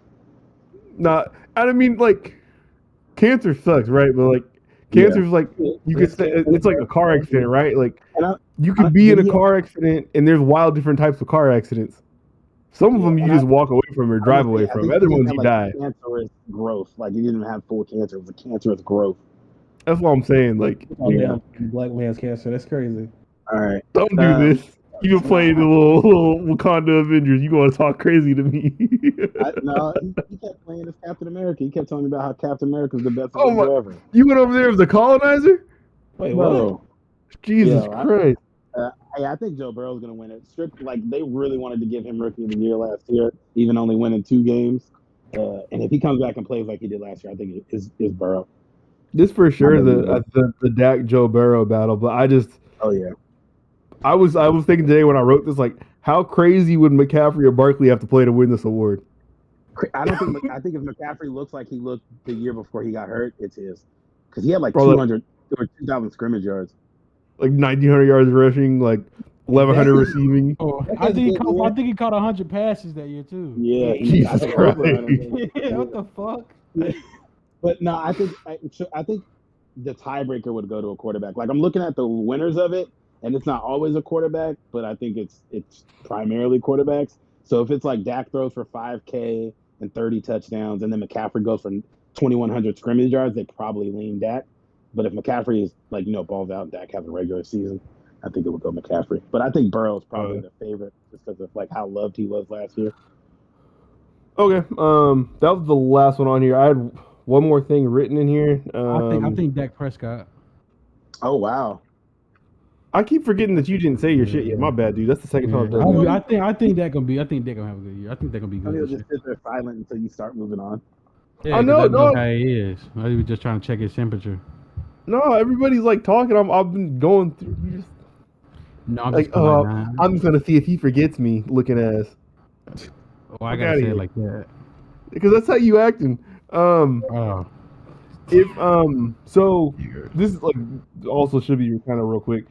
Nah, I mean cancer sucks, right? But Cancer is like you could say it's like a car accident, right? Like you could be in a car accident, and there's wild different types of car accidents. Some of them you just walk away from or drive away from. Other ones you die. Cancerous growth, like you didn't have full cancer. It was a cancerous growth. That's what I'm saying. Like, damn, black man's cancer. That's crazy. All right, don't do this. You been playing the little Wakanda Avengers. You gonna talk crazy to me? No, he kept playing as Captain America. He kept telling me about how Captain America is the best Avenger ever. You went over there as the colonizer? Wait, what? Jesus Christ. I think Joe Burrow's going to win it. Like, they really wanted to give him Rookie of the Year last year, even only winning 2 games. And if he comes back and plays like he did last year, I think it's Burrow. This for sure the Dak Joe Burrow battle, but I just I was thinking today when I wrote this, like, how crazy would McCaffrey or Barkley have to play to win this award? I think if McCaffrey looks like he looked the year before he got hurt, it's his, because he had like 200 or 2,000 scrimmage yards. Like 1,900 yards rushing, like 1,100 receiving. Oh, I think he caught 100 passes that year too. Yeah, Jesus Christ. What the fuck? But no, I think the tiebreaker would go to a quarterback. Like, I'm looking at the winners of it, and it's not always a quarterback, but I think it's primarily quarterbacks. So if it's like Dak throws for 5K and 30 touchdowns, and then McCaffrey goes for 2,100 scrimmage yards, they probably lean Dak. But if McCaffrey is balls out and Dak has a regular season, I think it would go McCaffrey. But I think Burrow is probably the favorite just because of like how loved he was last year. Okay, that was the last one on here. I had one more thing written in here. I think Dak Prescott. Oh wow! I keep forgetting that you didn't say your shit yet. My bad, dude. That's the second time I've done that. I think Dak gonna be. I think Dak gonna have a good year. I think Dak gonna be good. He'll just sit there silent until you start moving on. Yeah, I know how he is. I was just trying to check his temperature. No, everybody's like talking. I've been going through. You just I'm like, I'm just gonna see if he forgets me. Looking ass. Oh, I gotta say it like that because that's how you acting. If so this is like also should be kind of real quick.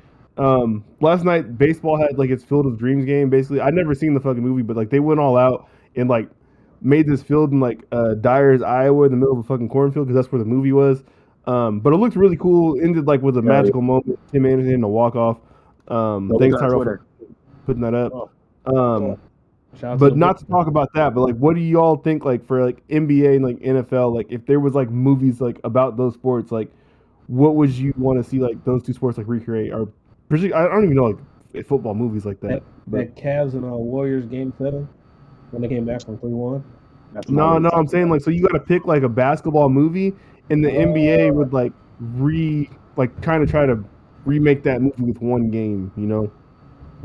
Last night baseball had like its Field of Dreams game. Basically, I'd never seen the fucking movie, but like they went all out and like made this field in like Dyer's, Iowa, in the middle of a fucking cornfield because that's where the movie was. But it looked really cool. Ended like with a magical moment. Tim Anderson a walk off. Thanks Tyrell for putting that up. But not to talk about that, but like, what do y'all think like for like NBA and like NFL? Like, if there was like movies like about those sports, like, what would you want to see like those two sports like recreate? Or I don't even know like football movies like that. That Cavs and Warriors Game 7 when they came back from 3-1. No, I'm saying like so you got to pick like a basketball movie, and the NBA would like kind of try to remake that movie with one game, you know?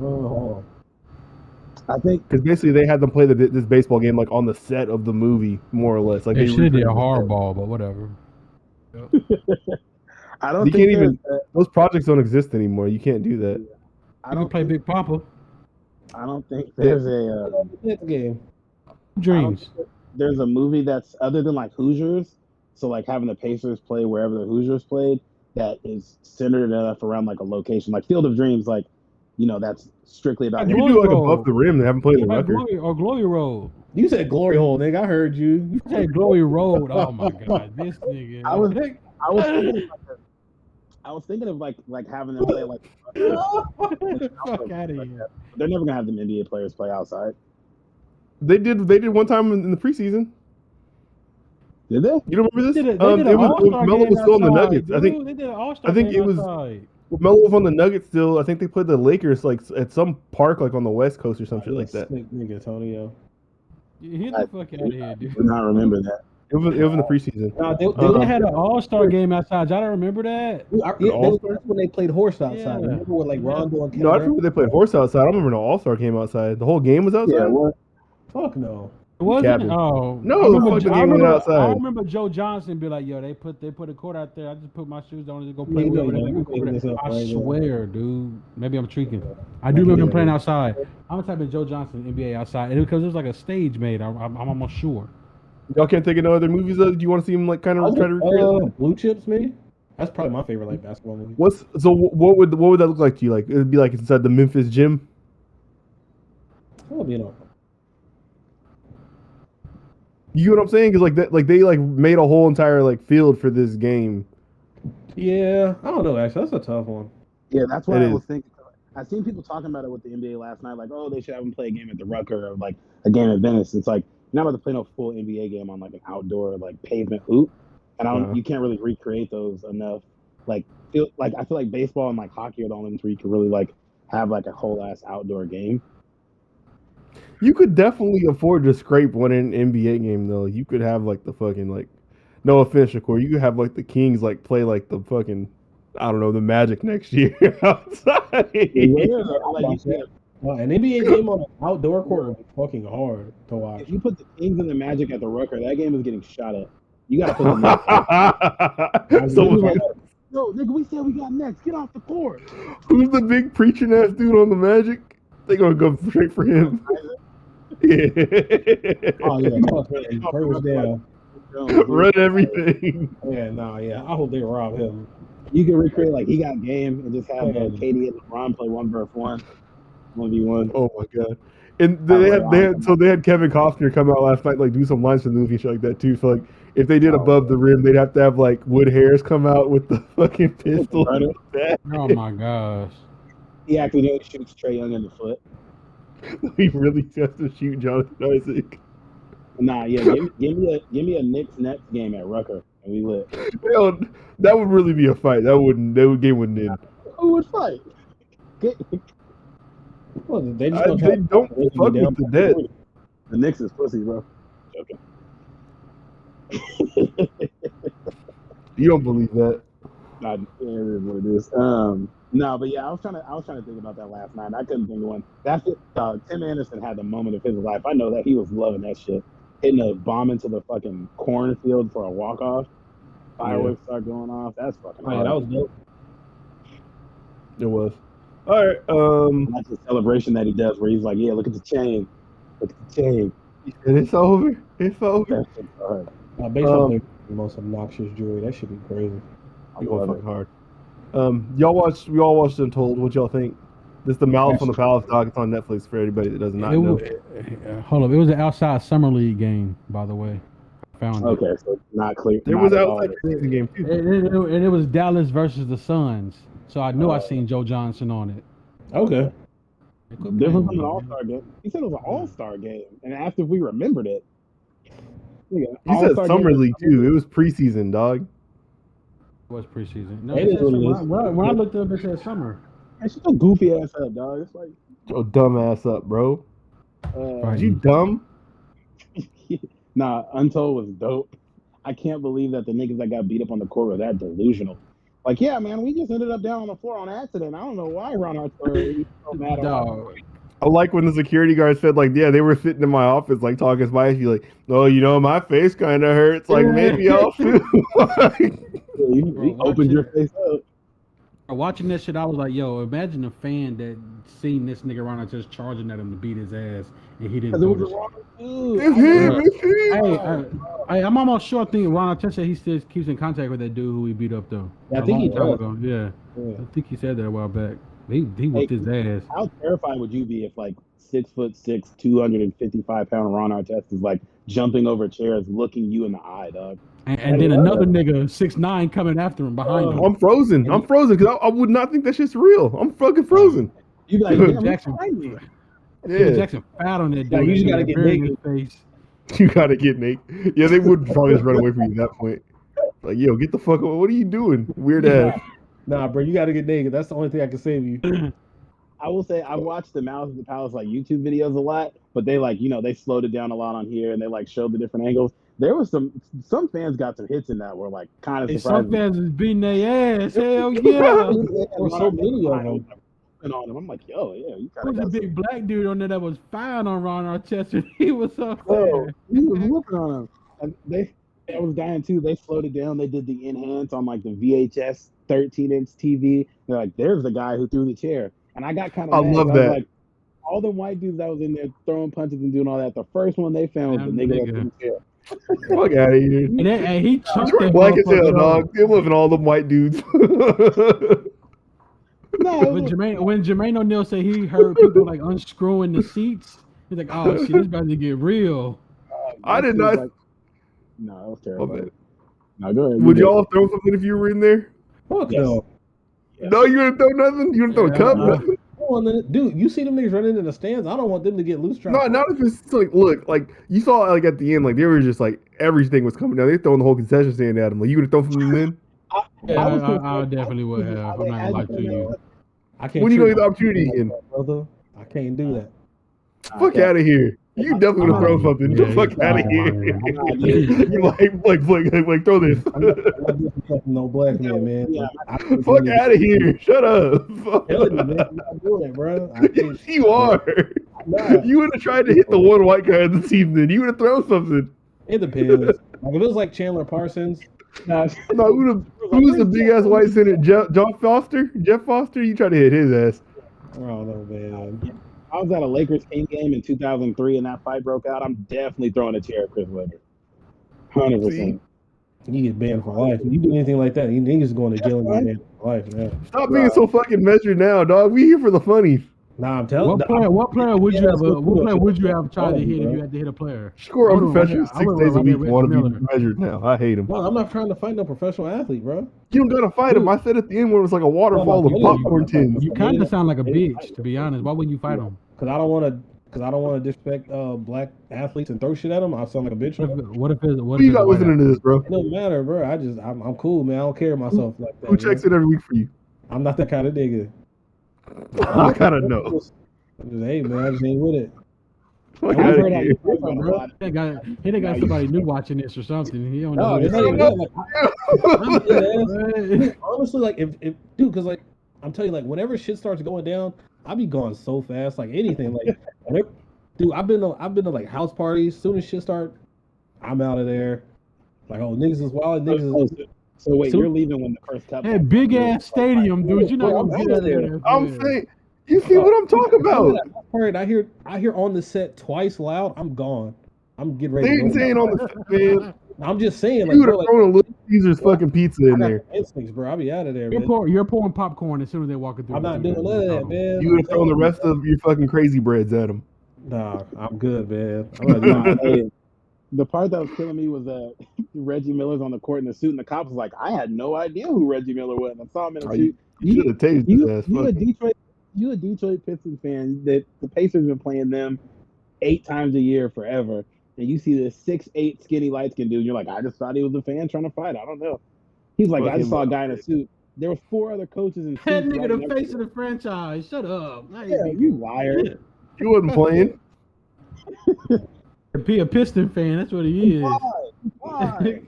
Oh. I think because basically they had them play this baseball game like on the set of the movie, more or less. Like they should have did a hardball, but whatever. I don't. You can't even. Those projects don't exist anymore. You can't do that. I don't play Big Papa. I don't think there's a game. Dreams. There's a movie that's other than like Hoosiers. So like having the Pacers play wherever the Hoosiers played, that is centered enough around like a location, like Field of Dreams, like. You know, that's strictly about. You do like above the rim. They haven't played the record. Glory Road. You said Glory Hole, nigga. I heard you. You said Glory Road. Oh my god, this nigga. I was thinking of like having them play like. Fuck out of here. They're never gonna have them NBA players play outside. They did one time in the preseason. Did they? You don't remember this? Melo was still on the Nuggets. Dude. They did an All-Star I think game it was. outside. Melo was on the Nuggets still. I think they played the Lakers like at some park like on the West Coast or some shit like that. Nigga, Antonio. Get the fuck out of here, dude. I do not remember that. It was in the preseason. They had an All-Star game outside. Y'all don't remember that? That's when they played horse outside. Yeah. Remember when like Rondo and No, I remember they played horse outside. I don't remember no All-Star game outside. The whole game was outside? Yeah, what? Fuck no. It wasn't? Oh. No, I remember Joe Johnson be like, yo, they put a court out there. I just put my shoes on and just go play whatever they I swear, dude. Maybe I'm tweaking. I do remember him playing outside. I'm typing Joe Johnson NBA outside. Because it was like a stage made. I'm almost sure. Y'all can't think of no other movies though? Do you want to see him like kind of try to recreate? Blue Chips, maybe? That's probably my favorite like basketball movie. What would that look like to you? Like it'd be like inside the Memphis gym? Well, you know. You know what I'm saying? Because like that, like they like made a whole entire like field for this game. Yeah, I don't know. Actually, that's a tough one. Yeah, that's what It I is. was thinking. I seen people talking about it with the NBA last night, like, oh, they should have them play a game at the Rucker or like a game at Venice. It's like you're not about to play no full NBA game on like an outdoor like pavement hoop, and you can't really recreate those enough. Like, I feel like baseball and like hockey are the only ones where you can really like have like a whole ass outdoor game. You could definitely afford to scrape one in an NBA game though. You could have like the fucking like, no offense, Shakur. You could have like the Kings like play like the fucking, I don't know, the Magic next year outside. Yeah, like an NBA game on an outdoor court would be fucking hard to watch. if you put the Kings and the Magic at the Rucker, that game is getting shot at. You gotta put the Knicks. No, nigga, we said we got next. Get off the court. Who's the big preaching ass dude on the Magic? They gonna go straight for him. Yeah. Oh yeah, first down. Run everything. Yeah. I hope they rob him. You can recreate like he got game and just have KD and LeBron play 1v1, 1v1. Oh my god! And they had Kevin Costner come out last night, like do some lines from the movie and shit like that too. So like, if they did above the rim, they'd have to have like Wood Harris come out with the fucking pistol. Oh my gosh! He accidentally shoots Trae Young in the foot. He really has to shoot Jonathan Isaac. Nah, yeah, give me a Knicks Nets game at Rucker and we lit. Hell, that would really be a fight. That game wouldn't end. Who would fight? Well, they don't fuck with the dead. The Knicks is pussy, bro. Okay. You don't believe that? Nah, it is what it is. No, but yeah, I was trying to think about that last night. I couldn't think of one. That's it. Tim Anderson had the moment of his life. I know that he was loving that shit. Hitting a bomb into the fucking cornfield for a walk-off. Fireworks start going off. That's fucking hard. Yeah, that was dope. It was. All right. That's the celebration that he does where he's like, yeah, look at the chain. Look at the chain. And it's over. It's over. That's just hard. Baseball plays the most obnoxious jewelry. That should be crazy. I'm going fucking hard. We all watched Untold. What y'all think? This is the Malice on the Palace doc. It's on Netflix for anybody that does not know. Hold up. It was an outside summer league game, by the way. Found okay, it. So not clear. There was outside season game too. And it was Dallas versus the Suns. So I knew I seen Joe Johnson on it. Okay. Different from an all-star game. He said it was an all-star game, and asked if we remembered it. He said summer league too. It was preseason, dog. It was preseason. No, when I looked up, it said summer. Hey, shut your goofy ass up, dog. It's like your dumb ass up, bro. You dumb? Nah, Untold was dope. I can't believe that the niggas that got beat up on the court were that delusional. Like, yeah, man, we just ended up down on the floor on accident. I don't know why Ron Hartford so mad about it. I like when the security guard said, like, yeah, they were sitting in my office, like, talking to my like, oh, you know, my face kind of hurts. Like, maybe I'll feel like... You opened your face up. Watching that shit, I was like, yo, imagine a fan that seen this nigga Ron just charging at him to beat his ass, and he didn't do it. Hey, I'm almost sure I think Ron Artest said he still keeps in contact with that dude who he beat up, though. Yeah, I think he does. Yeah. I think he said that a while back. He whipped his ass. How terrified would you be if, like, 6'6", 255-pound Ron Artest is, like, jumping over chairs, looking you in the eye, dog? And then another nigga, 6'9", coming after him behind him. I'm frozen because I would not think that shit's real. I'm fucking frozen. You be like, Jackson fat on that dude. You just gotta get naked. Face. You gotta get naked. Yeah, they would probably just run away from you at that point. Like, yo, get the fuck away. What are you doing? Weird ass. Nah, bro, you gotta get naked. That's the only thing I can save you. I will say I've watched the Malice of the Palace like YouTube videos a lot, but they like, you know, they slowed it down a lot on here and they like showed the different angles. There was some fans got some hits in that were like kind of surprising. Some fans was beating their ass. Hell yeah. There were so many of them. On him. I'm like, yo, yeah, you kind of. There was a big black dude on there that was firing on Ron Artest. He was up there. Oh, he was whooping on him. And I was dying too. They slowed it down. They did the enhance on like the VHS 13-inch TV. They're like, there's the guy who threw the chair. And I got kind of mad. Love that. Like, all the white dudes that was in there throwing punches and doing all that, the first one they found was the nigga that threw the chair. Fuck out of here. And he chunked that black as hell, dog. It wasn't all them white dudes. No, when Jermaine O'Neal said he heard people like unscrewing the seats, he's like, "Oh shit, this about to get real." I did not. Like, no, that was terrible. No, go ahead. Would y'all throw something if you were in there? Fuck Yes. no. No, you wouldn't throw nothing. You wouldn't throw a cup. Nothing? Dude, you see them niggas running in the stands. I don't want them to get loose. No, not if it's like, look, like you saw, like at the end, like they were just like everything was coming down. They throwing the whole concession stand at them. Like you would have thrown from them in. I definitely would have. I'm not gonna lie to you. I can't. When you gonna get the opportunity again, brother? I can't do that. Fuck out of here. You definitely gonna throw something. Get the fuck out of here. You like throw this. No black man. Fuck out of here. Shut up. I'm not doing it, bro. You are. You would have tried to hit the one white guy on the team. Then you would have thrown something. It depends. Like if it was like Chandler Parsons. No, who's the big ass white center? Jeff Foster? You tried to hit his ass. I don't know, man. I was at a Lakers team game in 2003 and that fight broke out. I'm definitely throwing a chair at Chris Webber. 100%. You get banned for life. You do anything like that, you niggas going to jail and get banned for life, man. Stop being so fucking measured now, dog. We here for the funny. Nah, I'm telling you. What player would you have tried to hit if you had to hit a player? Score unprofessional 6 days a week. Want to be measured now. I hate him. No, I'm not trying to fight no professional athlete, bro. You don't gotta fight him. I said at the end when it was like a waterfall of popcorn tins. You kind of sound like a bitch, to be honest. Why wouldn't you fight him? Because I don't want to disrespect black athletes and throw shit at them. I sound like a bitch. What you got listening to this, bro? It don't matter, bro. I'm cool, man. I don't care myself like that. Who checks it every week for you? I'm not that kind of nigga. I kind of know. Hey, man, I just ain't with it. He done got somebody new watching this or something. He don't know. Honestly, like if dude, because like I'm telling you, like whenever shit starts going down, I be going so fast, like anything, like dude. I've been to like house parties. Soon as shit start, I'm out of there. Like niggas is wild. So wait, you're leaving when the first cup? Hey, big ass stadium, dude. You're not gonna get out of there. I'm saying. You see what I'm talking about? I hear on the set twice loud. I'm gone. I'm getting ready. They ain't saying on the set, man. I'm just saying. You would have thrown a Little Caesars fucking pizza in there. Instincts, bro. I'll be out of there. You're pouring popcorn as soon as they walk through. I'm not doing none of that, man. You would have thrown the rest of your fucking crazy breads at them. Nah, I'm good, man. The part that was killing me was that Reggie Miller's on the court in the suit, and the cops was like, "I had no idea who Reggie Miller was." And I saw him in a suit. You should have tased his ass. You a Detroit Pistons fan that the Pacers been playing them 8 times a year forever, and you see this 6'8" skinny light skinned dude, and you're like, I just thought he was a fan trying to fight. I don't know. He's like, I just saw a guy in a suit. There were 4 other coaches in suits. That nigga the face of the franchise. Shut up. Yeah, you liar. He wasn't playing. Be a Piston fan. That's what he is. Why?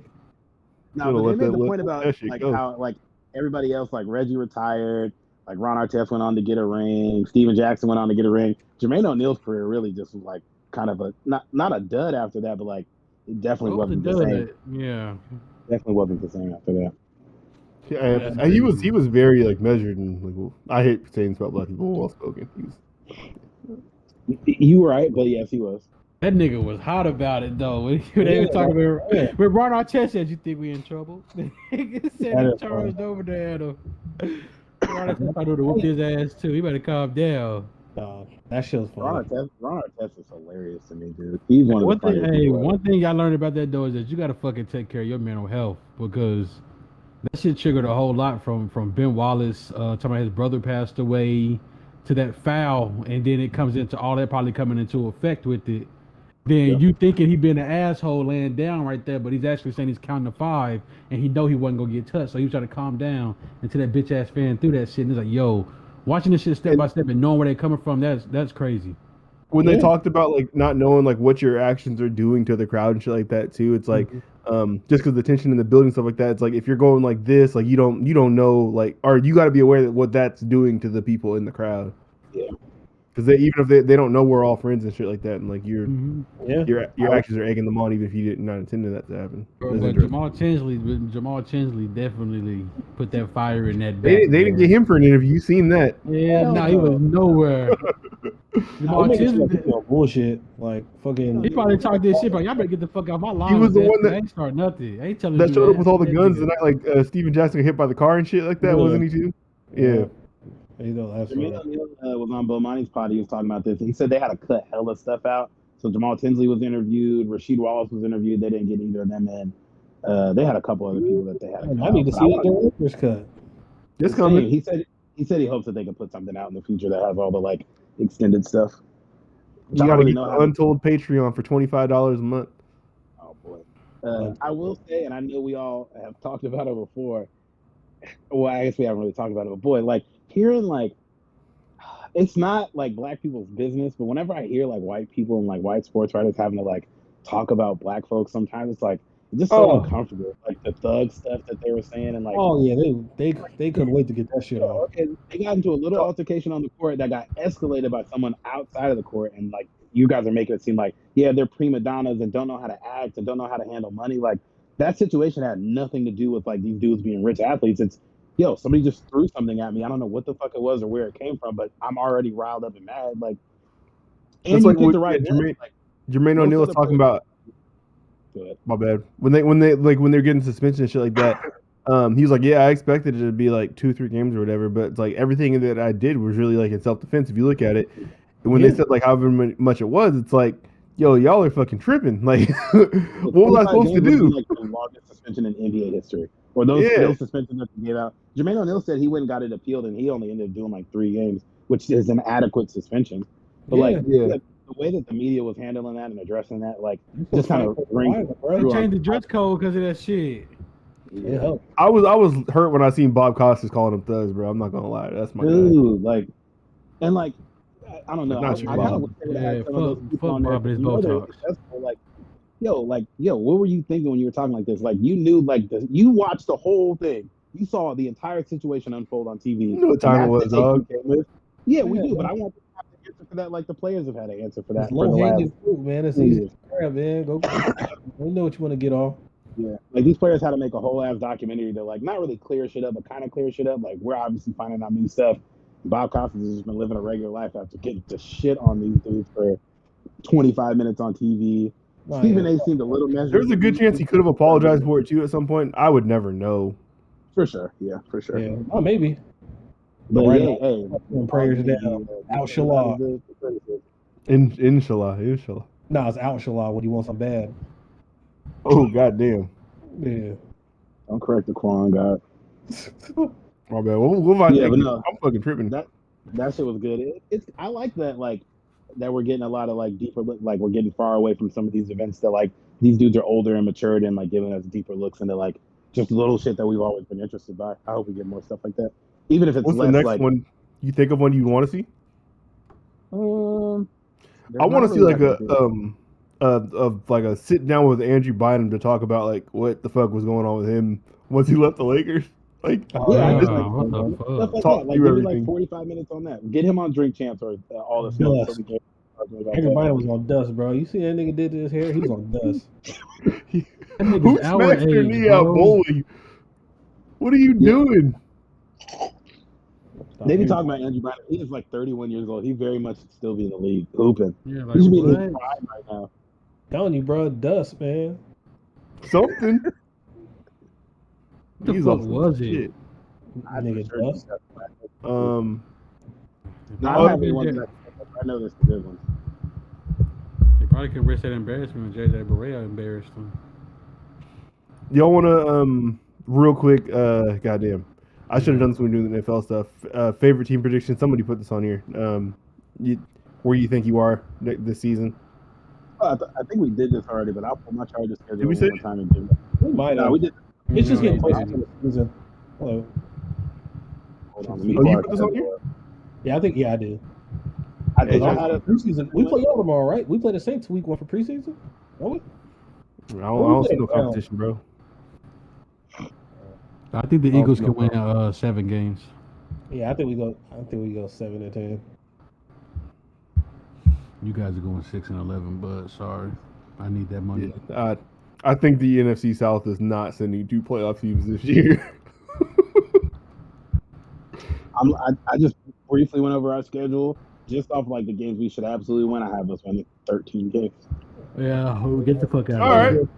No, but they made the point about like how like everybody else, like Reggie retired. Like Ron Artest went on to get a ring. Steven Jackson went on to get a ring. Jermaine O'Neal's career really just was like kind of a not a dud after that, but like it definitely wasn't the same. Yeah, definitely wasn't the same after that. Yeah, he was very like measured and like I hate saying about black people well spoken. You were right, but yes, he was. That nigga was hot about it though. When they were talking about when Ron Artest said, "You think we in trouble?" He said he charged over there at him. I would have whooped his ass too. He better calm down. That shit's funny. Ron Artest is hilarious to me, dude. He's one of the funniest people. One thing I learned about that though is that you gotta fucking take care of your mental health because that shit triggered a whole lot from Ben Wallace talking about his brother passed away to that foul, and then it comes into all that probably coming into effect with it. Then you thinking he been an asshole laying down right there, but he's actually saying he's counting to 5, and he know he wasn't gonna get touched, so he was trying to calm down until that bitch ass fan threw that shit. And it's like, yo, watching this shit step by step and knowing where they're coming from, that's crazy. When they talked about like not knowing like what your actions are doing to the crowd and shit like that too, it's like just because the tension in the building stuff like that, it's like if you're going like this, like you don't know like, or you got to be aware that what that's doing to the people in the crowd. Yeah. Because even if they don't know we're all friends and shit like that, and like your actions are egging them on, even if you didn't not intend that to happen. But Jamal Tinsley definitely put that fire in that. They didn't get him for an interview. You seen that? Yeah, no, he was nowhere. Jamal Tinsley did bullshit. Like fucking. He probably talked this shit, but y'all better get the fuck out my line. He was the one that ain't start nothing. Ain't telling that showed up with all the guns the night, like Steven Jackson got hit by the car and shit like that, wasn't he too? Yeah. Jermaine O'Neal was on Bomani's pod. He was talking about this. He said they had to cut hella stuff out. So Jamal Tinsley was interviewed. Rasheed Wallace was interviewed. They didn't get either of them in. They had a couple other people that they had. I need to see what the workers cut. It's coming. He said he hopes that they can put something out in the future that has all the like extended stuff. You gotta get the Untold Patreon for $25 a month. Oh boy. I will say, and I know we all have talked about it before. Well, I guess we haven't really talked about it, but boy, like hearing like it's not like black people's business, but whenever I hear like white people and like white sports writers having to like talk about black folks, sometimes it's like just so uncomfortable. Like the thug stuff that they were saying and like they couldn't wait to get that shit off. And they got into a little altercation on the court that got escalated by someone outside of the court, and like you guys are making it seem like they're prima donnas and don't know how to act and don't know how to handle money. Like that situation had nothing to do with like these dudes being rich athletes. It's somebody just threw something at me. I don't know what the fuck it was or where it came from, but I'm already riled up and mad. Like, and it's you like picked the right Jermaine O'Neal was talking about. My bad. When they're getting suspension and shit like that, he was like, "Yeah, I expected it to be like 2-3 games or whatever, but it's like everything that I did was really like in self-defense. If you look at it, and when they said like however much it was, it's like, yo, y'all are fucking tripping. Like, what was I supposed to do? Like the longest suspension in NBA history, or those suspensions that they gave out. Jermaine O'Neal said he went and got it appealed, and he only ended up doing like 3 games, which is an adequate suspension. But the way that the media was handling that and addressing that, like, just kind of they changed the dress code because of that shit. Yeah. I was hurt when I seen Bob Costas calling them thugs, bro. I'm not gonna lie, that's my dude. Like, and like, I don't know. Not I kind of wish they would have had some of those people on there. Like, what were you thinking when you were talking like this? Like, you knew, like, you watched the whole thing. You saw the entire situation unfold on TV. You know what time it was, dog. Yeah, we do, but I want to have an answer for that, like the players have had an answer for that. It's low-hanging fruit, man. It's easy to grab, man. Go. We know what you want to get off. Yeah, like these players had to make a whole ass documentary to like not really clear shit up, but kind of clear shit up. Like we're obviously finding out new stuff. Bob Costas has just been living a regular life after getting to shit on these dudes for 25 minutes on TV. Stephen A. seemed a little measured. There's a good chance he could have apologized for it too at some point. I would never know. For sure, yeah, for sure. Yeah, oh, maybe. But hey, prayers down. Inshallah. Inshallah. No, it's inshallah when you want some bad. Oh, goddamn. Yeah. Don't correct the Quran, God. My bad. What am I thinking? No, I'm fucking tripping. That shit was good. I like that, like, that we're getting a lot of, like, deeper look. Like, we're getting far away from some of these events that, like, these dudes are older and matured and, like, giving us deeper looks into, like, just little shit that we've always been interested by. I hope we get more stuff like that. Even if it's What's less, the next like, one? You think of one you want to see? I want to see like a sit down with Andrew Bynum to talk about like what the fuck was going on with him once he left the Lakers. Like, stuff like that. Like, give me like 45 minutes on that. Get him on Drink Champs or all the stuff. Andrew Bynum was on dust, bro. You see that nigga did to his hair? He's on dust. Who smashed their knee out bowling? What are you doing? They be talking about Andrew Bynum. He is like 31 years old. He very much should still be in the league, hooping. Yeah, like, he should be in his prime right now. Telling you, bro, dust, man. Something. What the fuck was it? I nigga dust. I know there's the good ones. They probably could risk that embarrassment when JJ Barea embarrassed them. Y'all want to real quick? Goddamn. I should have done this when we were doing the NFL stuff. Favorite team prediction. Somebody put this on here. Where you think you are this season? I think we did this already, but I'll pull my Chargers schedule Did we say? one time and do it. We might have. We did. It's just getting closer to the season. Hello. Hold on. You put this on here? Yeah, I think. Yeah, I did. I think I had a preseason. We play y'all tomorrow, right? We play the Saints week 1 for preseason. Don't we? I don't see no competition, bro. I think the Eagles can win 7 games. Yeah, I think we go 7-10. You guys are going 6-11, but sorry, I need that money. Yeah, I think the NFC South is not sending 2 playoff teams this year. I just briefly went over our schedule just off like the games we should absolutely win. I have us winning 13 games. Yeah, we'll get the fuck out All of here. right.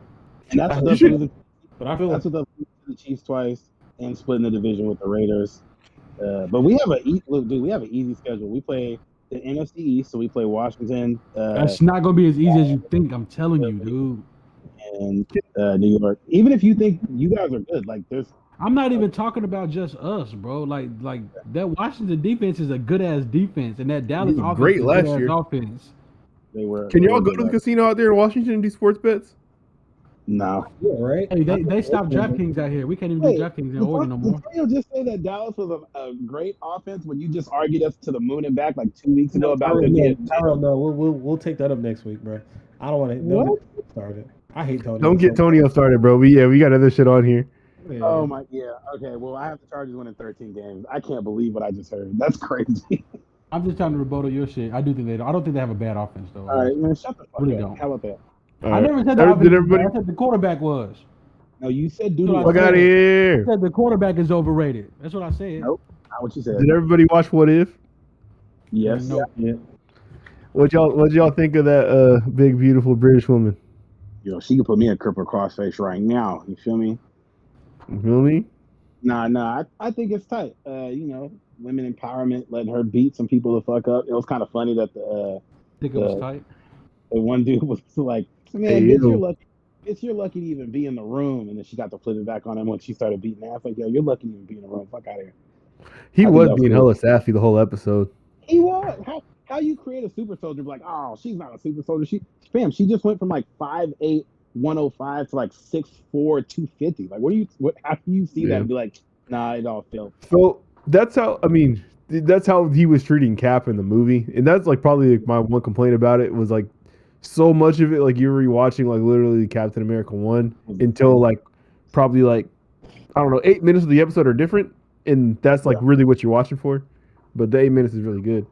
And that's what losing. But I feel that's with us losing to the Chiefs twice and splitting the division with the Raiders. But we have we have an easy schedule. We play the NFC East, so we play Washington. That's not gonna be as easy as you think. I'm telling you, dude. And New York. Even if you think you guys are good, like there's I'm not even talking about just us, bro. Like that Washington defense is a good ass defense, and that Dallas was offense great is a last good ass year. offense. They were. Can they y'all were go good to the last- casino out there in Washington and do sports bets? No. Yeah, right. Hey, they stopped DraftKings out here. We can't even do Wait, DraftKings in Oregon no did more. Antonio just say that Dallas was a great offense when you just argued us to the moon and back like 2 weeks ago about them being? Tyrell, no, we'll take that up next week, bro. I don't want to. What? Started. I hate Tony. Don't get Tonio started, bro. We got other shit on here. Yeah. Oh my, yeah. Okay, well, I have the Chargers winning 13 games. I can't believe what I just heard. That's crazy. I'm just trying to rebuttal your shit. I do think I don't think they have a bad offense though. All right, man, shut the fuck Really up. don't. How about that? All I right. never said the offense. Did was everybody? bad. I said the quarterback was. No, you said do That's what Fuck out of I here. said the quarterback is overrated. That's what I said. Nope. Not what you said. Did everybody watch What If? Yes. No. Yeah. What y'all think of that big beautiful British woman? She could put me in cripple crossface right now. You feel me? You feel me? Nah. I think it's tight. Women empowerment, letting her beat some people the fuck up. It was kind of funny that the think it was tight. one dude was like, "Man, Hey, bitch, yo. you're lucky. You're lucky to even be in the room." And then she got to flip it back on him when she started beating ass. Like, yo, you're lucky to even be in the room. Fuck out of here. He I think was that was being cool. hella sassy the whole episode. He was. How you create a super soldier? Be like, oh, she's not a super soldier. She just went from like 5'8", 105 to like 6'4", 250. Like, how do you see that and be like, nah, it all failed? So that's how he was treating Cap in the movie, and that's like probably like my one complaint about it was like so much of it like you're rewatching like literally Captain America 1 until like probably like I don't know 8 minutes of the episode are different, and that's like really what you're watching for. But the 8 minutes is really good.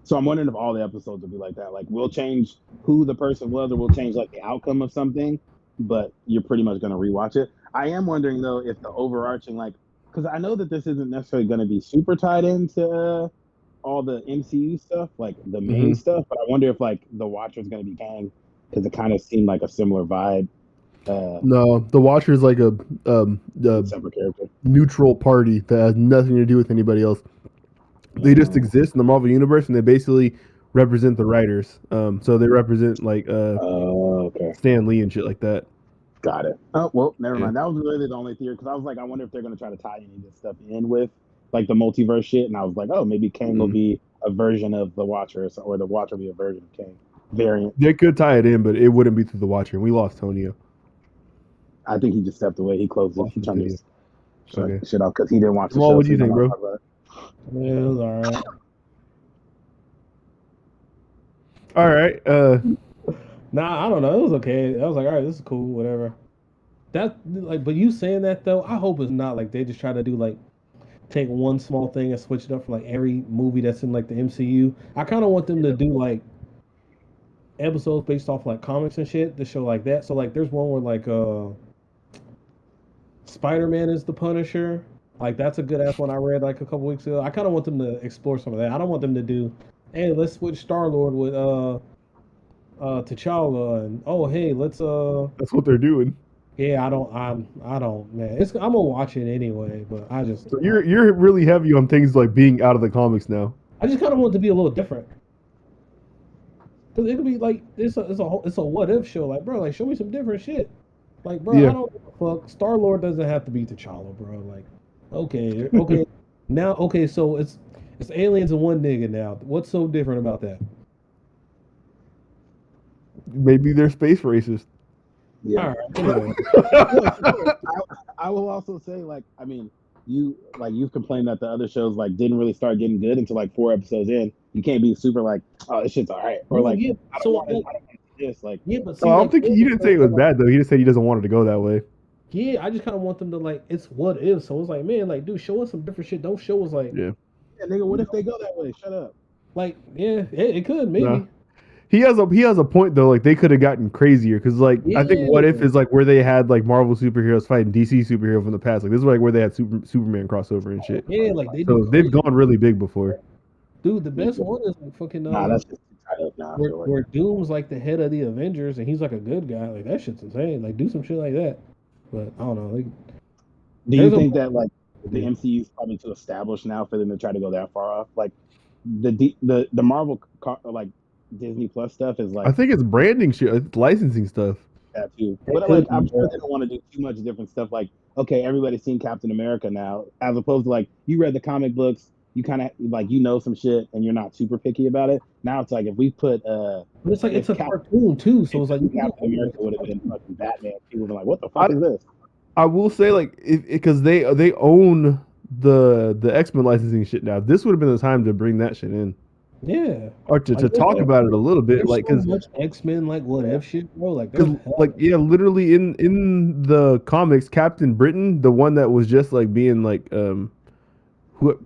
So I'm wondering if all the episodes will be like that. Like, we'll change who the person was, or we'll change like the outcome of something, but you're pretty much going to rewatch it. I am wondering though if the overarching, like, because I know that this isn't necessarily going to be super tied into all the MCU stuff, like the main stuff, but I wonder if like the Watcher's going to be Kang, because it kind of seemed like a similar vibe. No, the Watcher is like a separate character, neutral party that has nothing to do with anybody else. They just exist in the Marvel universe, and they basically represent the writers. So they represent like okay, Stan Lee and shit like that. Got it. Oh well, never mind. That was really the only theory, because I was like, I wonder if they're going to try to tie any of this stuff in with like the multiverse shit, and I was like, oh, maybe Kang will be a version of the Watcher, or the Watcher will be a version of Kang variant. They could tie it in, but it wouldn't be through the Watcher. We lost Tonio. I think he just stepped away. He closed it. He turned his Okay. shit off because he didn't watch the show. Well, what do you think, bro? Yeah, it was all right. All right. Nah, I don't know. It was okay. I was like, all right, this is cool, whatever. That like, but you saying that though, I hope it's not like they just try to do like take one small thing and switch it up for like every movie that's in like the MCU. I kind of want them to do like episodes based off like comics and shit to show like that. So like, there's one where like Spider-Man is the Punisher. Like that's a good ass one I read like a couple weeks ago. I kind of want them to explore some of that. I don't want them to do, hey, let's switch Star-Lord with T'Challa, and oh hey, let's That's what they're doing. yeah, I don't, man. I'm gonna watch it anyway, but I just, So you're really heavy on things like being out of the comics now. I just kind of want it to be a little different. Cause it could be like it's a what if show. Like, bro, like show me some different shit. Like, bro, Yeah. I don't give a fuck. Star-Lord doesn't have to be T'Challa, bro. Like, okay, now, okay, so it's aliens and one nigga now. What's so different about that? Maybe they're space racist. Yeah. All right, anyway. I will also say, like, I mean, you've complained that the other shows like didn't really start getting good until like 4 episodes in. You can't be super like, oh, this shit's all right, or like, yeah, I don't so want to do this. Like, yeah, but see, Oh, I like, don't think he didn't say it was bad though. He just said he doesn't want it to go that way. yeah, I just kind of want them to like, it's what if. So it's like, man, like, dude, show us some different shit. Don't show us like, Yeah. yeah, nigga, what if they go that way? Shut up. like, yeah, it could maybe. Nah. He has a point though. Like they could have gotten crazier because like I think What If is like where they had like Marvel superheroes fighting DC superheroes in the past. Like this is like where they had Superman crossover and shit. Yeah, like they So they've gone really big before. Dude, the best one is like fucking Nah, that's just tied up now. I feel like. where Doom's like the head of the Avengers and he's like a good guy. Like that shit's insane. Like do some shit like that. But I don't know. Like, Do you there's a- think that like the MCU is probably too established now for them to try to go that far off? Like the Marvel like Disney Plus stuff is like, I think it's branding shit, it's licensing stuff. that too. But like, I'm sure they don't want to do too much different stuff. Like, okay, everybody's seen Captain America now, as opposed to like you read the comic books, you kind of like some shit, and you're not super picky about it. Now it's like if we put but it's like it's a cartoon too, so it's like Captain America would have been fucking Batman. People would be like, what the fuck is this? I will say like because they own the X-Men licensing shit now. This would have been the time to bring that shit in. Yeah, or to talk about it a little bit, like because much X-Men like what if shit, bro. Like, literally in the comics, Captain Britain, the one that was just like being like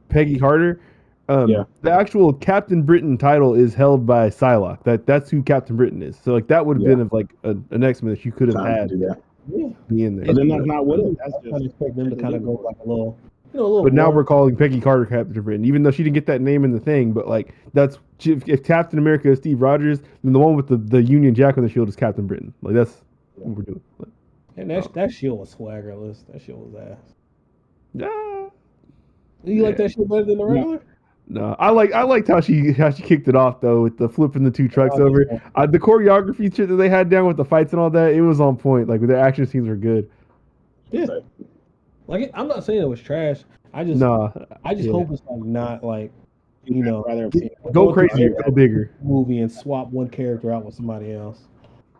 Peggy Carter, the actual Captain Britain title is held by Psylocke. That's who Captain Britain is. So like that would have been of like an X-Men that you could have had be in there. But then that's not what it is. That's just expect them to kind of go like a little. But now we're calling Peggy Carter Captain Britain, even though she didn't get that name in the thing. But like that's if Captain America is Steve Rogers, then the one with the Union Jack on the shield is Captain Britain. Like that's what we're doing. Like, and that shield was swaggerless. That shit was ass. Yeah. You like that shit better than the regular? No, I liked how she kicked it off though with the flipping the two trucks over. The choreography shit that they had down with the fights and all that, it was on point. Like the action scenes were good. Yeah. Like I'm not saying it was trash. I just hope it's like not like go crazy, go bigger movie and swap one character out with somebody else.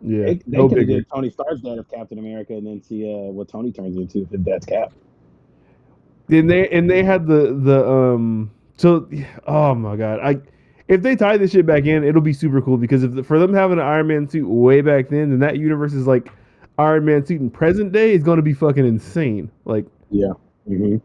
Yeah, they could have did Tony Stark's dad of Captain America and then see what Tony turns into if that's Cap. Then they had the so oh my god, if they tie this shit back in, it'll be super cool because for them having an Iron Man suit way back then, then that universe is like Iron Man suit in present day is going to be fucking insane. Like yeah. Mm-hmm.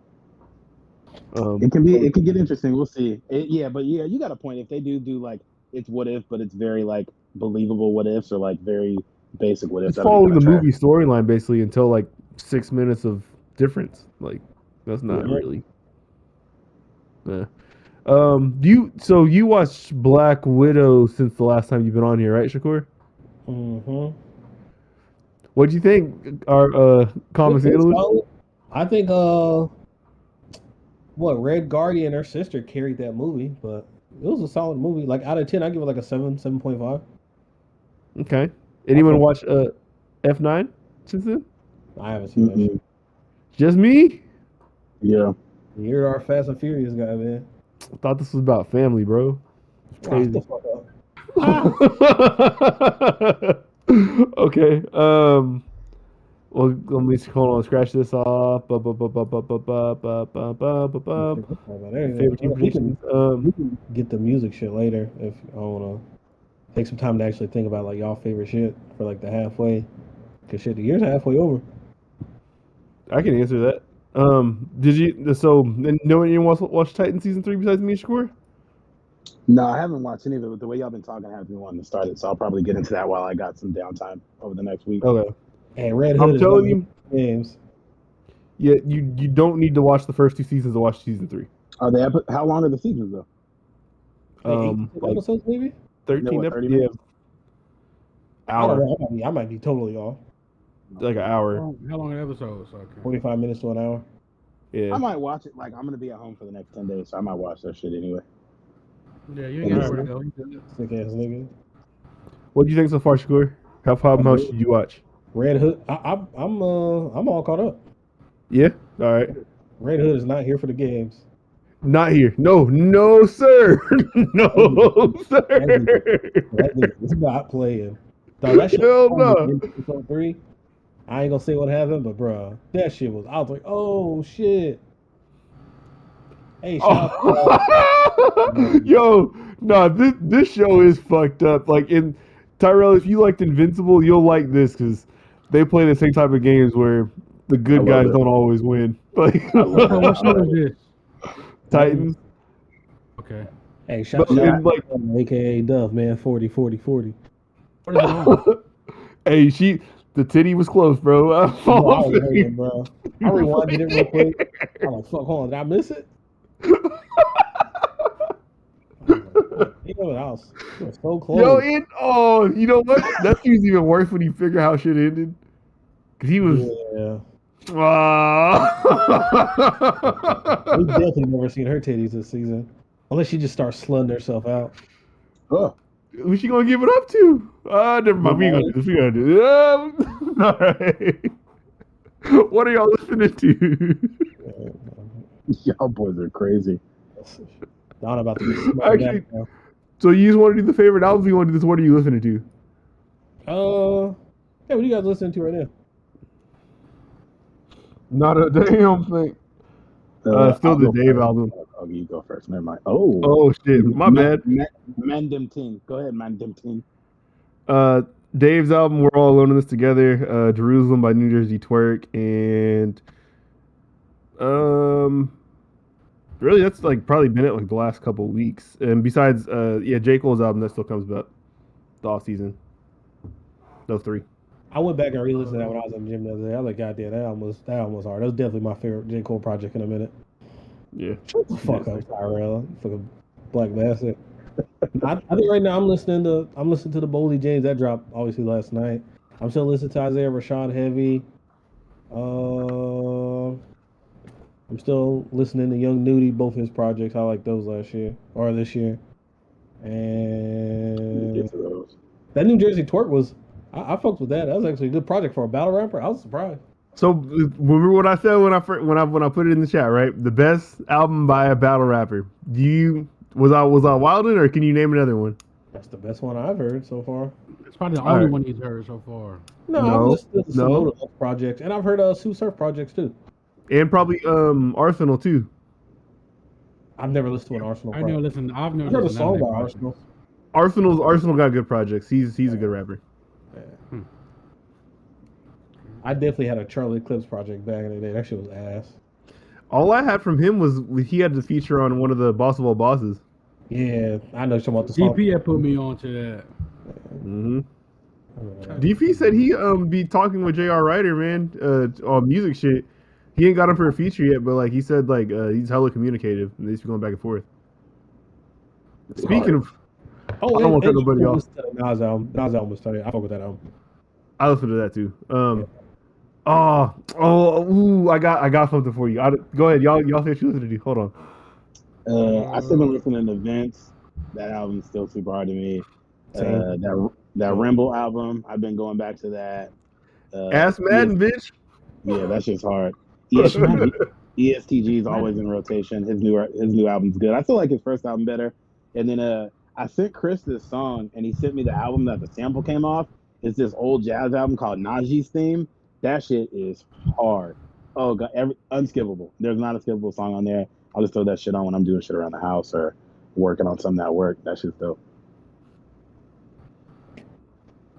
It can get interesting. We'll see. But you got a point. If they do like it's what if, but it's very like believable what ifs or like very basic what ifs. It's following the movie storyline basically until like 6 minutes of difference. Like that's not really. Yeah. You watched Black Widow since the last time you've been on here, right, Shakur? Mm-hmm. What do you think? Our comments. I think Red Guardian and her sister carried that movie, but it was a solid movie. Like out of 10, I give it like a 7.5. Okay. Anyone watch F9 since then? I haven't seen that shit. Just me? Yeah. You're our Fast and Furious guy, man. I thought this was about family, bro. It's crazy. The fuck up. Okay. Well, let me hold on. Scratch this off. Favorite team predictions. We can get the music shit later if I want to take some time to actually think about like y'all favorite shit for like the halfway. Cause shit, the year's halfway over. I can answer that. Did you? So, no one even watch Titan season 3 besides me, Shakur? No, I haven't watched any of it. But the way y'all been talking, I haven't been wanting to start it. So I'll probably get into that while I got some downtime over the next week. Okay. And Red Hood I'm telling you, games. Yeah, you don't need to watch the first 2 seasons to watch season 3. Are they? How long are the seasons though? Like episodes maybe. 13 episodes. Yeah. Hour. I might be totally off. Like an hour. How long are episodes? Okay. 45 minutes to an hour. Yeah. I might watch it. Like I'm gonna be at home for the next 10 days, so I might watch that shit anyway. Yeah, you ain't got nowhere to go. Sick ass nigga. What do you think so far, Shakur? How much did you watch? Red Hood. I'm all caught up. Yeah. All right. Red Hood is not here for the games. Not here. No, sir. No, sir. That is not playing. Dog, that shit Hell no. Episode 3. I ain't gonna say what happened, but bro, that shit was. I was like, oh shit. Hey, shout out. Yo, no, this show is fucked up. Like Tyrell, if you liked Invincible, you'll like this because they play the same type of games where the good guys don't always win. Like What show is this? Titans. Okay. Hey, shout out like AKA Dove, man. 40. What is it on? Hey, the titty was close, bro. I was waiting, bro. I rewinded it real quick. I'm like, fuck, hold on, did I miss it? It was so close. Yo, you know what? That was even worse when you figure how shit ended. Cause he was. Yeah. We definitely never seen her titties this season, unless she just starts slutting herself out. Oh. Who's she gonna give it up to? Never mind. We gonna do this. We gonna do this. All right. What are y'all listening to? Y'all boys are crazy. Not about to be smoked Actually, down now. so you just want to do the favorite albums? You want to do this? What are you listening to? Hey, what are you guys listening to right now? Not a damn thing. Still the Dave album. Oh, you go first. Never mind. Oh. Oh shit, my bad. Mandem Team. Go ahead, Mandem Team. Dave's album, We're All Alone in This Together, Jerusalem by New Jersey Twerk, and really that's like probably been it like the last couple weeks. And besides, J. Cole's album that still comes about the off season. Those three. I went back and re-listened to that when I was in the gym the other day. I was like, God damn, that album was hard. That was definitely my favorite J. Cole project in a minute. Yeah. Shut the fuck up, Tyrell. You fucking black bastard. I think right now I'm listening to the Boldy James that dropped obviously last night. I'm still listening to Isaiah Rashad Heavy. I'm still listening to Young Nudie, both his projects. I like those last year or this year. And that New Jersey Twerk was I fucked with that. That was actually a good project for a battle rapper. I was surprised. So remember what I said when I put it in the chat, right? The best album by a battle rapper. Was I Wildin', or can you name another one? That's the best one I've heard so far. It's probably the only one he's heard so far. No, I've listened to some of those projects, and I've heard Sue Surf projects too. And probably Arsenal too. I've never listened to an Arsenal. I've never listened heard a song by Arsenal. Arsenal got good projects. He's a good rapper. Yeah. I definitely had a Charlie Eclipse project back in the day. That shit was ass. All I had from him was he had the feature on one of the Boss of All Bosses. Yeah, I know something about the song. DP had put me on to that. Mm-hmm. DP said he be talking with J.R. Ryder, man, on music shit. He ain't got him for a feature yet, but like he said, like he's hella communicative and they be going back and forth. Speaking of, I don't want to cut nobody off. Nas album was tight. I fuck with that album. I listened to that too. I got something for you. Go ahead, y'all say what you listen to. Hold on. I still been listening to Vince. That album's still super hard to me. That Ramble album, I've been going back to that. Ass Madden, bitch. Yeah, that shit's hard. ESTG is always in rotation. His new album's good. I feel like his first album better. And then I sent Chris this song, and he sent me the album that the sample came off. It's this old jazz album called Najee's Theme. That shit is hard. Oh god, unskippable. There's not a skippable song on there. I'll just throw that shit on when I'm doing shit around the house or working on something at work. That shit's dope.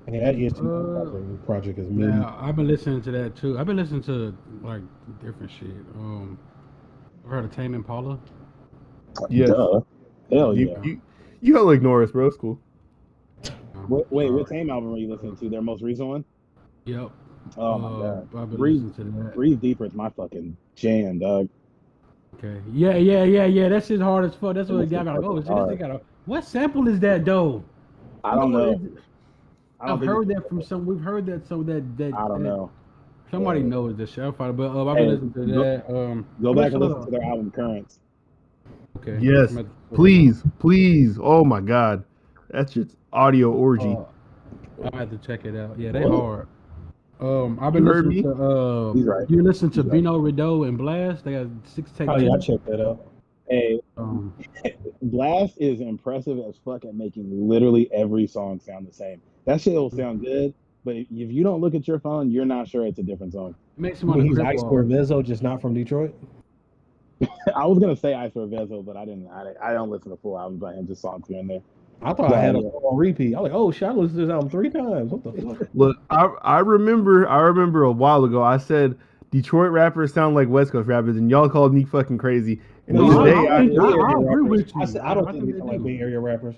And that ESTG project is mean. Yeah, I've been listening to that too. I've been listening to like different shit. I've heard of Tame Impala. Yes. Hell yeah. You hella ignore us, bro. It's cool. Wait, what Tame album are you listening to? Their most recent one? Yep. Oh my god. I've been listening to that. Breathe Deeper is my fucking jam, dog. Okay. Yeah. That shit's hard as fuck. That's what got like, oh, shit, what sample is that though? I don't know. I've heard that from some. We've heard that I don't know. Somebody knows this shit. But I've been listening to that. Go back and listen to their album Currents. Okay. Yes. Please. Oh my god. That's just audio orgy. I have to check it out. Yeah, they hard. I've been listening to He's right. You listen to Bino Rideau and Blast? They got 6 tapes. Oh yeah, I checked that out. Hey, Blast is impressive as fuck at making literally every song sound the same. That shit will sound good, but if you don't look at your phone, you're not sure it's a different song. Makes him he's Ice Corvezo, just not from Detroit. I was gonna say Ice Corvezo, but I didn't. I don't listen to full albums by him, just songs here and there. I thought I had a on repeat. I was like, oh shit, I listened to this album 3 times. What the fuck? Look, I remember a while ago I said Detroit rappers sound like West Coast rappers, and y'all called me fucking crazy. And I agree with you. I don't think they sound like Bay Area rappers.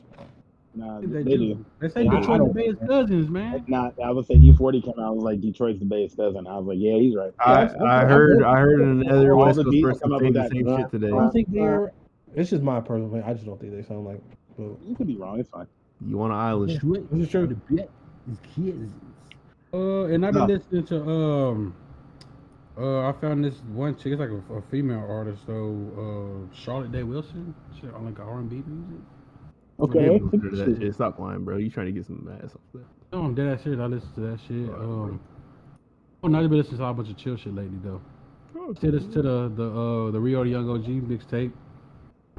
Nah, they do. They say Detroit the Bay's cousins, man. I would say E40 came out. I was like, Detroit's the Bay's cousin. I was like, yeah, he's right. I heard another West Coast person saying the same shit today. I don't think they're. It's just my personal opinion. I just don't think they sound like. But you could be wrong. It's fine. You on an island? This is true. And I've been listening to I found this one chick. It's like a female artist. So Charlotte Day Wilson. Shit, on like R&B music. Okay. That shit. Stop lying, bro. You trying to get some ass off that? No, I'm dead ass shit. I listen to that shit. Oh, now you've been listening to a bunch of chill shit lately though. To the Rio the Young OG mixtape.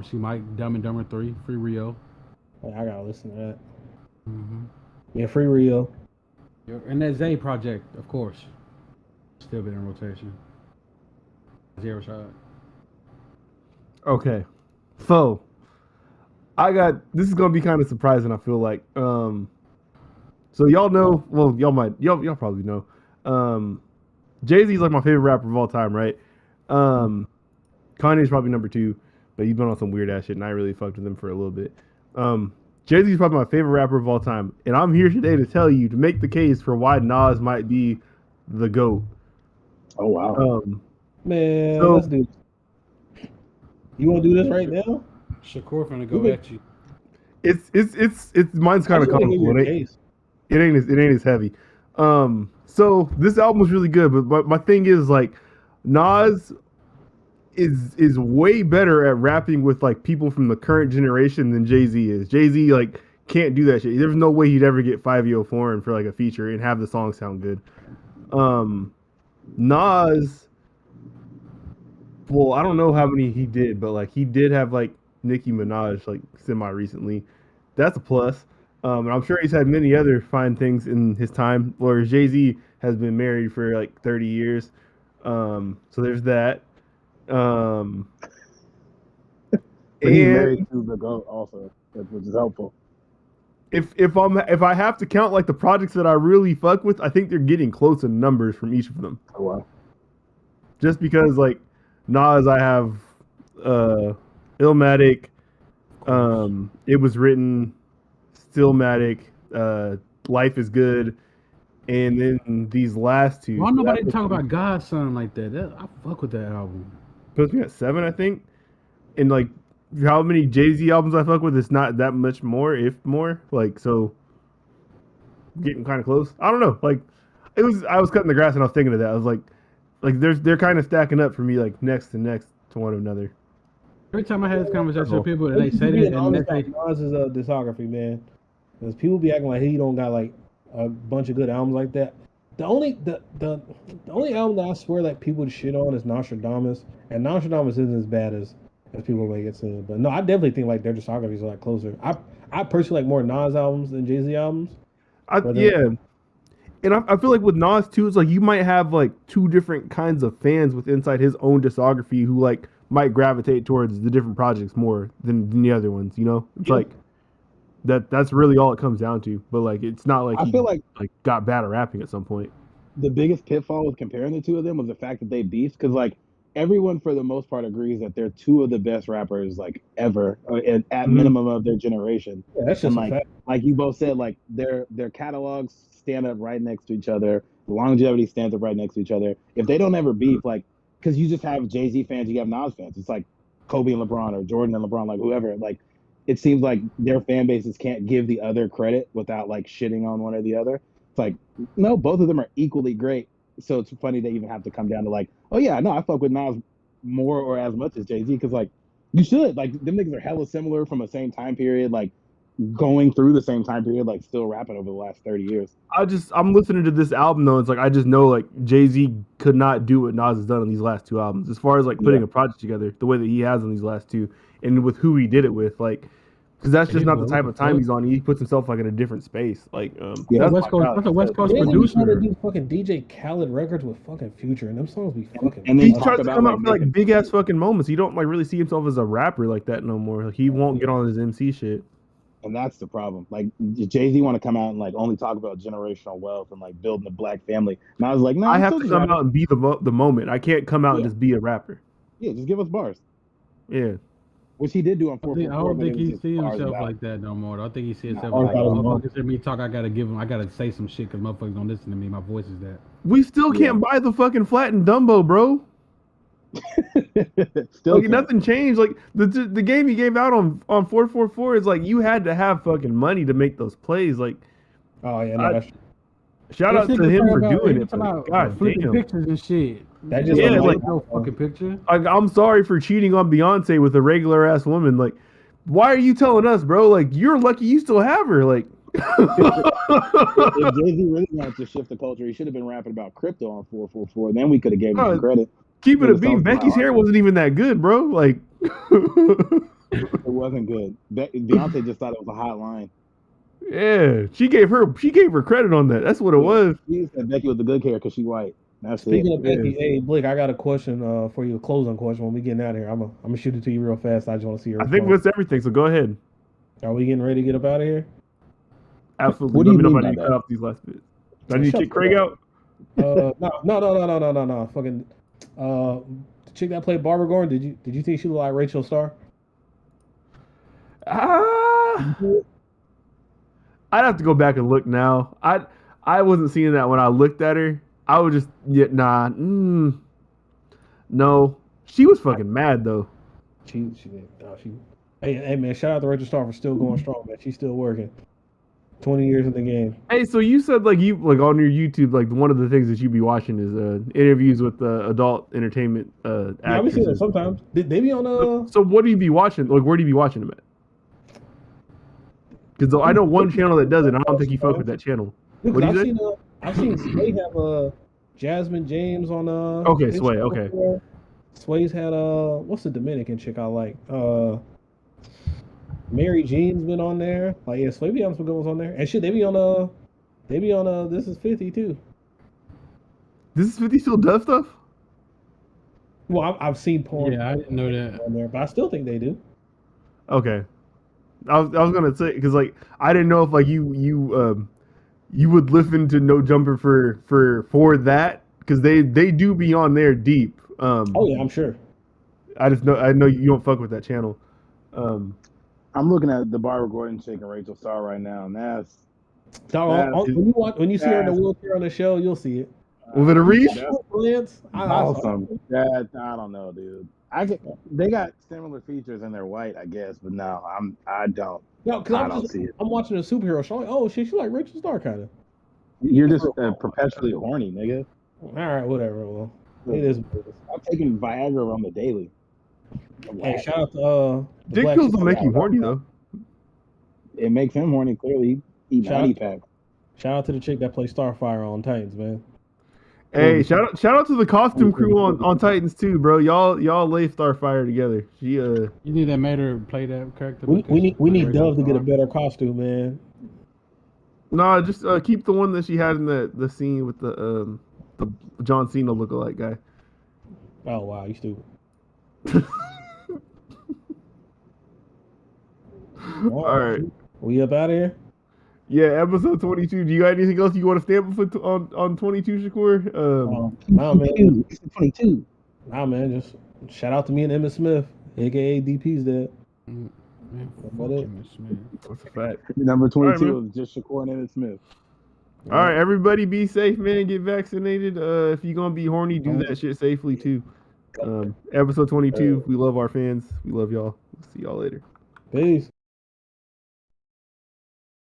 See Mike Dumb and Dumber 3, Free Rio. I gotta listen to that. Mm-hmm. Yeah, Free Rio. And that Zay project, of course, still been in rotation. Zero shot. Okay, so this is gonna be kind of surprising. I feel like, so y'all know, well, y'all probably know, Jay-Z's like my favorite rapper of all time, right? Kanye's probably number 2, but he's been on some weird ass shit, and I really fucked with him for a little bit. Jay-Z's probably my favorite rapper of all time, and I'm here today to tell you, to make the case for why Nas might be the GOAT. Oh wow. Man, So- let's do it. You want to do this right now? Shakur finna go at you. It's mine's kind of comical. It ain't as heavy. So this album was really good, but my thing is like Nas is way better at rapping with like people from the current generation than Jay-Z is. Jay-Z like can't do that shit. There's no way he'd ever get 504 for like a feature and have the song sound good. Nas, well, I don't know how many he did, but like he did have like Nicki Minaj like semi recently. That's a plus. And I'm sure he's had many other fine things in his time. Whereas Jay-Z has been married for like 30 years. So there's that. But he's married to the GOAT also, which is helpful. If I have to count like the projects that I really fuck with, I think they're getting close in numbers from each of them. Oh wow. Just because like Nas, I have Illmatic, It Was Written, Stillmatic, Life Is Good, and then these last two. Why nobody talk about Godson like that? I fuck with that album. Puts me at 7, I think. And like how many Jay-Z albums I fuck with, it's not that much more, if more. Like, so getting kind of close. I don't know. Like I was cutting the grass and I was thinking of that. I was like they're kind of stacking up for me, like next to one another. Every time I had this conversation with people and they say that, and Nas is a discography, man. Because people be acting like he don't got like a bunch of good albums like that. The only album that I swear that people shit on is Nostradamus, and Nostradamus isn't as bad as people make it seem. But no, I definitely think like their discographies are like closer. I personally like more Nas albums than Jay-Z albums. Yeah. And I feel like with Nas too, it's like you might have like 2 different kinds of fans with inside his own discography who like might gravitate towards the different projects more than the other ones, you know? It's like that's really all it comes down to. But like it's not like I feel like got bad at rapping at some point. The biggest pitfall with comparing the two of them was the fact that they beefed, because like everyone for the most part agrees that they're 2 of the best rappers like ever, at minimum of their generation. Yeah, that's just and like you both said, like their catalogs stand up right next to each other. The longevity stands up right next to each other. If they don't ever beef, like, because you just have Jay-Z fans, you have Nas fans. It's like Kobe and LeBron or Jordan and LeBron, like whoever. Like, it seems like their fan bases can't give the other credit without like shitting on one or the other. It's like, no, both of them are equally great. So it's funny they even have to come down to like, oh yeah, no, I fuck with Nas more or as much as Jay-Z, because like you should. Like them niggas are hella similar from the same time period, like going through the same time period, like still rapping over the last 30 years. I'm listening to this album though, it's like I just know like Jay-Z could not do what Nas has done on these last 2 albums as far as like putting a project together the way that he has on these last 2, and with who he did it with, like, because that's just not the type of time he's on. He puts himself like in a different space. Like, that's West Coast producer. Trying to do fucking DJ Khaled records with fucking Future, and them songs be fucking. And he tries to come out for like big ass fucking moments. He don't like really see himself as a rapper like that no more. Like, he won't get on his MC shit. And that's the problem. Like Jay-Z want to come out and like only talk about generational wealth and like building a black family. And I was like, no, I have to come out and be the moment. I can't come out and just be a rapper. Yeah, just give us bars. Yeah. Which he did do on 444. I don't think he sees himself like that no more. I don't think he sees himself like, motherfuckers hear me talk, I gotta say some shit because motherfuckers don't listen to me. My voice is that. We still can't buy the fucking flattened Dumbo, bro. Still like, nothing changed. Like the game he gave out on 444 is like you had to have fucking money to make those plays. Like, oh yeah, no, shout out to him for doing it. God damn, pictures and shit. That just like no fucking picture. I'm sorry for cheating on Beyonce with a regular ass woman. Like, why are you telling us, bro? Like, you're lucky you still have her. Like, If Jay-Z really wanted to shift the culture, he should have been rapping about crypto on 444. Then we could have gave him some credit. Keep it a beat. Becky's hair wasn't even that good, bro. Like, it wasn't good. Beyonce just thought it was a hot line. Yeah, she gave her credit on that. That's what it was. She said Becky was the good hair because she white. Speaking of Becky, hey Blake, I got a question for you, a closing question. When we getting out of here, I'm gonna shoot it to you real fast. I just want to see your. I think that's everything. So go ahead. Are we getting ready to get up out of here? Absolutely. What do you Let me know mean if I need to cut off these last bits. Do I need to kick Craig out? No. Fucking the chick that played Barbara Gordon. Did you think she looked like Rachel Starr? I'd have to go back and look now. I wasn't seeing that when I looked at her. I was just no. She was fucking mad though. She Hey man, shout out to Rachel Starr for still going strong, man. She's still working. 20 years in the game. Hey, so you said like you like on your YouTube, like one of the things that you be watching is interviews with adult entertainment actors. Yeah, I be seeing that sometimes. They be on So what do you be watching? Like where do you be watching them at? Because I know one channel that does it. I don't think you fuck with that channel. What do you say? I've seen Sway have Jasmine James on Okay, Sway. Okay. Sway's had what's the Dominican chick I like? Mary Jean's been on there. Like yeah, Sway be having some good ones on there. And shit, they be on This Is 50 too. This Is 50 still does stuff? Well, I've seen porn. Yeah, I didn't know that on there, but I still think they do. Okay. I was gonna say because like I didn't know if like you would listen to No Jumper for that because they do be on there deep. Oh yeah, I'm sure. I know you don't fuck with that channel. I'm looking at the Barbara Gordon chick and Rachel Starr right now, and when you see her in the wheelchair on the show, you'll see it. Was it a reach? Awesome. I don't know, dude. They got similar features and they're white, I guess, but no, I don't. No, because I don't see it. I'm watching a superhero show. Like, oh shit, she like Rachel Starr kind of. You're just perpetually horny, nigga. All right, whatever. Well, it is. I'm taking Viagra on the daily. Hey, shout out to Dick pills don't make you horny though. It makes him horny. Clearly, eat 90 pack. Shout out to the chick that plays Starfire on Titans, man. Hey, shout out to the costume crew on Titans too, bro. Y'all lay Starfire together. She You need that made her play that character. We need Dove to get a better costume, man. Nah, just keep the one that she had in the scene with the John Cena lookalike guy. Oh wow, you stupid. All right, we up out of here. Yeah, episode 22. Do you got anything else you want to stamp on 22, Shakur? Nah, man. 22. Nah, man. Just shout out to me and Emmitt Smith, aka DP's dad. That's a fact. Number 22 is just Shakur and Emmitt Smith. All right, everybody be safe, man. Get vaccinated. If you're going to be horny, do that shit safely, too. Episode 22. We love our fans. We love y'all. We'll see y'all later. Peace.